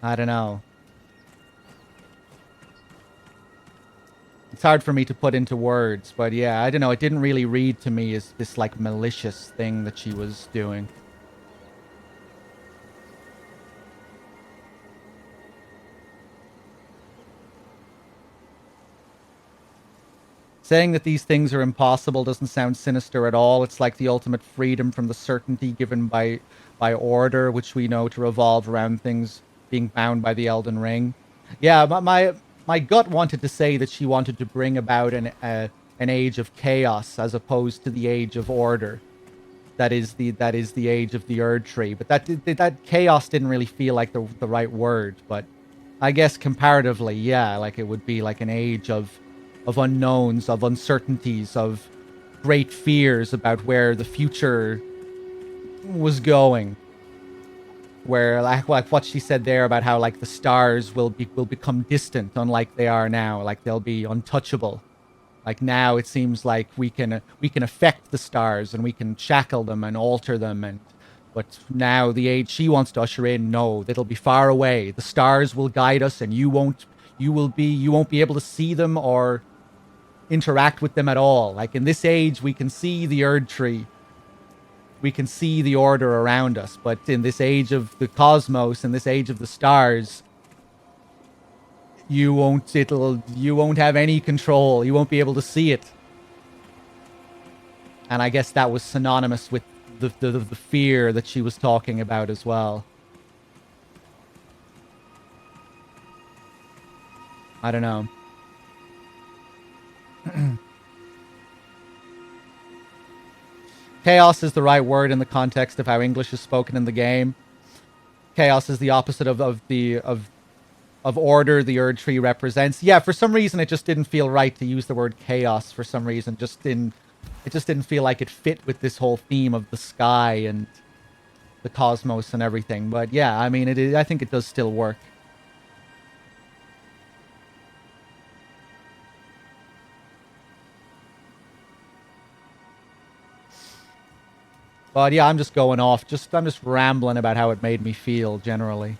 I don't know. It's hard for me to put into words, but yeah, I don't know. It didn't really read to me as this, like, malicious thing that she was doing. Saying that these things are impossible doesn't sound sinister at all. It's like the ultimate freedom from the certainty given by order, which we know to revolve around things being bound by the Elden Ring. Yeah, my gut wanted to say that she wanted to bring about an age of chaos as opposed to the age of order. That is the age of the Erd Tree. But that chaos didn't really feel like the right word. But I guess comparatively, yeah, like it would be like an age of unknowns, of uncertainties, of great fears about where the future was going. Where like what she said there about how like the stars will become distant, unlike they are now. Like they'll be untouchable. Like now it seems like we can affect the stars and we can shackle them and alter them, but now the age she wants to usher in, no, it'll be far away. The stars will guide us and you won't be able to see them or interact with them at all. Like in this age, we can see the Erd Tree. We can see the order around us. But in this age of the cosmos, in this age of the stars, you won't have any control. You won't be able to see it. And I guess that was synonymous with the fear that she was talking about as well. I don't know. Chaos is the right word in the context of how English is spoken in the game. Chaos is the opposite of order the Erd Tree represents. Yeah, for some reason it just didn't feel right to use the word chaos for some reason, just in It just didn't feel like it fit with this whole theme of the sky and the cosmos and everything. But yeah, I mean, I think it does still work. But yeah, I'm just going off. I'm just rambling about how it made me feel generally.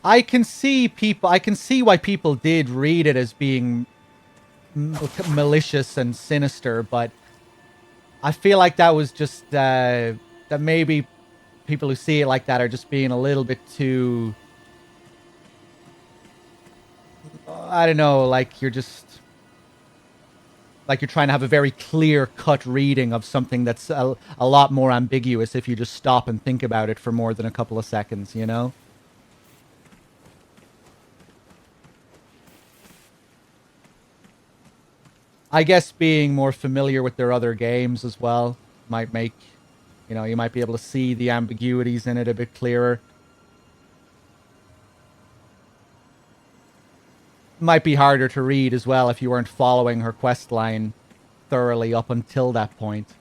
I can see why people did read it as being malicious and sinister, but I feel like that was just that maybe people who see it like that are just being a little bit too, I don't know, like you're trying to have a very clear cut reading of something that's a lot more ambiguous if you just stop and think about it for more than a couple of seconds, you know? I guess being more familiar with their other games as well might make, you might be able to see the ambiguities in it a bit clearer. Might be harder to read as well if you weren't following her quest line thoroughly up until that point.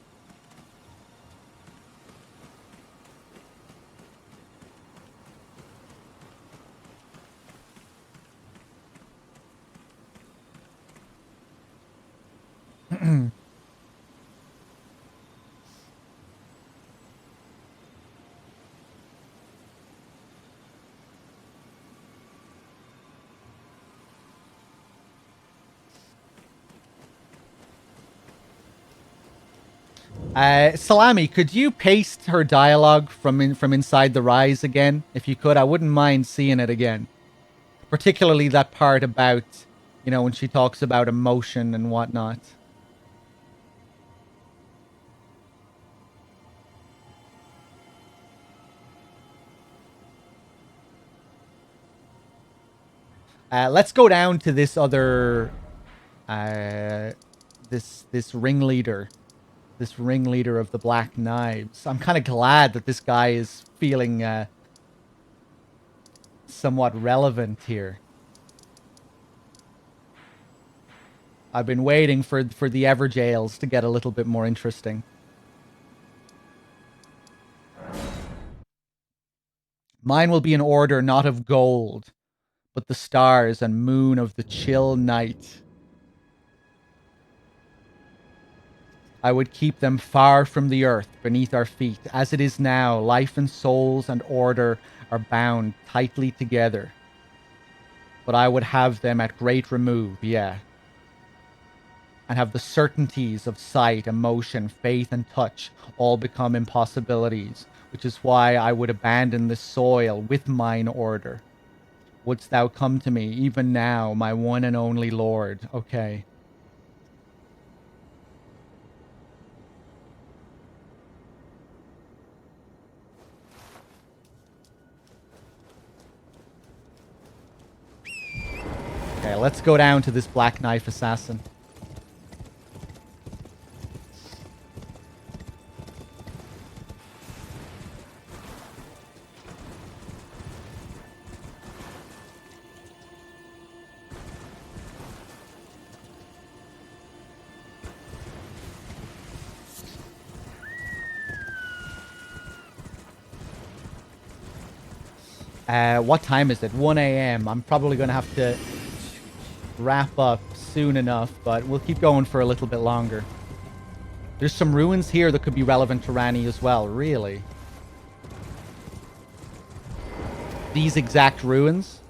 Salami, could you paste her dialogue from inside the Rise again? If you could, I wouldn't mind seeing it again. Particularly that part about, when she talks about emotion and whatnot. Let's go down to this other, this ringleader. This ringleader of the Black Knives. I'm kind of glad that this guy is feeling somewhat relevant here. I've been waiting for the Everjails to get a little bit more interesting. Mine will be an order not of gold, but the stars and moon of the chill night. I would keep them far from the earth beneath our feet. As it is now, life and souls and order are bound tightly together. But I would have them at great remove, yeah. And have the certainties of sight, emotion, faith, and touch all become impossibilities, which is why I would abandon the soil with mine order. Wouldst thou come to me, even now, my one and only Lord? Okay. Okay, let's go down to this Black Knife Assassin. What time is it? 1 a.m. I'm probably going to have to wrap up soon enough, but we'll keep going for a little bit longer. There's some ruins here that could be relevant to Rani as well, really. These exact ruins?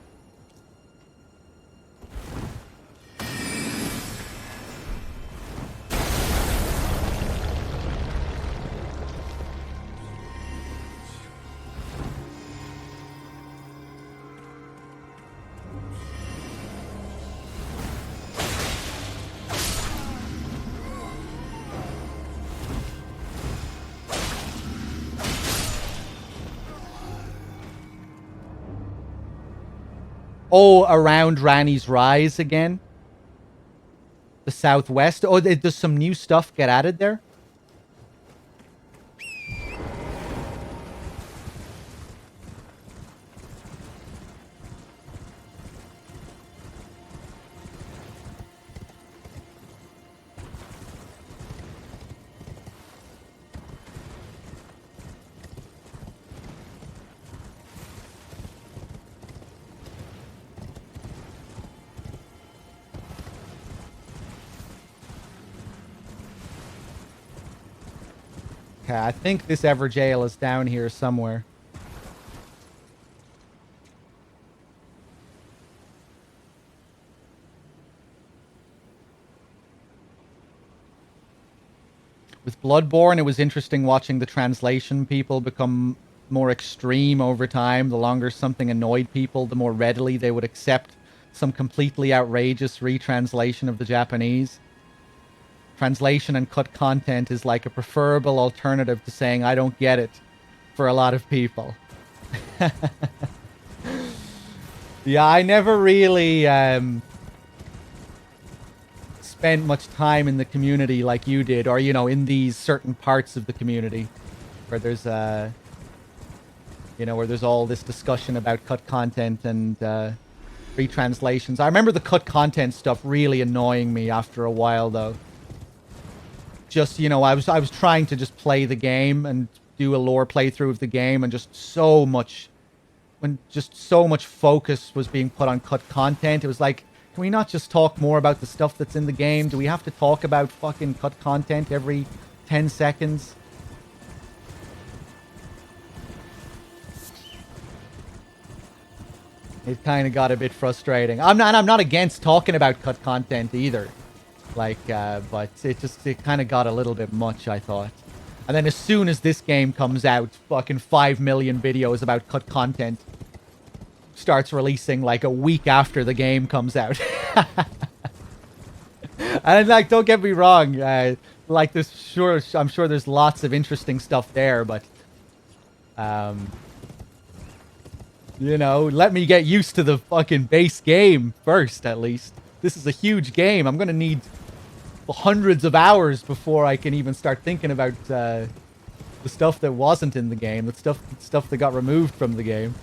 Oh, around Rani's Rise again. The southwest. Oh, does some new stuff get added there? Okay, I think this Everjail is down here somewhere. With Bloodborne, it was interesting watching the translation people become more extreme over time. The longer something annoyed people, the more readily they would accept some completely outrageous retranslation of the Japanese. Translation and cut content is like a preferable alternative to saying I don't get it for a lot of people. Yeah, I never really spent much time in the community like you did, or, you know, in these certain parts of the community where there's, you know, where there's all this discussion about cut content and retranslations. I remember the cut content stuff really annoying me after a while, though. Just, you know, I was trying to just play the game and do a lore playthrough of the game, and just so much focus was being put on cut content. It was like, can we not just talk more about the stuff that's in the game? Do we have to talk about fucking cut content every 10 seconds? It kind of got a bit frustrating. I'm not against talking about cut content either. Like, but it kind of got a little bit much, I thought. And then as soon as this game comes out, fucking 5 million videos about cut content starts releasing like a week after the game comes out. And like, don't get me wrong, like this, sure, I'm sure there's lots of interesting stuff there, but you know, let me get used to the fucking base game first, at least. This is a huge game. I'm gonna need hundreds of hours before I can even start thinking about the stuff that wasn't in the game, the stuff that got removed from the game.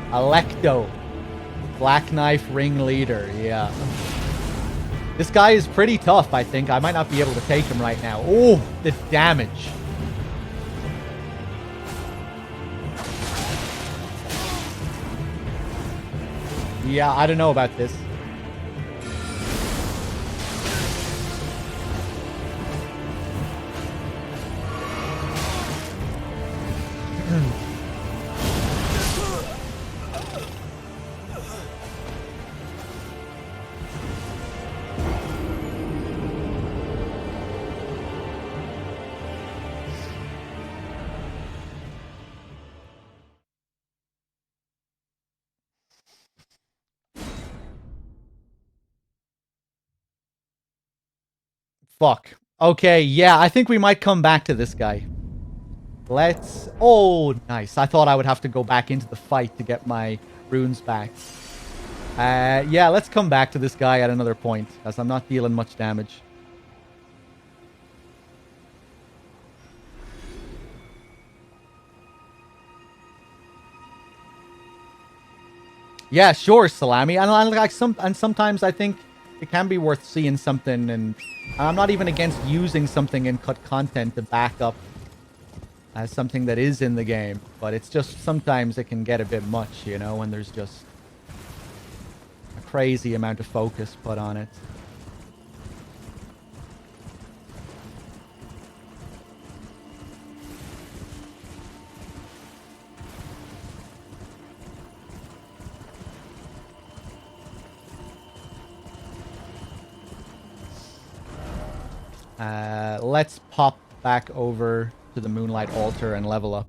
Alecto. Black Knife Ringleader, yeah. This guy is pretty tough, I think. I might not be able to take him right now. Oh, the damage. Yeah, I don't know about this. Fuck. Okay, yeah, I think we might come back to this guy. Let's... Oh, nice. I thought I would have to go back into the fight to get my runes back. Yeah, let's come back to this guy at another point, as I'm not dealing much damage. Yeah, sure, Salami. And like sometimes I think it can be worth seeing something, and I'm not even against using something in cut content to back up as something that is in the game, but it's just sometimes it can get a bit much, you know, when there's just a crazy amount of focus put on it. Let's pop back over to the Moonlight Altar and level up.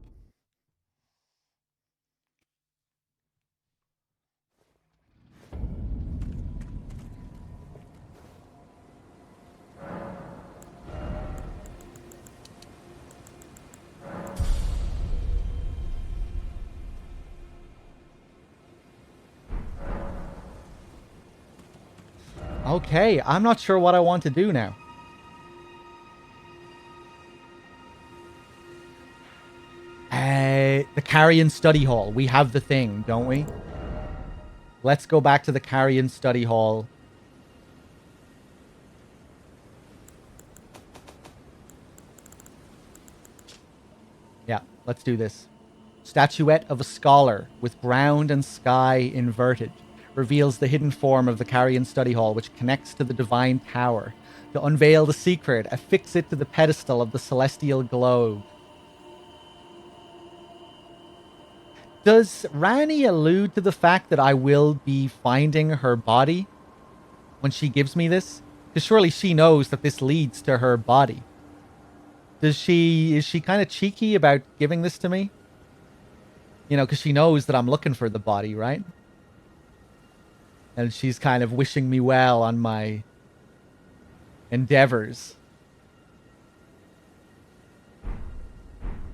Okay, I'm not sure what I want to do now. The Carrion Study Hall. We have the thing, don't we? Let's go back to the Carrion Study Hall. Yeah, let's do this. Statuette of a scholar with ground and sky inverted reveals the hidden form of the Carrion Study Hall, which connects to the divine tower. To unveil the secret, affix it to the pedestal of the celestial globe. Does Rani allude to the fact that I will be finding her body when she gives me this? Because surely she knows that this leads to her body. Is she kind of cheeky about giving this to me? You know, because she knows that I'm looking for the body, right? And she's kind of wishing me well on my endeavors.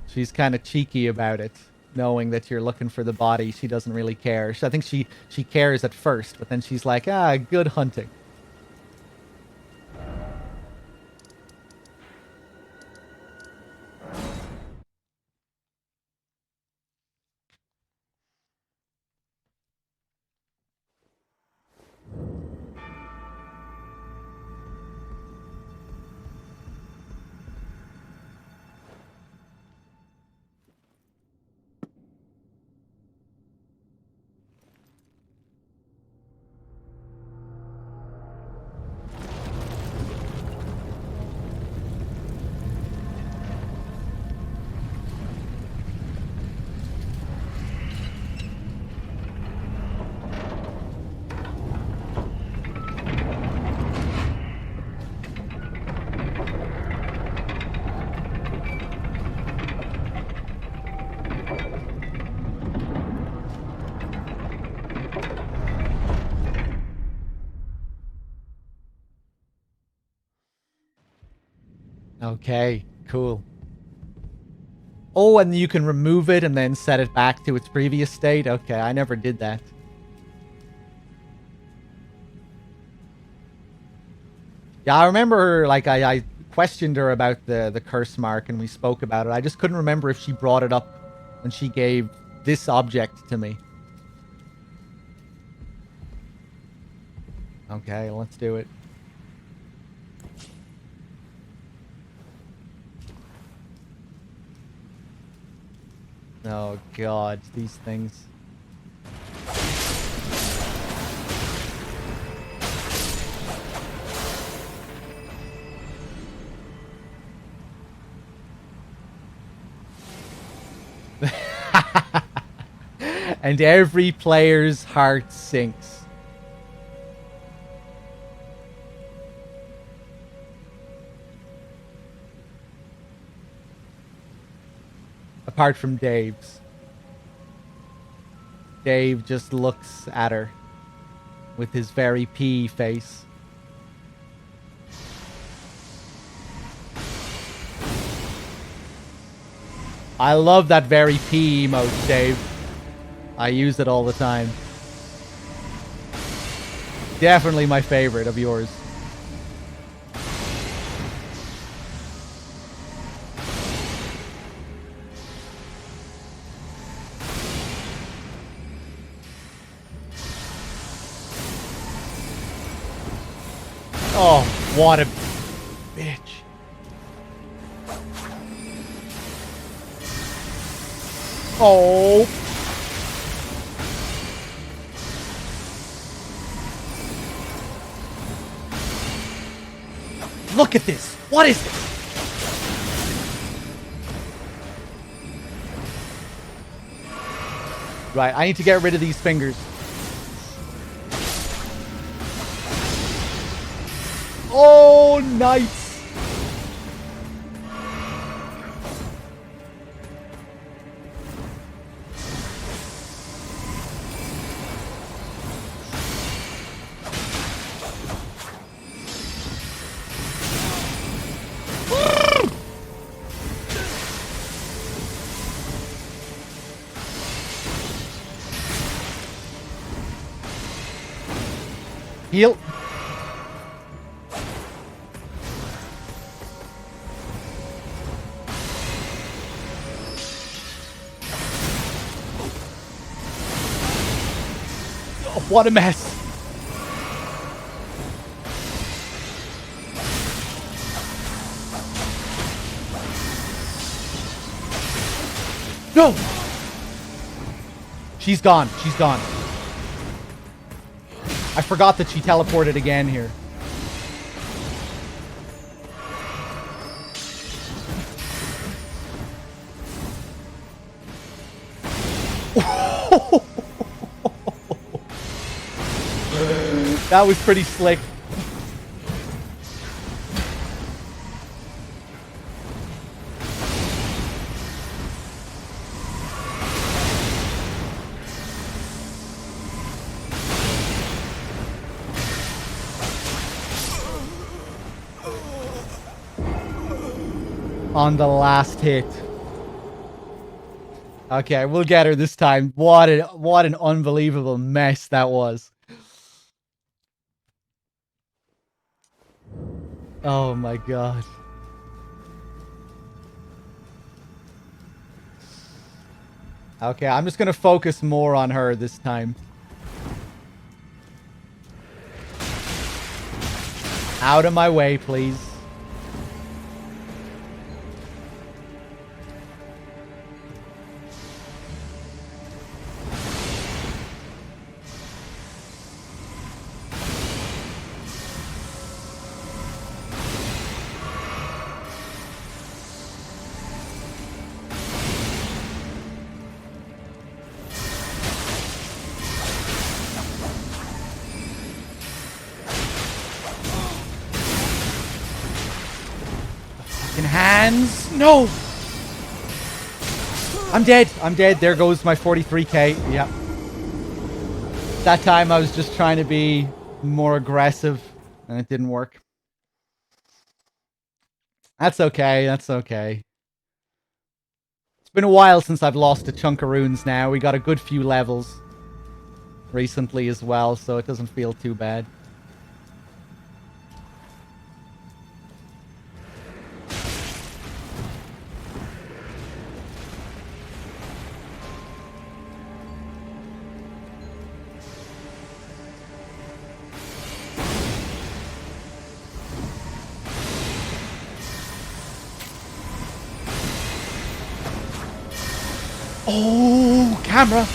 She's kind of cheeky about it, knowing that you're looking for the body. She doesn't really care. I think she cares at first, but then she's like, good hunting. Okay, cool. Oh, and you can remove it and then set it back to its previous state? Okay, I never did that. Yeah, I remember, like, I questioned her about the curse mark and we spoke about it. I just couldn't remember if she brought it up when she gave this object to me. Okay, let's do it. Oh, God, these things. And every player's heart sinks. Apart from Dave's. Dave just looks at her with his very pea face. I love that very pea emote, Dave. I use it all the time. Definitely my favorite of yours. Oh, what a bitch. Oh. Look at this. What is this? Right, I need to get rid of these fingers. Oh, nice. Heal. What a mess. No! She's gone. She's gone. I forgot that she teleported again here. That was pretty slick. On the last hit. Okay, we'll get her this time. What an unbelievable mess that was. Oh my god. Okay, I'm just gonna focus more on her this time. Out of my way, please. Hands. No. I'm dead. I'm dead. There goes my 43k. Yep. That time I was just trying to be more aggressive and it didn't work. That's okay. That's okay. It's been a while since I've lost a chunk of runes now. We got a good few levels recently as well, so it doesn't feel too bad. Oh, camera!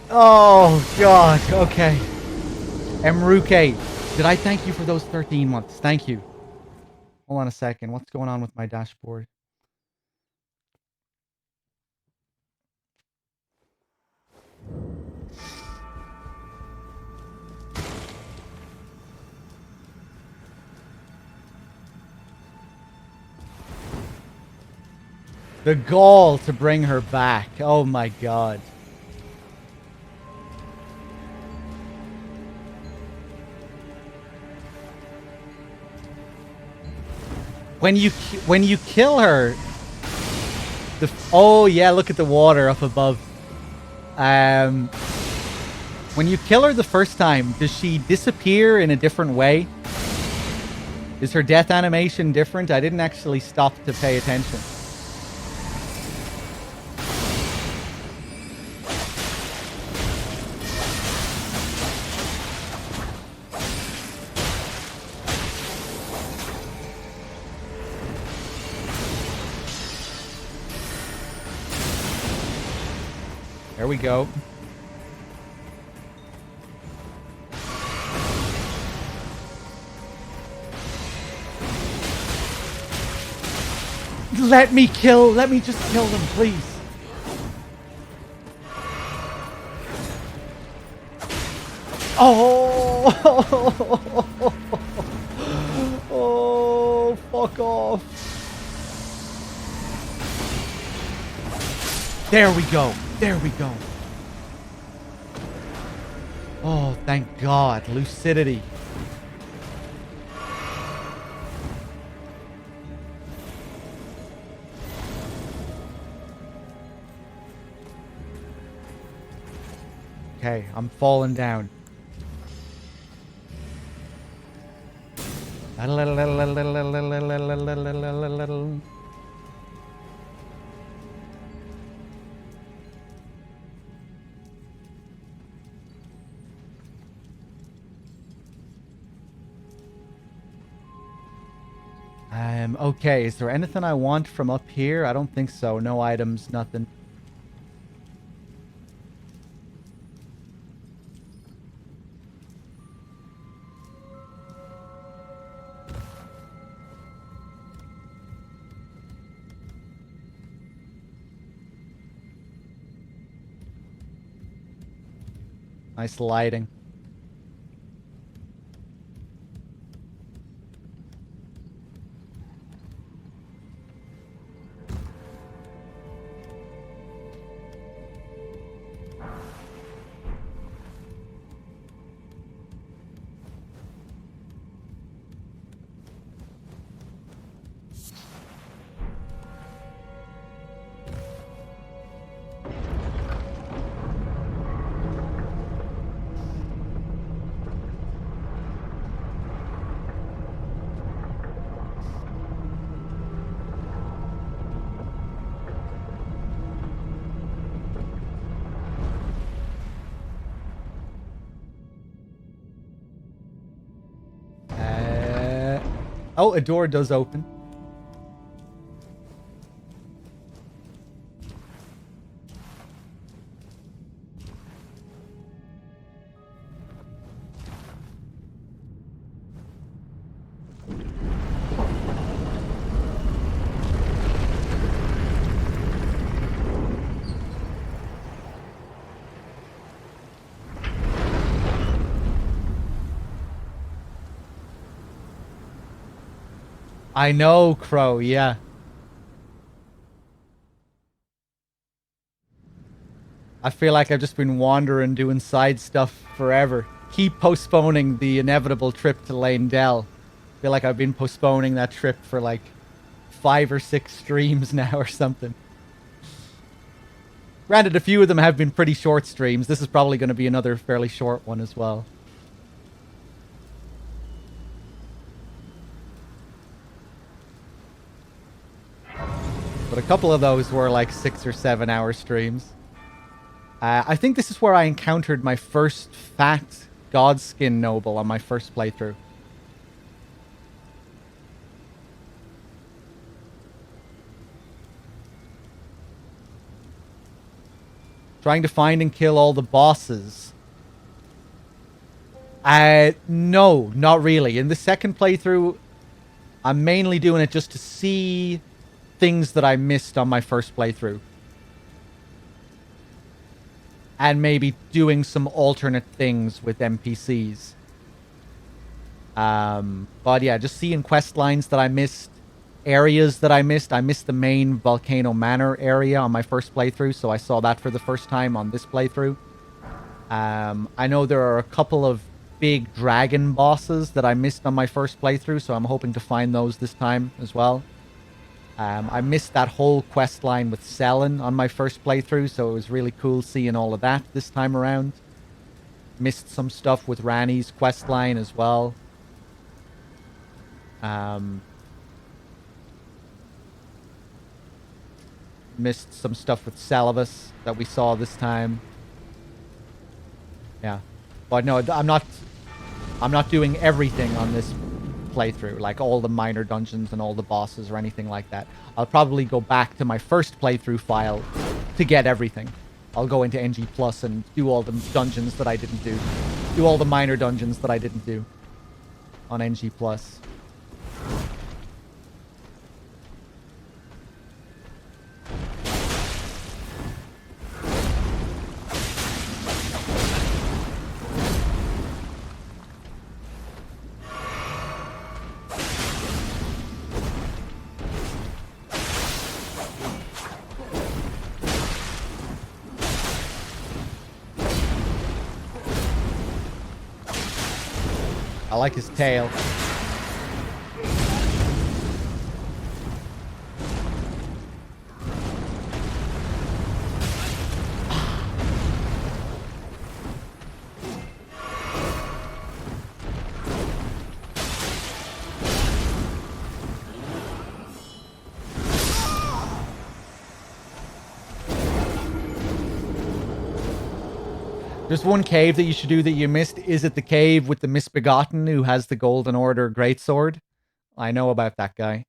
Oh, God. Okay. Emruke, did I thank you for those 13 months? Thank you. Hold on a second. What's going on with my dashboard? The gall to bring her back. Oh my god. When you kill her, oh yeah, look at the water up above. When you kill her the first time, does she disappear in a different way? Is her death animation different? I didn't actually stop to pay attention. There we go. Let me just kill them, please. Oh, oh, fuck off. There we go. There we go. Oh, thank God. Lucidity. Okay, I'm falling down. Okay, is there anything I want from up here? I don't think so. No items, nothing. Nice lighting. Oh, a door does open. I know, Crow, yeah. I feel like I've just been wandering, doing side stuff forever. Keep postponing the inevitable trip to Lane Dell. Feel like I've been postponing that trip for like 5 or 6 streams now or something. Granted, a few of them have been pretty short streams. This is probably going to be another fairly short one as well. But a couple of those were like 6 or 7 hour streams. I think this is where I encountered my first fat Godskin noble on my first playthrough. Trying to find and kill all the bosses. No, not really. In the second playthrough, I'm mainly doing it just to see things that I missed on my first playthrough. And maybe doing some alternate things with NPCs. But yeah, just seeing quest lines that I missed, areas that I missed. I missed the main Volcano Manor area on my first playthrough, so I saw that for the first time on this playthrough. I know there are a couple of big dragon bosses that I missed on my first playthrough, so I'm hoping to find those this time as well. I missed that whole quest line with Selen on my first playthrough, so it was really cool seeing all of that this time around. Missed some stuff with Ranni's quest line as well. Missed some stuff with Salivus that we saw this time. Yeah. But no, I'm not doing everything on this playthrough, like all the minor dungeons and all the bosses or anything like that. I'll probably go back to my first playthrough file to get everything. I'll go into NG Plus and do all the dungeons that I didn't do. Do all the minor dungeons that I didn't do on NG Plus. I like his tail. There's one cave that you should do that you missed. Is it the cave with the Misbegotten who has the Golden Order greatsword? I know about that guy.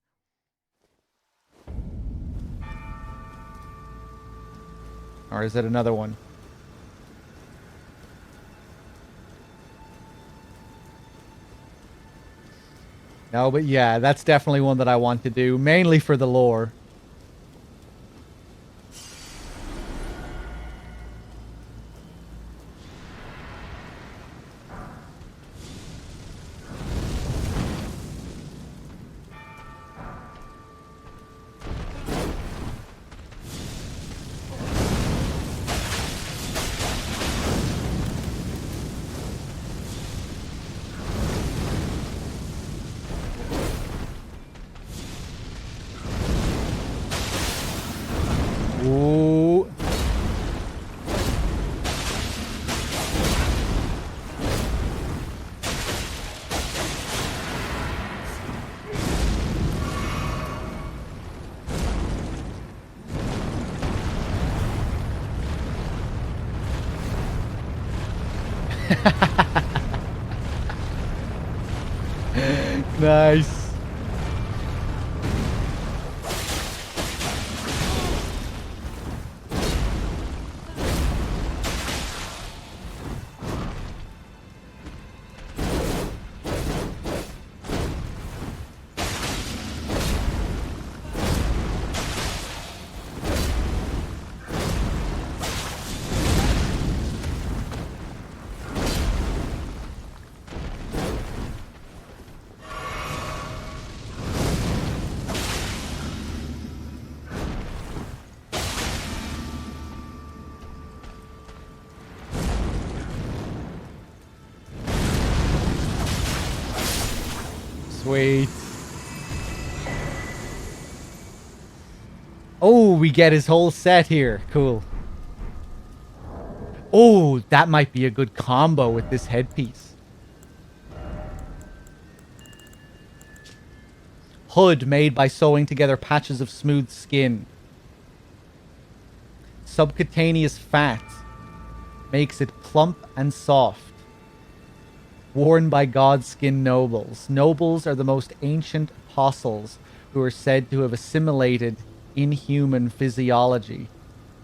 Or is it another one? No, but yeah, that's definitely one that I want to do, mainly for the lore. Ooh. Nice. Sweet. Oh, we get his whole set here. Cool. Oh, that might be a good combo with this headpiece. Hood made by sewing together patches of smooth skin. Subcutaneous fat makes it plump and soft. Worn by God-skin nobles. Nobles are the most ancient apostles who are said to have assimilated inhuman physiology,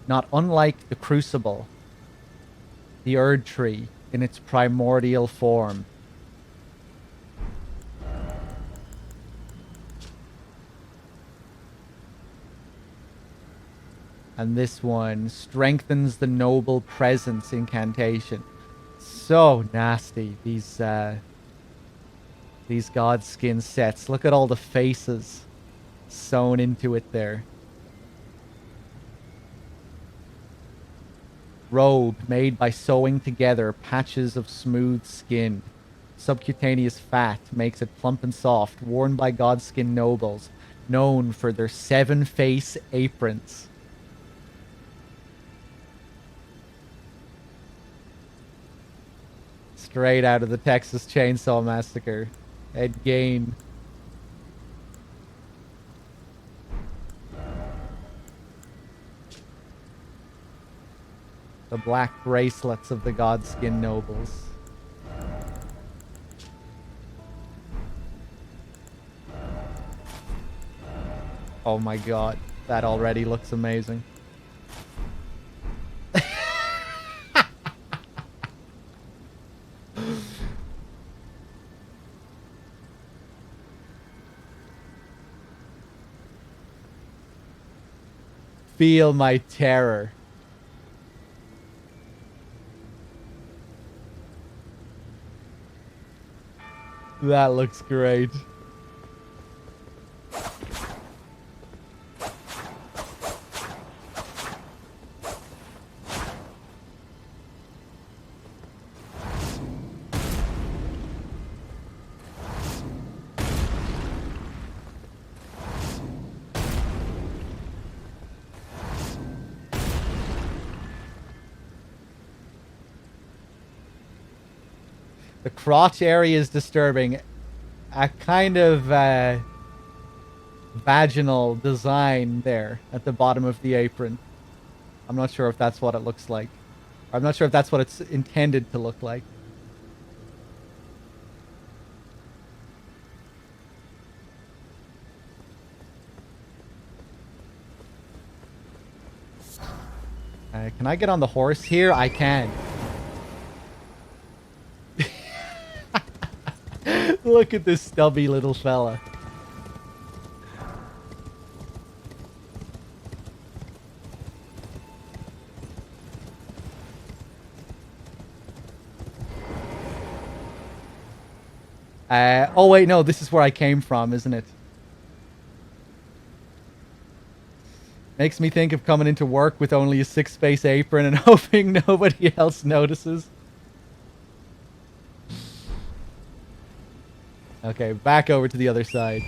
not unlike the crucible, the Erd tree in its primordial form. And this one strengthens the noble presence incantation. So nasty, these God-skin sets. Look at all the faces sewn into it there. Robe made by sewing together patches of smooth skin. Subcutaneous fat makes it plump and soft, worn by God-skin nobles, known for their 7-face aprons. Straight out of the Texas Chainsaw Massacre. Ed Gein. The black bracelets of the Godskin nobles. Oh my god, that already looks amazing. Feel my terror. That looks great. The crotch area is disturbing. A kind of vaginal design there at the bottom of the apron. I'm not sure if that's what it looks like. I'm not sure if that's what it's intended to look like. Can I get on the horse here? I can. Look at this stubby little fella. Oh wait, no, this is where I came from, isn't it? Makes me think of coming into work with only a 6-space apron and hoping nobody else notices. Okay, back over to the other side.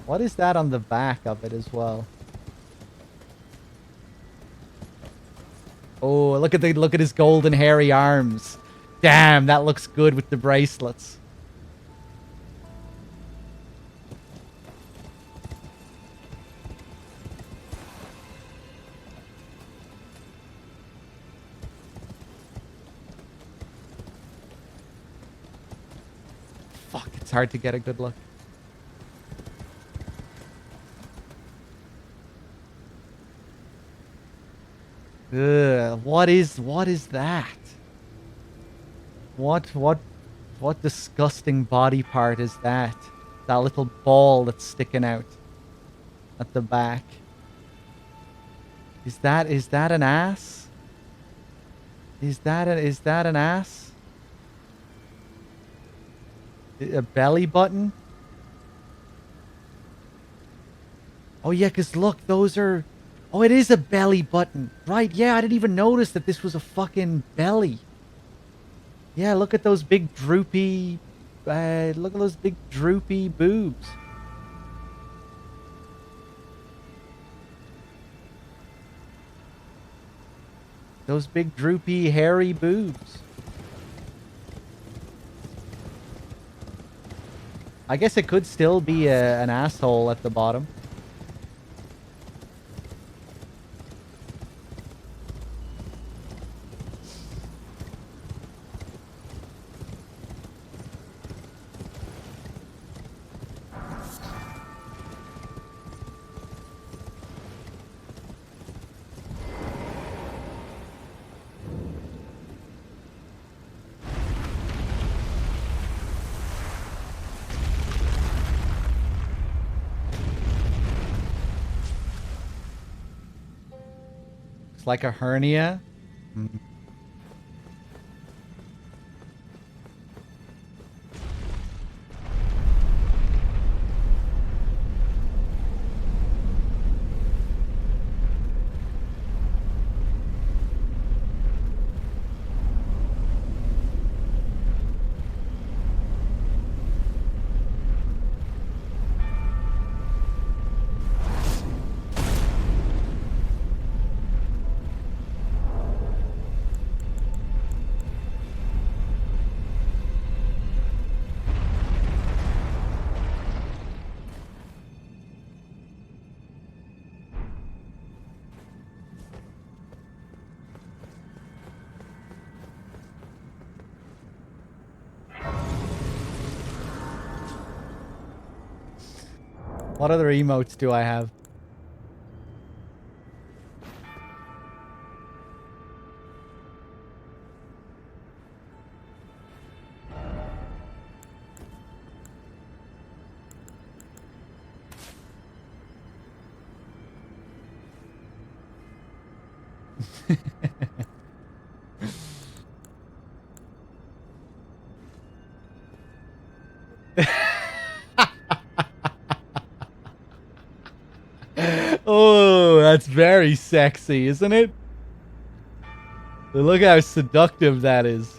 What is that on the back of it as well? Oh, look at his golden hairy arms. Damn, that looks good with the bracelets. Fuck, it's hard to get a good look. Ugh, what is that? What disgusting body part is that? That little ball that's sticking out at the back. Is that an ass? Is that an ass? A belly button? Oh yeah, cause look, those are. Oh, it is a belly button, right? Yeah, I didn't even notice that this was a fucking belly. Yeah, look at those big droopy. Look at those big droopy boobs. Those big droopy hairy boobs. I guess it could still be an asshole at the bottom. It's like a hernia. What other emotes do I have? Oh, that's very sexy, isn't it? Look how seductive that is.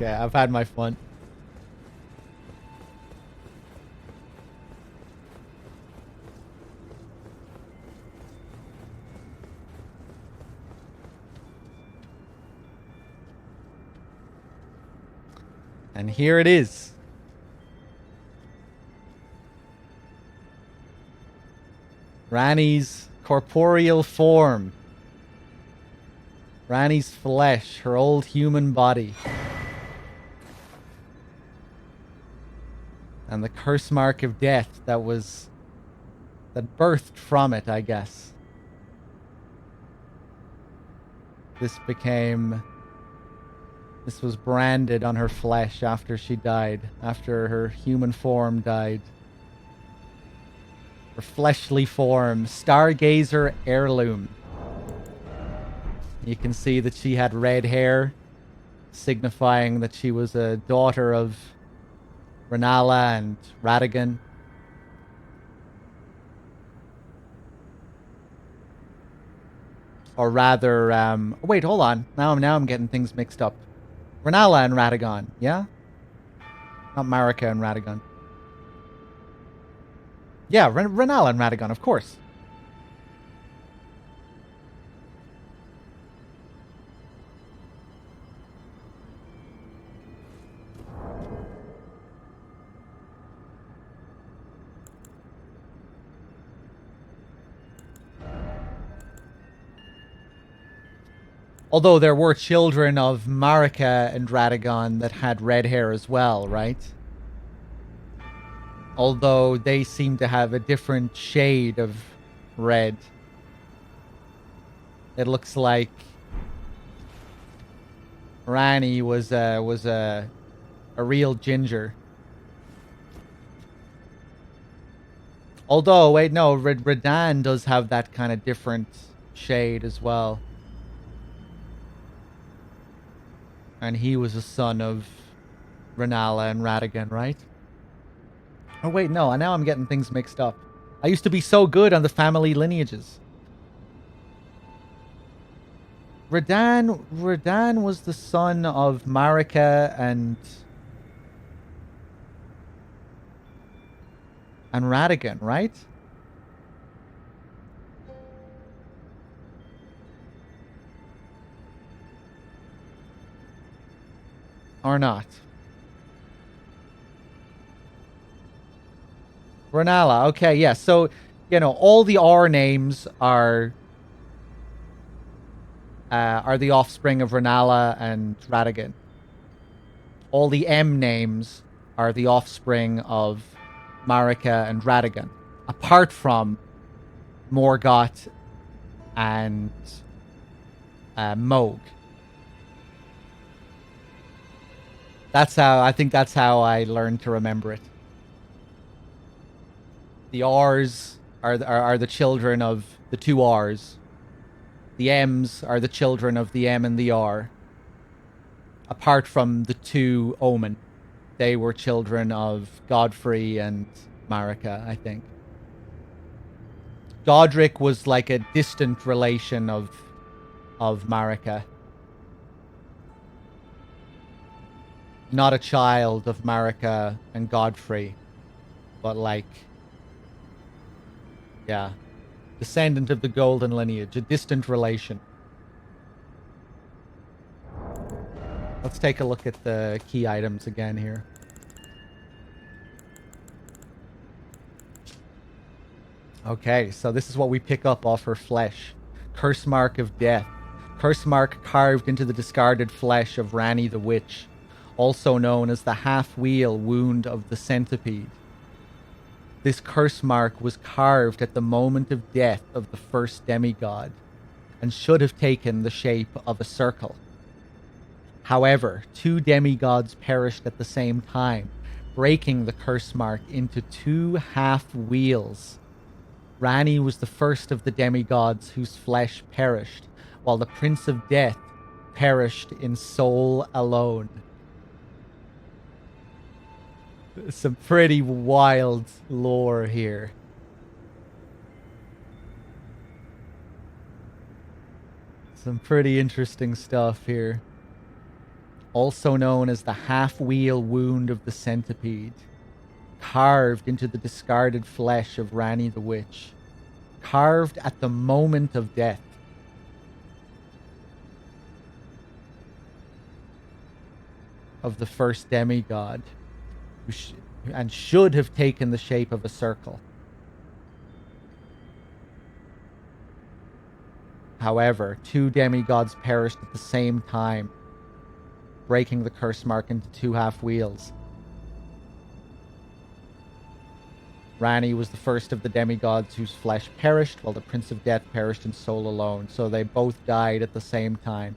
Okay, I've had my fun. And here it is. Ranni's corporeal form. Ranni's flesh, her old human body. And the curse mark of death that birthed from it, I guess. This was branded on her flesh after she died, after her human form died. Her fleshly form, Stargazer heirloom. You can see that she had red hair, signifying that she was a daughter of Renala and Radagon. Or rather, wait, hold on. Now I'm getting things mixed up. Renala and Radagon, yeah? Not Marika and Radagon. Yeah, Renala and Radagon, of course. Although there were children of Marika and Radagon that had red hair as well, right? Although they seem to have a different shade of red. It looks like Ranni was a real ginger. Although, wait, no, Redan does have that kind of different shade as well. And he was a son of Renala and Radagon, right? Oh, wait, no, now I'm getting things mixed up. I used to be so good on the family lineages. Redan was the son of Marika and Radagon, right? Or not? Renala, okay, yeah. So, all the R names are the offspring of Renala and Radagon. All the M names are the offspring of Marika and Radagon, apart from Morgott and Moog. I think that's how I learned to remember it. The R's are the children of the two R's. The M's are the children of the M and the R. Apart from the two Omen. They were children of Godfrey and Marika, I think. Godric was like a distant relation of Marika. Not a child of Marika and Godfrey, but like, yeah, descendant of the golden lineage, a distant relation. Let's take a look at the key items again here. Okay, so this is what we pick up off her flesh. Curse mark of death. Curse mark carved into the discarded flesh of Ranni the Witch, also known as the half-wheel wound of the centipede. This curse mark was carved at the moment of death of the first demigod, and should have taken the shape of a circle. However, two demigods perished at the same time, breaking the curse mark into two half-wheels. Ranni was the first of the demigods whose flesh perished, while the Prince of Death perished in soul alone. Some pretty wild lore here. Some pretty interesting stuff here. also known as the half-wheel wound of the centipede, carved into the discarded flesh of Rani the Witch, carved at the moment of death. Of the first demigod, and should have taken the shape of a circle. However, 2 demigods perished at the same time, breaking the curse mark into 2 half-wheels. Rani was the first of the demigods whose flesh perished, while the Prince of Death perished in soul alone, so they both died at the same time.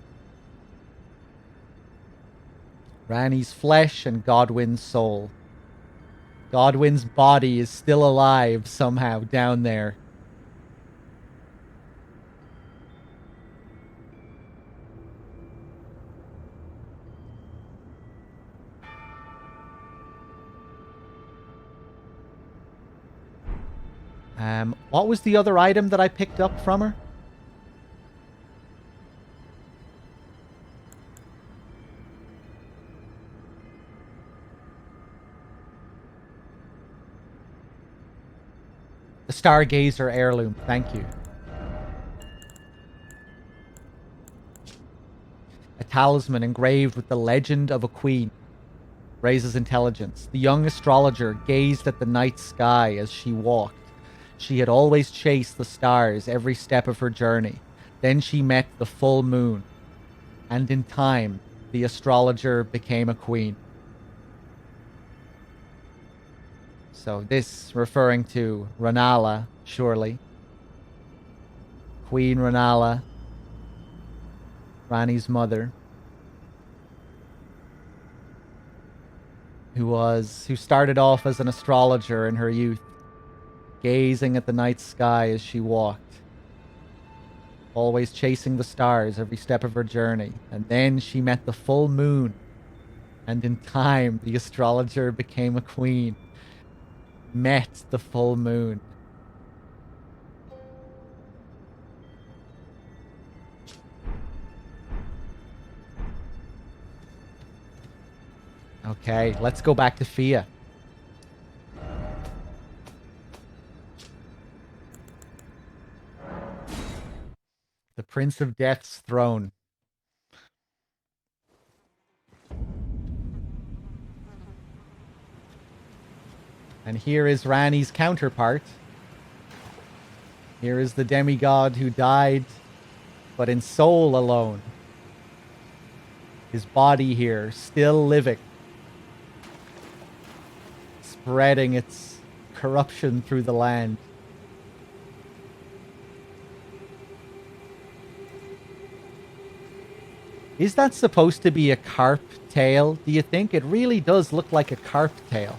Rani's flesh and Godwyn's soul. Godwyn's body is still alive somehow down there. What was the other item that I picked up from her? The Stargazer heirloom. Thank you. A talisman engraved with the legend of a queen. Raises intelligence. The young astrologer gazed at the night sky as she walked. She had always chased the stars every step of her journey. Then she met the full moon. And in time, the astrologer became a queen. So this referring to Rennala, surely. Queen Rennala, Rani's mother, who started off as an astrologer in her youth, gazing at the night sky as she walked, always chasing the stars every step of her journey. And then she met the full moon, and in time the astrologer became a queen, met the full moon. Okay, let's go back to Fia. The Prince of Death's throne. And here is Rani's counterpart. Here is the demigod who died, but in soul alone. His body here, still living, spreading its corruption through the land. Is that supposed to be a carp tail, do you think? It really does look like a carp tail.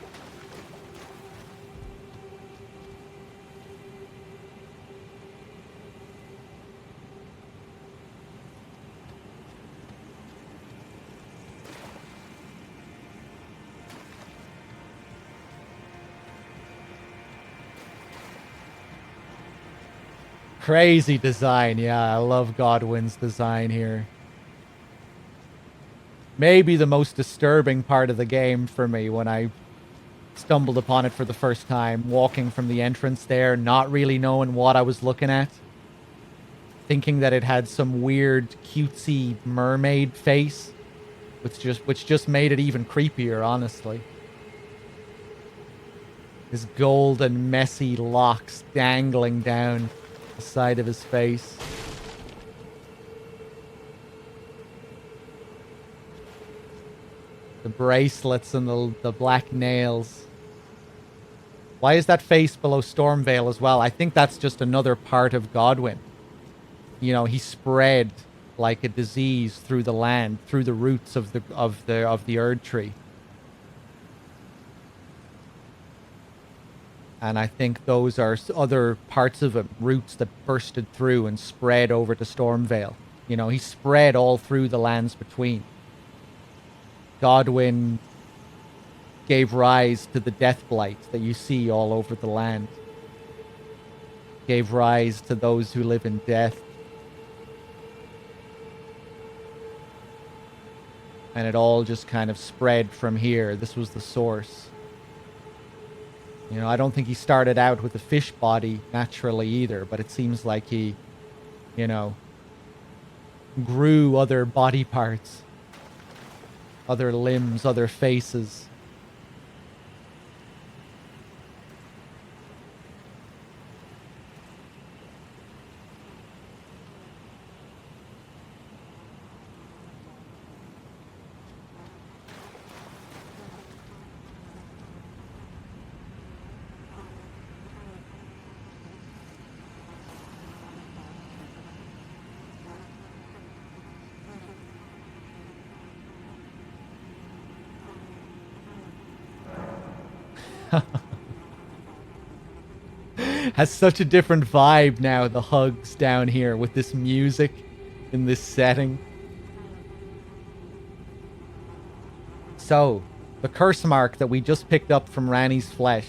Crazy design. Yeah, I love Godwyn's design here. Maybe the most disturbing part of the game for me when I stumbled upon it for the first time, walking from the entrance there, not really knowing what I was looking at, thinking that it had some weird cutesy mermaid face, which just made it even creepier, honestly. His golden, messy locks dangling down the side of his face. The bracelets and the black nails. Why is that face below Stormvale as well? I think that's just another part of Godwyn. You know, he spread like a disease through the land, through the roots of the Erd tree. And I think those are other parts of him, roots that bursted through and spread over to Stormvale. You know, he spread all through the lands between. Godwyn gave rise to the death blight that you see all over the land. Gave rise to those who live in death. And it all just kind of spread from here. This was the source. You know, I don't think he started out with a fish body naturally either, but it seems like he, you know, grew other body parts, other limbs, other faces. Has such a different vibe now, the hugs down here with this music in this setting. So, the curse mark that we just picked up from Ranni's flesh.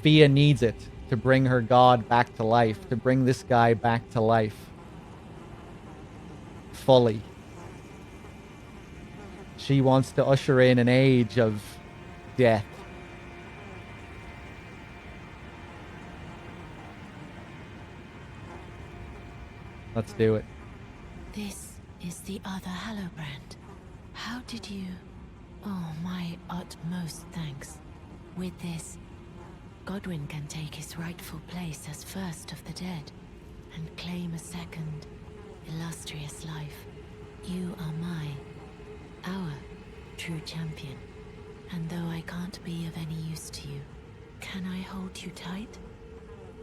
Fia needs it to bring her god back to life, to bring this guy back to life. Fully. She wants to usher in an age of death. Let's do it. This is the other Hallowbrand. How did you... Oh, my utmost thanks. With this, Godwyn can take his rightful place as first of the dead, and claim a second, illustrious life. You are our true champion. And though I can't be of any use to you, can I hold you tight?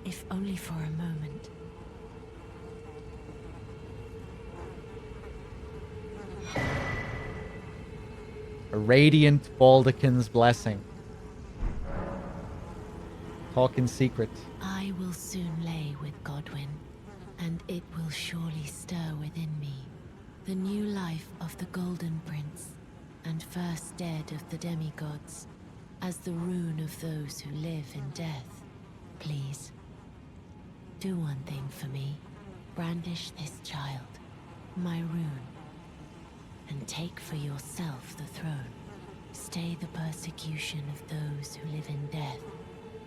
If only for a moment. A radiant Baldekin's blessing. Talk in secret. I will soon lay with Godwyn, and it will surely stir within me the new life of the Golden Prince, and first dead of the demigods, as the rune of those who live in death. Please, do one thing for me. Brandish this child, my rune, and take for yourself the throne. Stay the persecution of those who live in death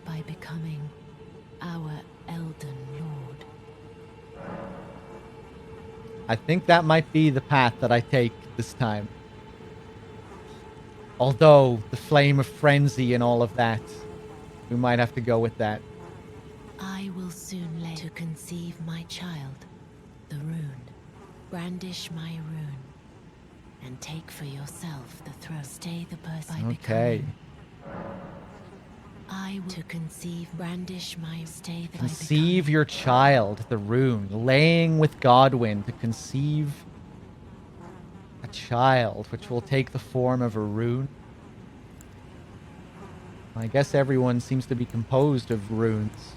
by becoming our Elden Lord. I think that might be the path that I take this time. Although, the flame of frenzy and all of that, we might have to go with that. I will soon lay to conceive my child, the rune. Brandish my rune, and take for yourself the throne. Stay the person by Okay. I will to conceive, brandish my stay the Conceive your child, the rune. Laying with Godwyn to conceive a child, which will take the form of a rune. I guess everyone seems to be composed of runes.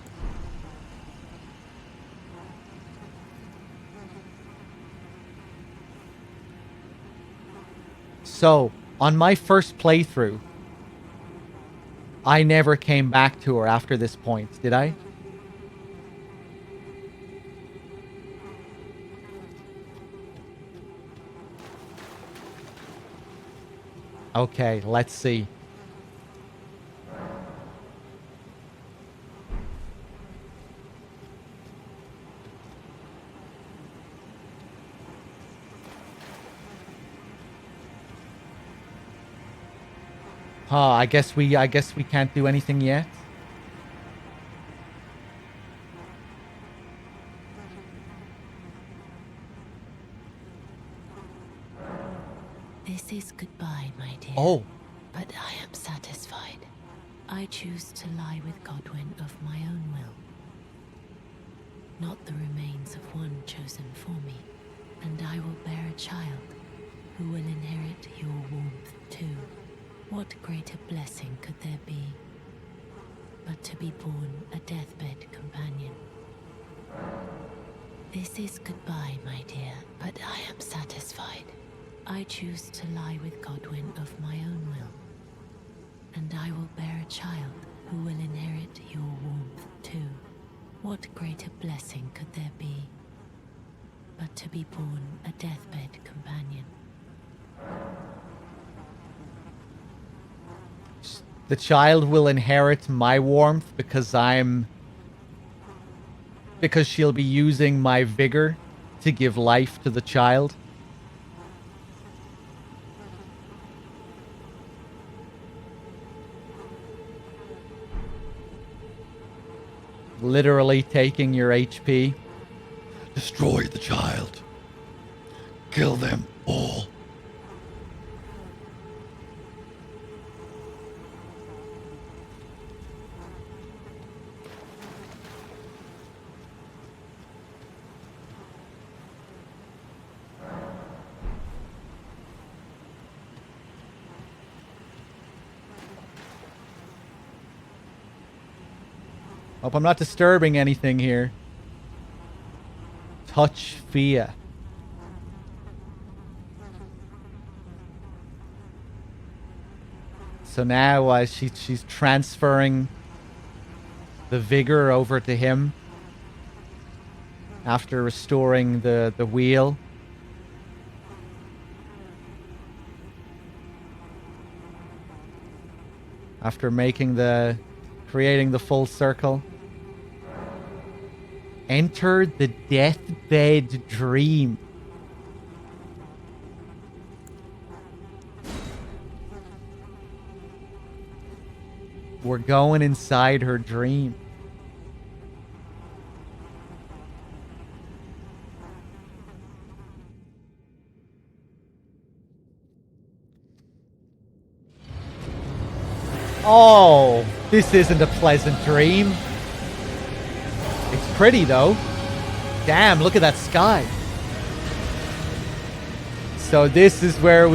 So, on my first playthrough, I never came back to her after this point, did I? Okay, let's see. I guess we can't do anything yet. This is goodbye, my dear. Oh. But I am satisfied. I choose to lie with Godwyn of my own will. Not the remains of one chosen for me. And I will bear a child who will inherit your warmth too. What greater blessing could there be but to be born a deathbed companion? This is goodbye, my dear, but I am satisfied. I choose to lie with Godwyn of my own will, and I will bear a child who will inherit your warmth too. What greater blessing could there be but to be born a deathbed companion? The child will inherit my warmth because she'll be using my vigor to give life to the child. Literally taking your HP. Destroy the child. Kill them all. Hope I'm not disturbing anything here. Touch Fia. So now she's transferring the vigor over to him after restoring the wheel. After creating the full circle. Enter the deathbed dream. We're going inside her dream. Oh, this isn't a pleasant dream. It's pretty though. Damn, look at that sky. So this is where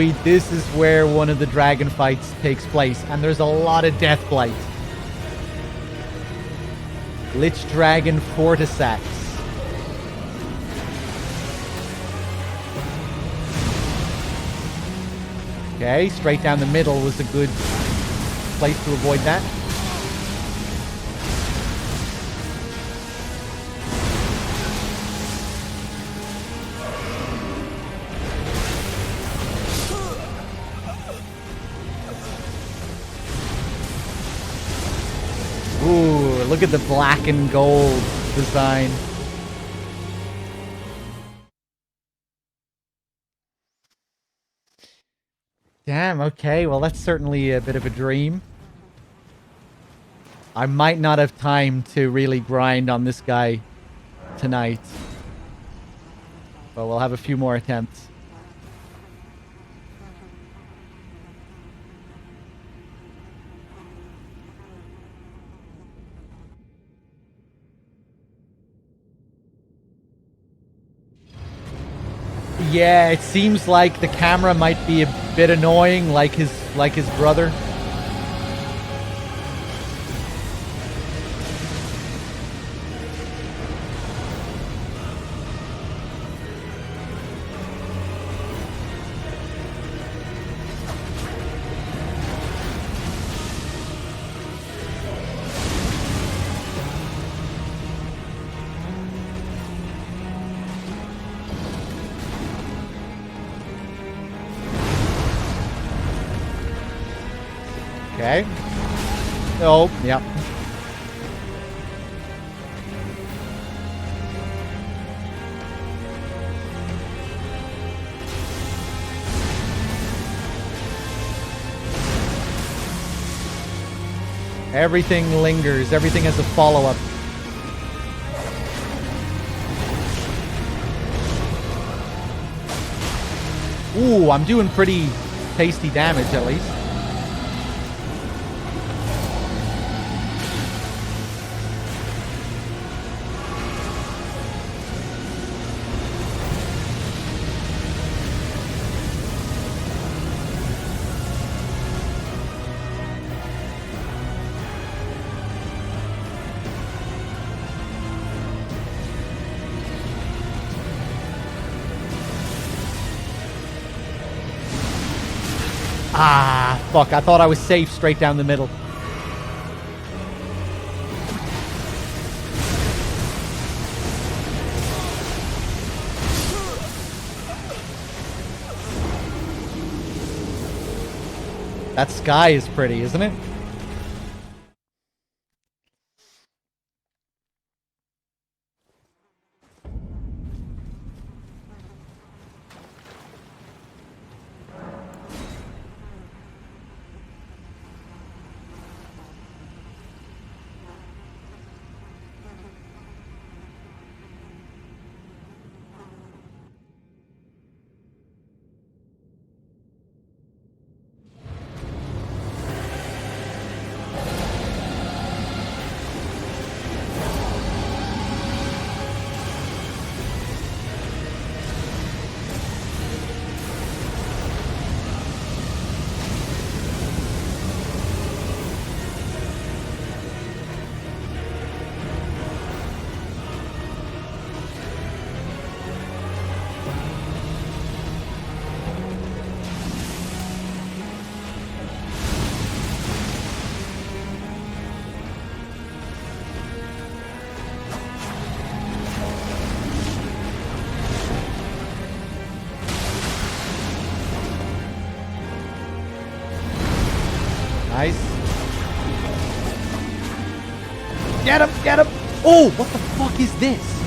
one of the dragon fights takes place, and there's a lot of death blight. Lich Dragon Fortisax. Okay, straight down the middle was a good place to avoid that. Ooh, look at the black and gold design. Damn, okay, well that's certainly a bit of a dream. I might not have time to really grind on this guy tonight. But we'll have a few more attempts. Yeah, it seems like the camera might be a bit annoying, like his brother. Okay. Oh, yep. Everything lingers. Everything has a follow-up. Ooh, I'm doing pretty tasty damage at least. Ah, fuck. I thought I was safe straight down the middle. That sky is pretty, isn't it? Nice. Get him! Get him! Oh, what the fuck is this?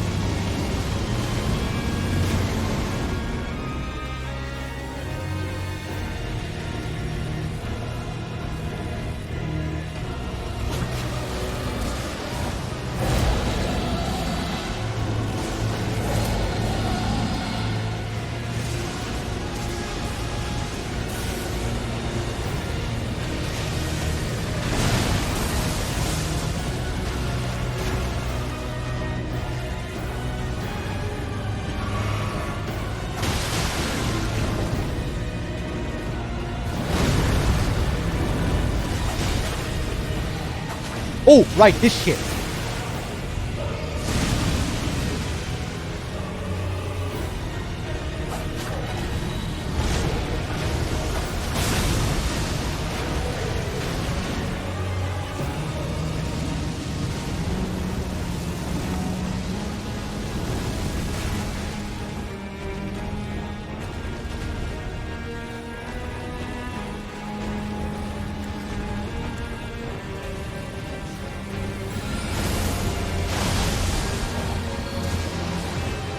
Oh, right, this shit.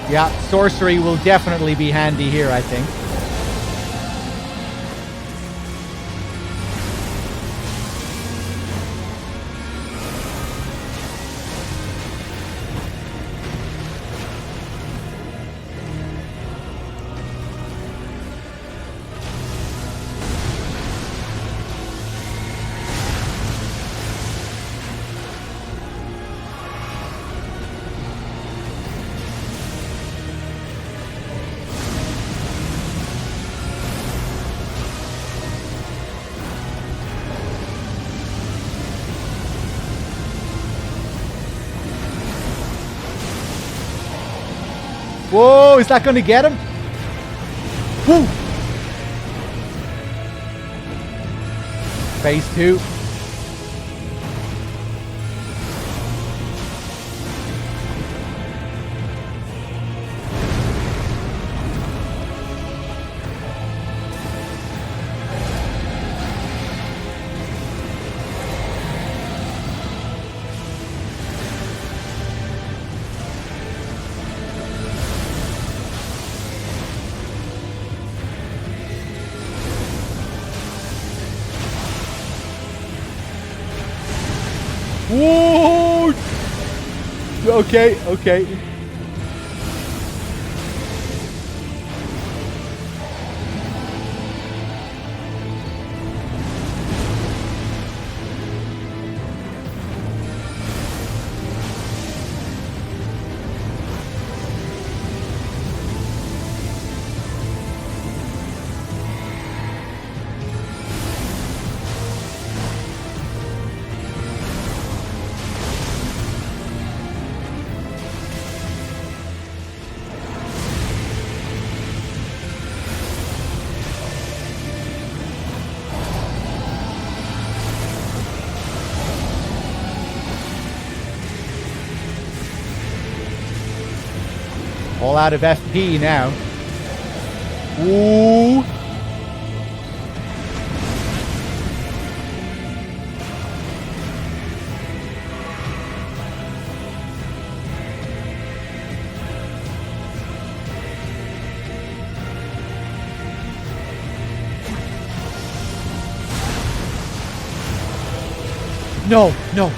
Yeah, sorcery will definitely be handy here, I think. Whoa, is that going to get him? Woo! Phase 2. Whoa! Okay, okay. All out of FP now. Ooh. No, no.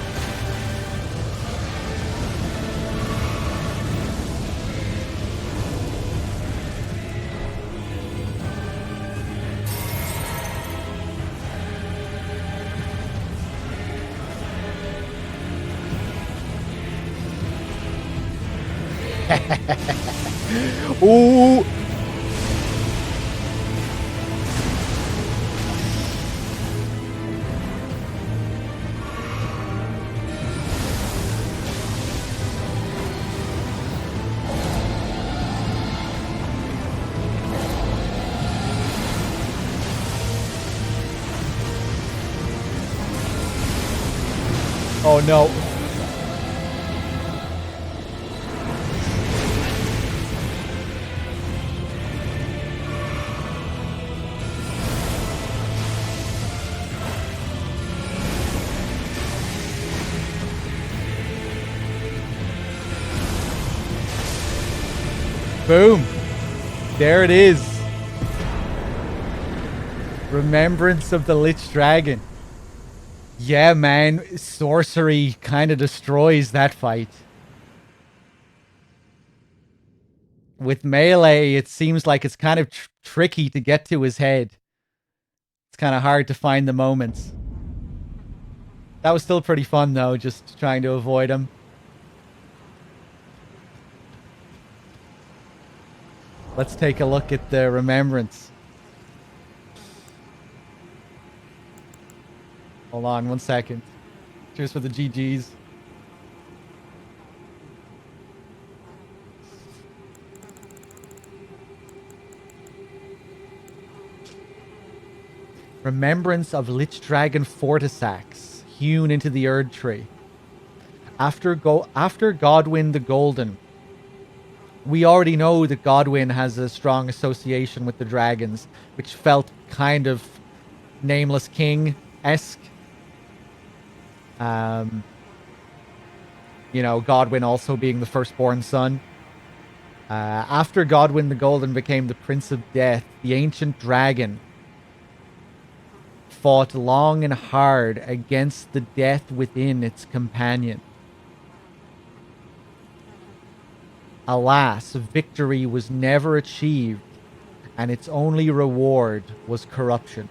Ooh. Oh no. Boom. There it is. Remembrance of the Lich Dragon. Yeah, man. Sorcery kind of destroys that fight. With melee, it seems like it's kind of tricky to get to his head. It's kind of hard to find the moments. That was still pretty fun, though, just trying to avoid him. Let's take a look at the remembrance. Hold on 1 second. Cheers for the GGs. Remembrance of Lich Dragon Fortisax, hewn into the Erd Tree. After Godwyn the Golden. We already know that Godwyn has a strong association with the dragons, which felt kind of Nameless King-esque. You know, Godwyn also being the firstborn son. After Godwyn the Golden became the Prince of Death, the ancient dragon fought long and hard against the death within its companion. Alas, victory was never achieved, and its only reward was corruption.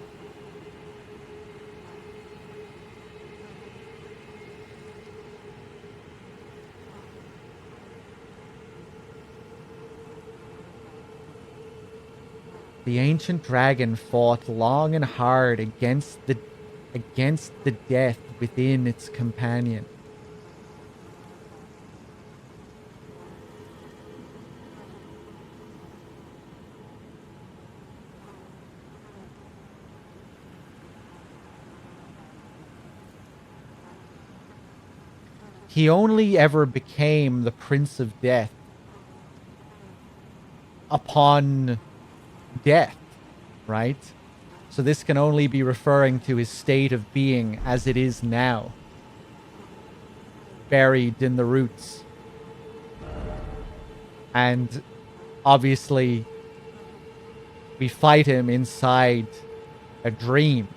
The ancient dragon fought long and hard against the death within its companion. He only ever became the Prince of Death upon death, right? So this can only be referring to his state of being as it is now, buried in the roots. And obviously we fight him inside a dream,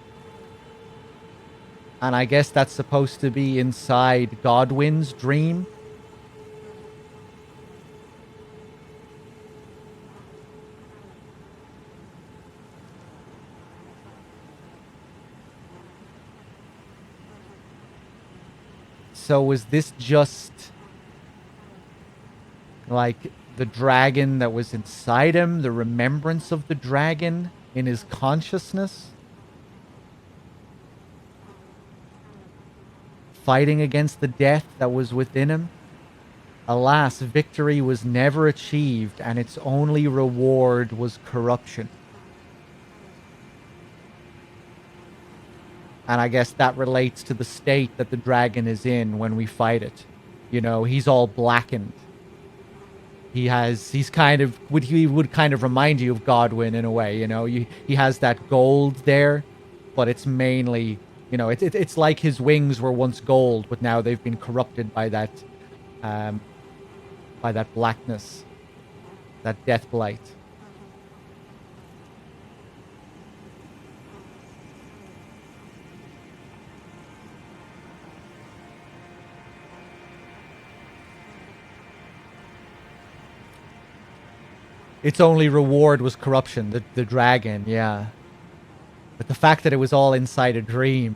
and I guess that's supposed to be inside Godwyn's dream. So was this just like the dragon that was inside him, the remembrance of the dragon in his consciousness, fighting against the death that was within him? Alas, victory was never achieved, and its only reward was corruption. And I guess that relates to the state that the dragon is in when we fight it. You know, he's all blackened. He's kind of, he would kind of remind you of Godwyn in a way, you know. He has that gold there, but it's mainly, you know, it's like his wings were once gold, but now they've been corrupted by that blackness, that death blight. Its only reward was corruption, the dragon, yeah. But the fact that it was all inside a dream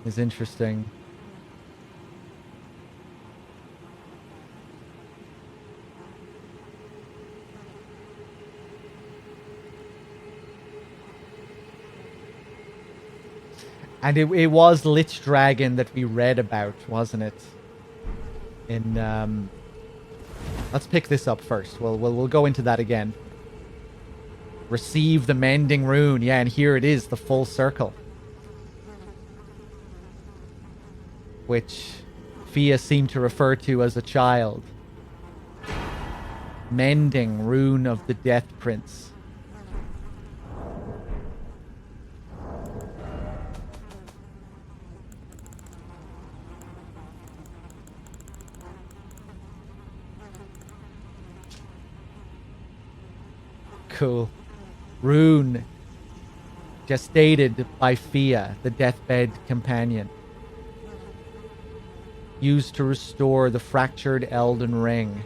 is interesting. And it was Lich Dragon that we read about, wasn't it? In let's pick this up first. We'll go into that again. Receive the mending rune. Yeah, and here it is, the full circle. Which Fia seemed to refer to as a child. Mending rune of the Death Prince. Cool. Rune. Gestated by Fia, the deathbed companion. Used to restore the fractured Elden Ring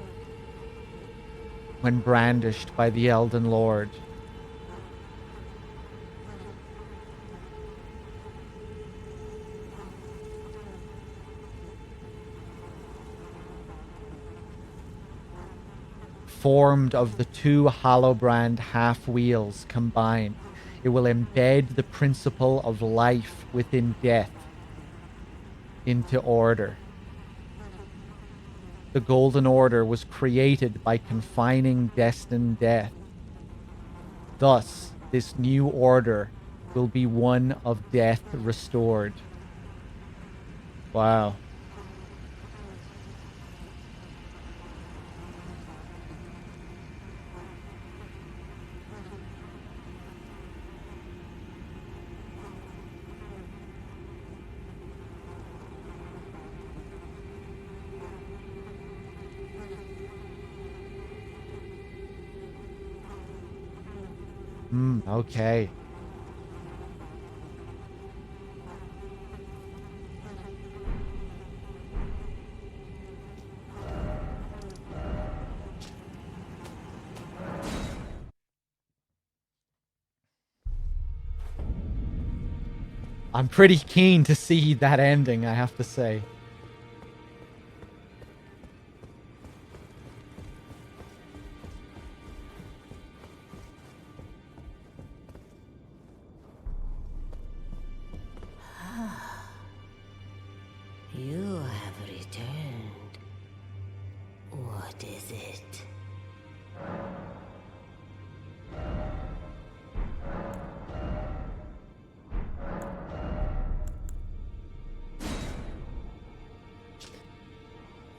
when brandished by the Elden Lord. Formed of the two Hallowbrand half-wheels combined, it will embed the principle of life within death into order. The Golden Order was created by confining destined death. Thus, this new order will be one of death restored. Wow. Okay. I'm pretty keen to see that ending, I have to say. You have returned. What is it?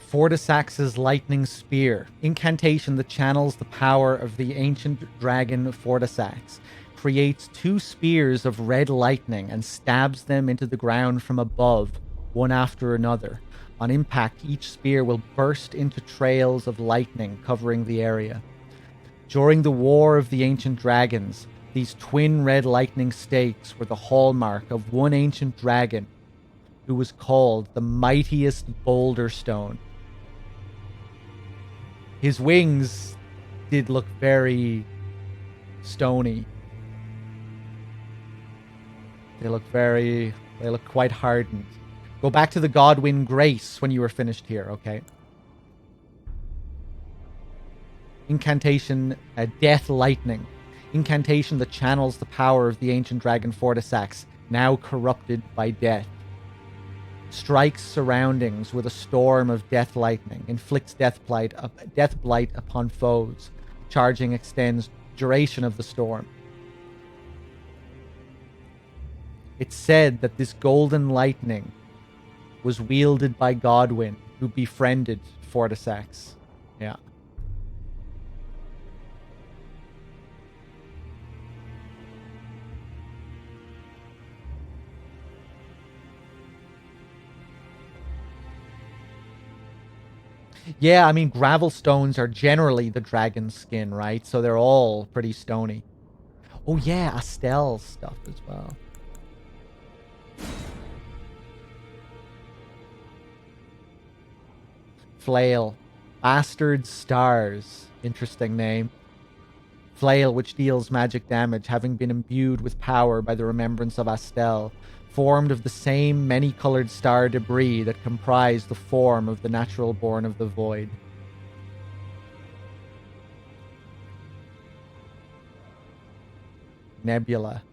Fortisax's Lightning Spear. Incantation that channels the power of the ancient dragon Fortisax. Creates two spears of red lightning and stabs them into the ground from above, one after another. On impact, each spear will burst into trails of lightning covering the area. During the War of the Ancient Dragons, these twin red lightning stakes were the hallmark of one ancient dragon who was called the mightiest Boulder Stone. His wings did look very stony. They look quite hardened. Go back to the Godwin Grace when you were finished here, okay? Incantation, Death Lightning. Incantation that channels the power of the ancient dragon Fortisax, now corrupted by death. Strikes surroundings with a storm of death lightning, inflicts death blight upon foes. Charging extends duration of the storm. It's said that this golden lightning was wielded by Godwin, who befriended Fortisax. Yeah. Yeah, I mean, gravel stones are generally the dragon's skin, right? So they're all pretty stony. Oh yeah, Astel's stuff as well. Flail. Bastard Stars. Interesting name. Flail which deals magic damage, having been imbued with power by the remembrance of Astel, formed of the same many-colored star debris that comprised the form of the natural born of the void. Nebula.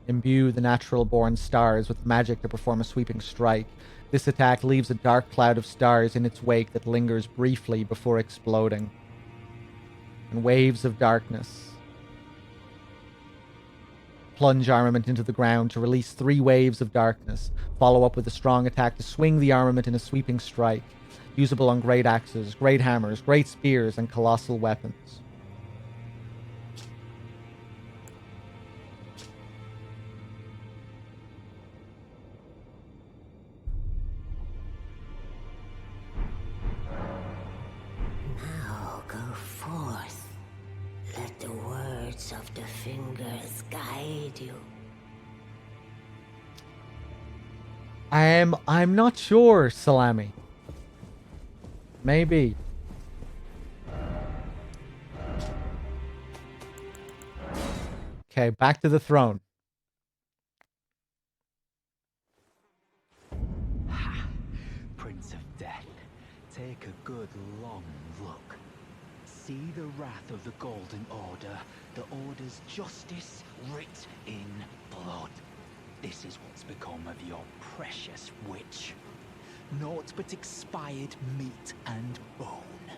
Imbue the natural-born stars with magic to perform a sweeping strike. This attack leaves a dark cloud of stars in its wake that lingers briefly before exploding. And waves of darkness. Plunge armament into the ground to release 3 waves of darkness. Follow up with a strong attack to swing the armament in a sweeping strike. Usable on great axes, great hammers, great spears, and colossal weapons. Now go forth. Let the words of the fingers guide you. I'm not sure, Salami. Maybe. Okay, back to the throne. Prince of Death, take a good long look. See the wrath of the Golden Order, the Order's justice writ in blood. This is what's become of your precious witch. Naught but expired meat and bone.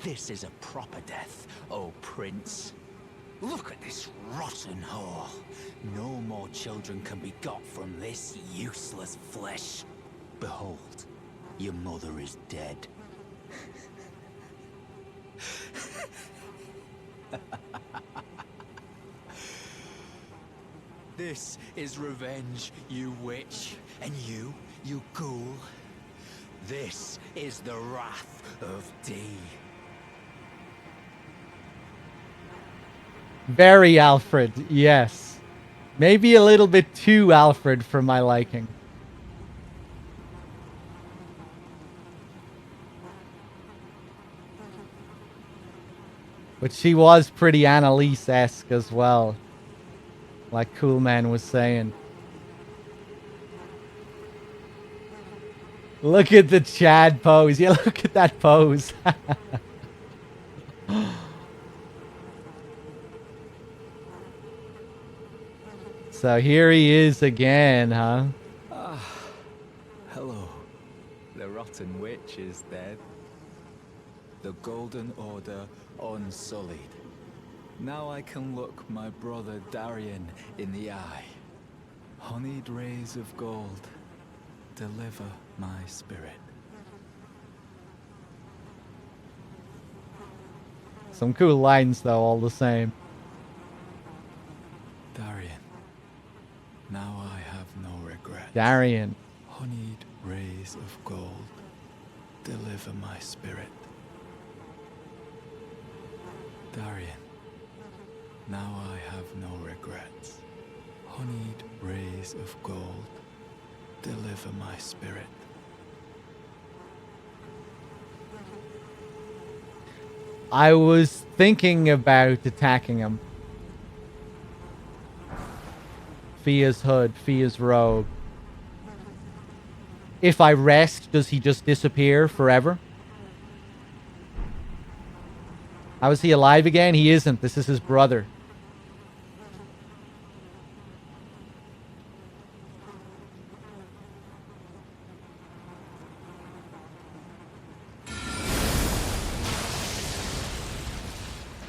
This is a proper death, O Prince. Look at this rotten whore. No more children can be got from this useless flesh. Behold, your mother is dead. This is revenge, you witch, and you ghoul. This is the wrath of D. Very Alfred, yes. Maybe a little bit too Alfred for my liking. But she was pretty Annalise-esque as well. Like Cool Man was saying. Look at the Chad pose. Yeah, look at that pose. So here he is again, huh? Hello. The rotten witch is dead. The Golden Order unsullied. Now I can look my brother Darian in the eye. Honeyed rays of gold, deliver my spirit. Some cool lines, though, all the same. Darian, now I have no regrets. Darian. Honeyed rays of gold, deliver my spirit. Darian, now I have no regrets. Honeyed rays of gold, deliver my spirit. I was thinking about attacking him. Fia's hood, Fia's robe. If I rest, does he just disappear forever? How is he alive again? He isn't. This is his brother.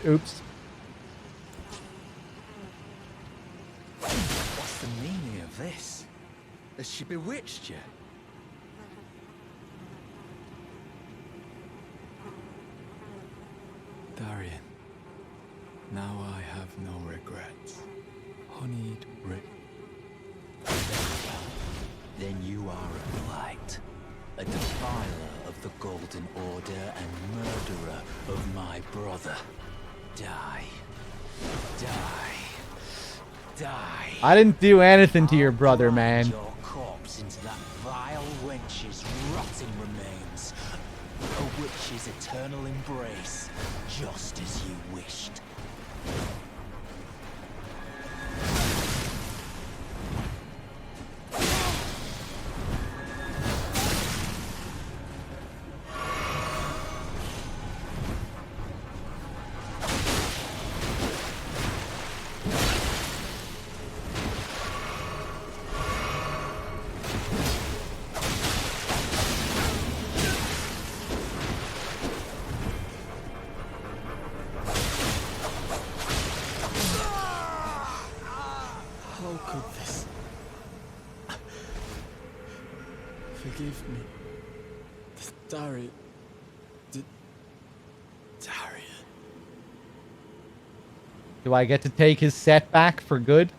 Oops. What's the meaning of this? Has she bewitched you? Darian, now I have no regrets. Honeyed Then you are a blight, a defiler of the Golden Order and murderer of my brother. Die. Die. Die. I didn't do anything to your brother, man. Your corpse into that vile wench's rotting remains. A witch's eternal eternal embrace, just as you wished. How could this? Forgive me. Darian. Do I get to take his setback for good?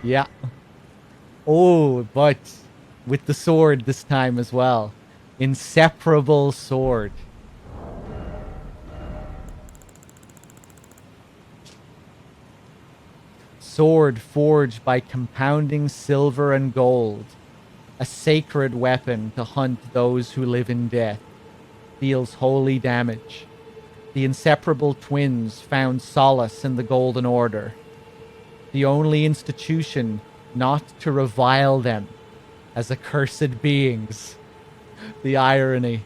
Yeah. Oh, but with the sword this time as well. Inseparable sword. Sword forged by compounding silver and gold. A sacred weapon to hunt those who live in death. Deals holy damage. The inseparable twins found solace in the Golden Order. The only institution not to revile them as accursed beings. The irony.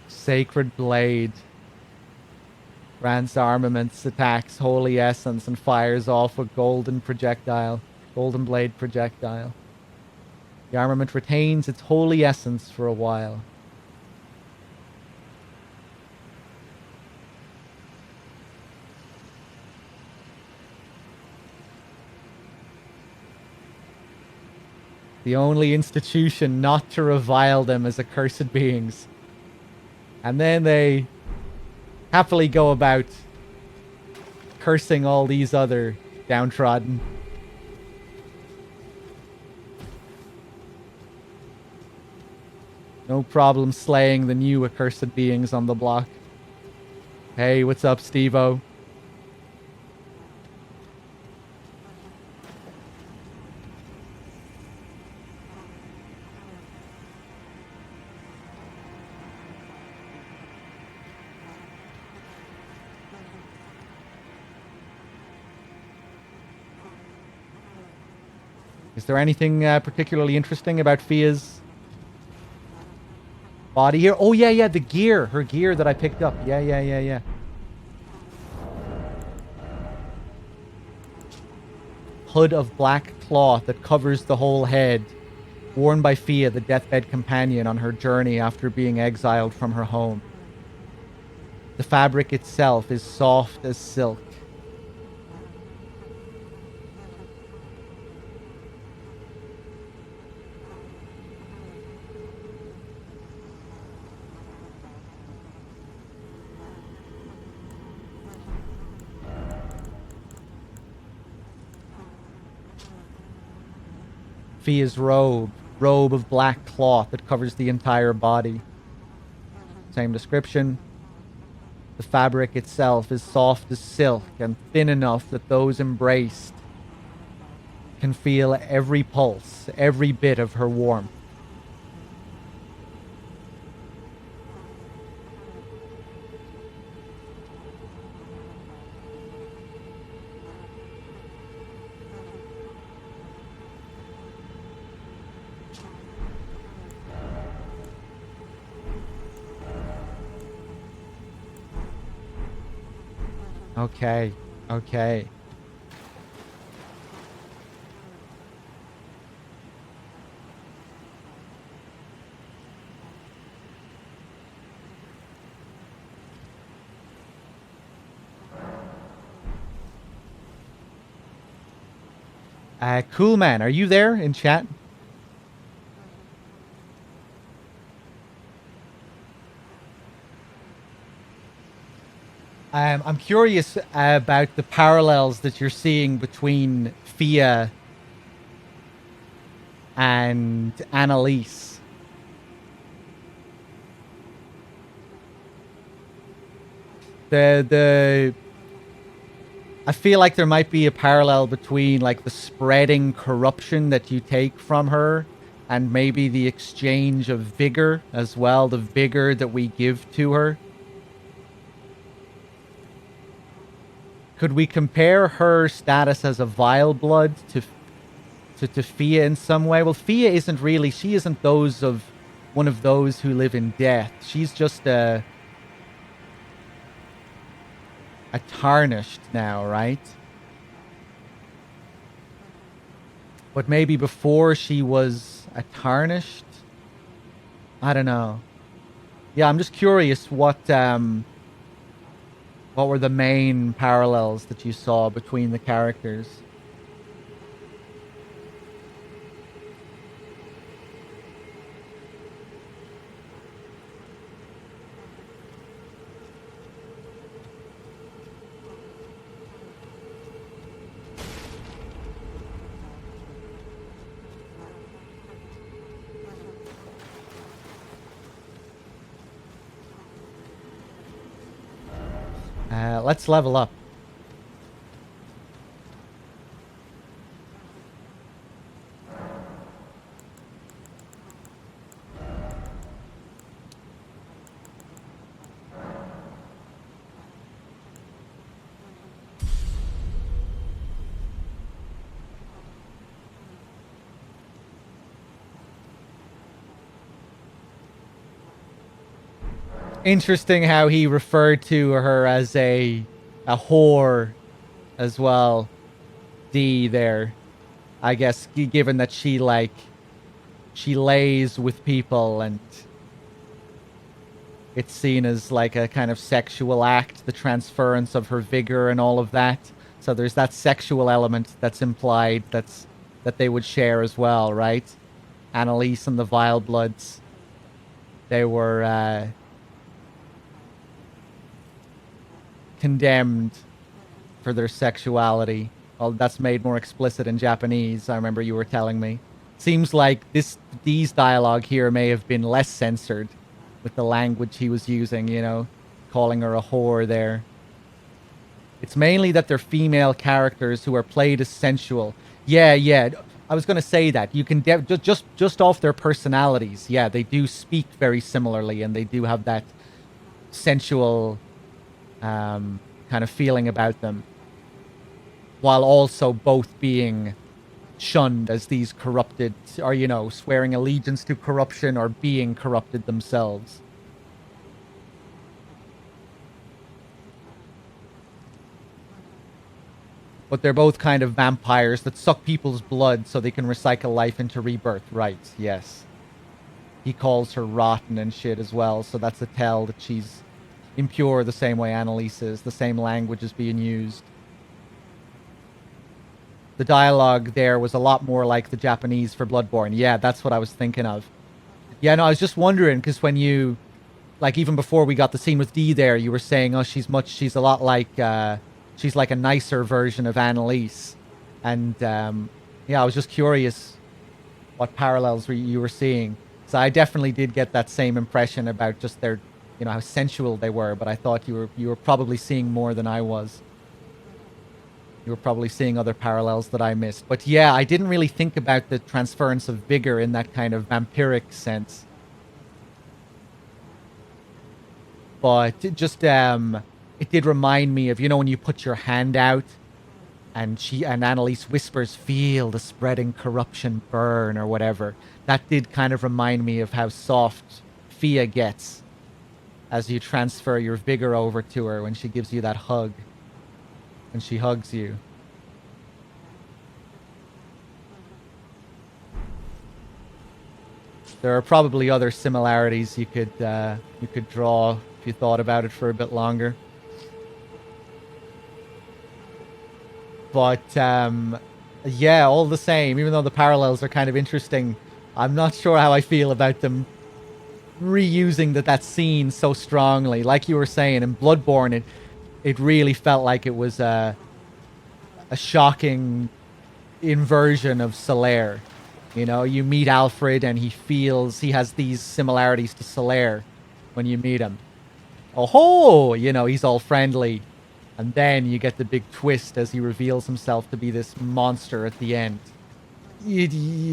Sacred Blade. Grants armaments, attacks holy essence, and fires off a golden projectile. Golden blade projectile. The armament retains its holy essence for a while. The only institution not to revile them as accursed beings. And then they happily go about cursing all these other downtrodden. No problem slaying the new accursed beings on the block. Hey, what's up, Steve-O? Is there anything particularly interesting about Fia's body here? Oh, yeah, the gear. Her gear that I picked up. Yeah. Hood of black cloth that covers the whole head. Worn by Fia, the deathbed companion, on her journey after being exiled from her home. The fabric itself is soft as silk. Fia's robe of black cloth that covers the entire body. Same description. The fabric itself is soft as silk and thin enough that those embraced can feel every pulse, every bit of her warmth. Okay. Cool man, are you there in chat? I'm curious about the parallels that you're seeing between Fia and Annalise. The I feel like there might be a parallel between like the spreading corruption that you take from her and maybe the exchange of vigor as well, the vigor that we give to her. Could we compare her status as a vile blood to Fia in some way? Well, Fia isn't really, she isn't those of one of those who live in death. She's just a tarnished now, right? But maybe before she was a tarnished? I don't know. Yeah, I'm just curious what were the main parallels that you saw between the characters? Let's level up. Interesting how he referred to her as a whore as well. D there. I guess given that she lays with people and it's seen as like a kind of sexual act, the transference of her vigor and all of that. So there's that sexual element that's implied that they would share as well, right? Annalise and the Vile Bloods. They were condemned for their sexuality. Well, that's made more explicit in Japanese, I remember you were telling me. Seems like D's dialogue here may have been less censored with the language he was using, you know, calling her a whore there. It's mainly that they're female characters who are played as sensual. Yeah. I was going to say that. You can just off their personalities. Yeah, they do speak very similarly and they do have that sensual kind of feeling about them, while also both being shunned as these corrupted, or, you know, swearing allegiance to corruption or being corrupted themselves. But they're both kind of vampires that suck people's blood so they can recycle life into rebirth. Right, yes. He calls her rotten and shit as well, so that's a tell that she's impure the same way Annalise is. The same language is being used. The dialogue there was a lot more like the Japanese for Bloodborne. Yeah, that's what I was thinking of. Yeah, no, I was just wondering, because when you, like, even before we got the scene with Dee there, you were saying, oh, she's a lot like, she's like a nicer version of Annalise. And, yeah, I was just curious what parallels you were seeing. So I definitely did get that same impression about just their, you know, how sensual they were, but I thought you were probably seeing more than I was. You were probably seeing other parallels that I missed. But yeah, I didn't really think about the transference of vigor in that kind of vampiric sense. But it just, it did remind me of, you know, when you put your hand out and Annalise whispers, feel the spreading corruption burn or whatever. That did kind of remind me of how soft Fia gets as you transfer your vigor over to her when she gives you that hug. When she hugs you. There are probably other similarities you could draw if you thought about it for a bit longer. But yeah, all the same, even though the parallels are kind of interesting, I'm not sure how I feel about them reusing that scene so strongly. Like you were saying, in Bloodborne, it really felt like it was a shocking inversion of Solaire. You know, you meet Alfred and he has these similarities to Solaire when you meet him. oh, you know, he's all friendly. And then you get the big twist as he reveals himself to be this monster at the end. You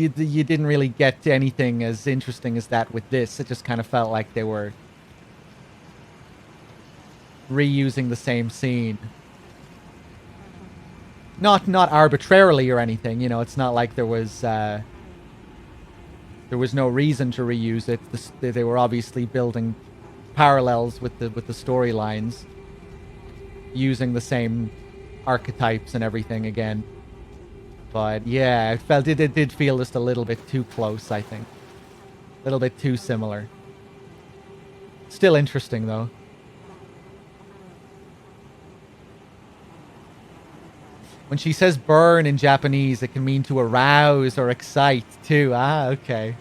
didn't really get anything as interesting as that with this. It just kind of felt like they were reusing the same scene. Not arbitrarily or anything, you know, it's not like there was no reason to reuse it. They were obviously building parallels with the storylines, using the same archetypes and everything again. But yeah, I felt it did feel just a little bit too close, I think. A little bit too similar. Still interesting though. When she says burn in Japanese, it can mean to arouse or excite too. Ah, okay.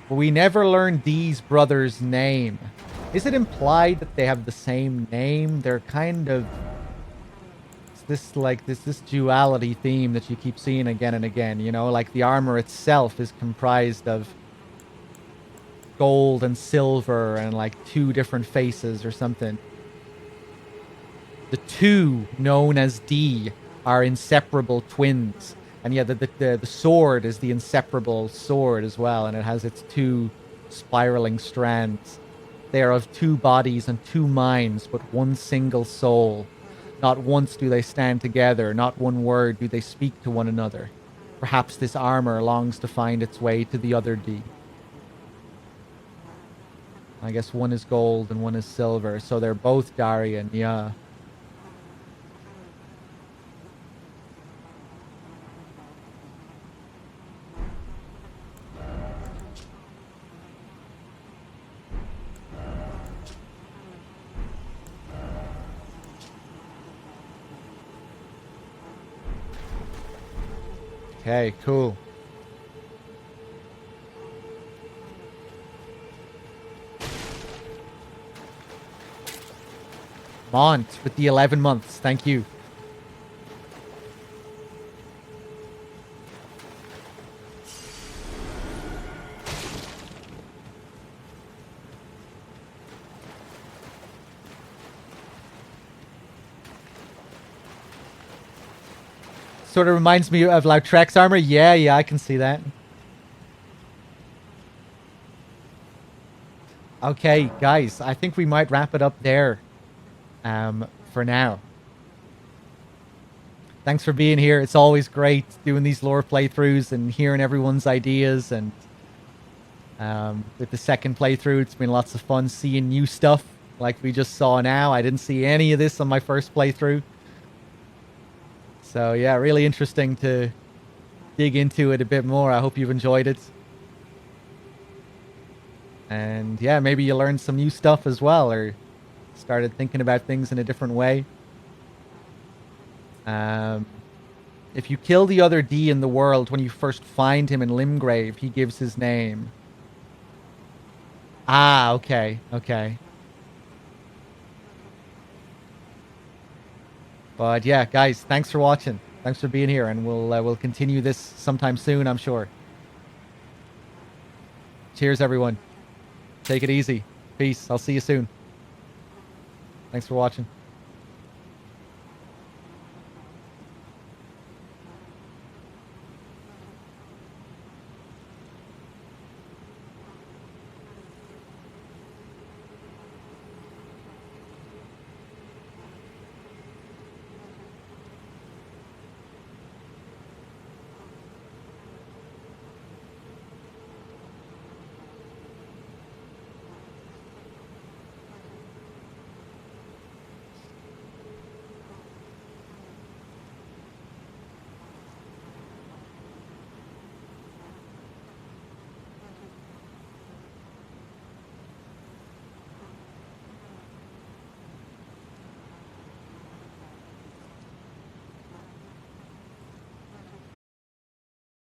But we never learned Dee's brother's name. Is it implied that they have the same name? They're kind of... It's this duality theme that you keep seeing again and again, you know? Like the armor itself is comprised of gold and silver and like two different faces or something. The two known as D are inseparable twins. And yeah, the sword is the inseparable sword as well, and it has its two spiraling strands. They are of two bodies and two minds, but one single soul. Not once do they stand together, not one word do they speak to one another. Perhaps this armor longs to find its way to the other D. I guess one is gold and one is silver, so they're both Darien, yeah. Okay, cool. Mont with the 11 months. Thank you. Sort of reminds me of Lautrec's armor. Yeah, I can see that. Okay, guys, I think we might wrap it up there for now. Thanks for being here. It's always great doing these lore playthroughs and hearing everyone's ideas. And with the second playthrough, it's been lots of fun seeing new stuff like we just saw now. I didn't see any of this on my first playthrough. So yeah, really interesting to dig into it a bit more. I hope you've enjoyed it. And yeah, maybe you learned some new stuff as well, or started thinking about things in a different way. If you kill the other D in the world, when you first find him in Limgrave, he gives his name. Ah, okay. But yeah, guys, thanks for watching. Thanks for being here, and we'll continue this sometime soon, I'm sure. Cheers, everyone. Take it easy. Peace. I'll see you soon. Thanks for watching.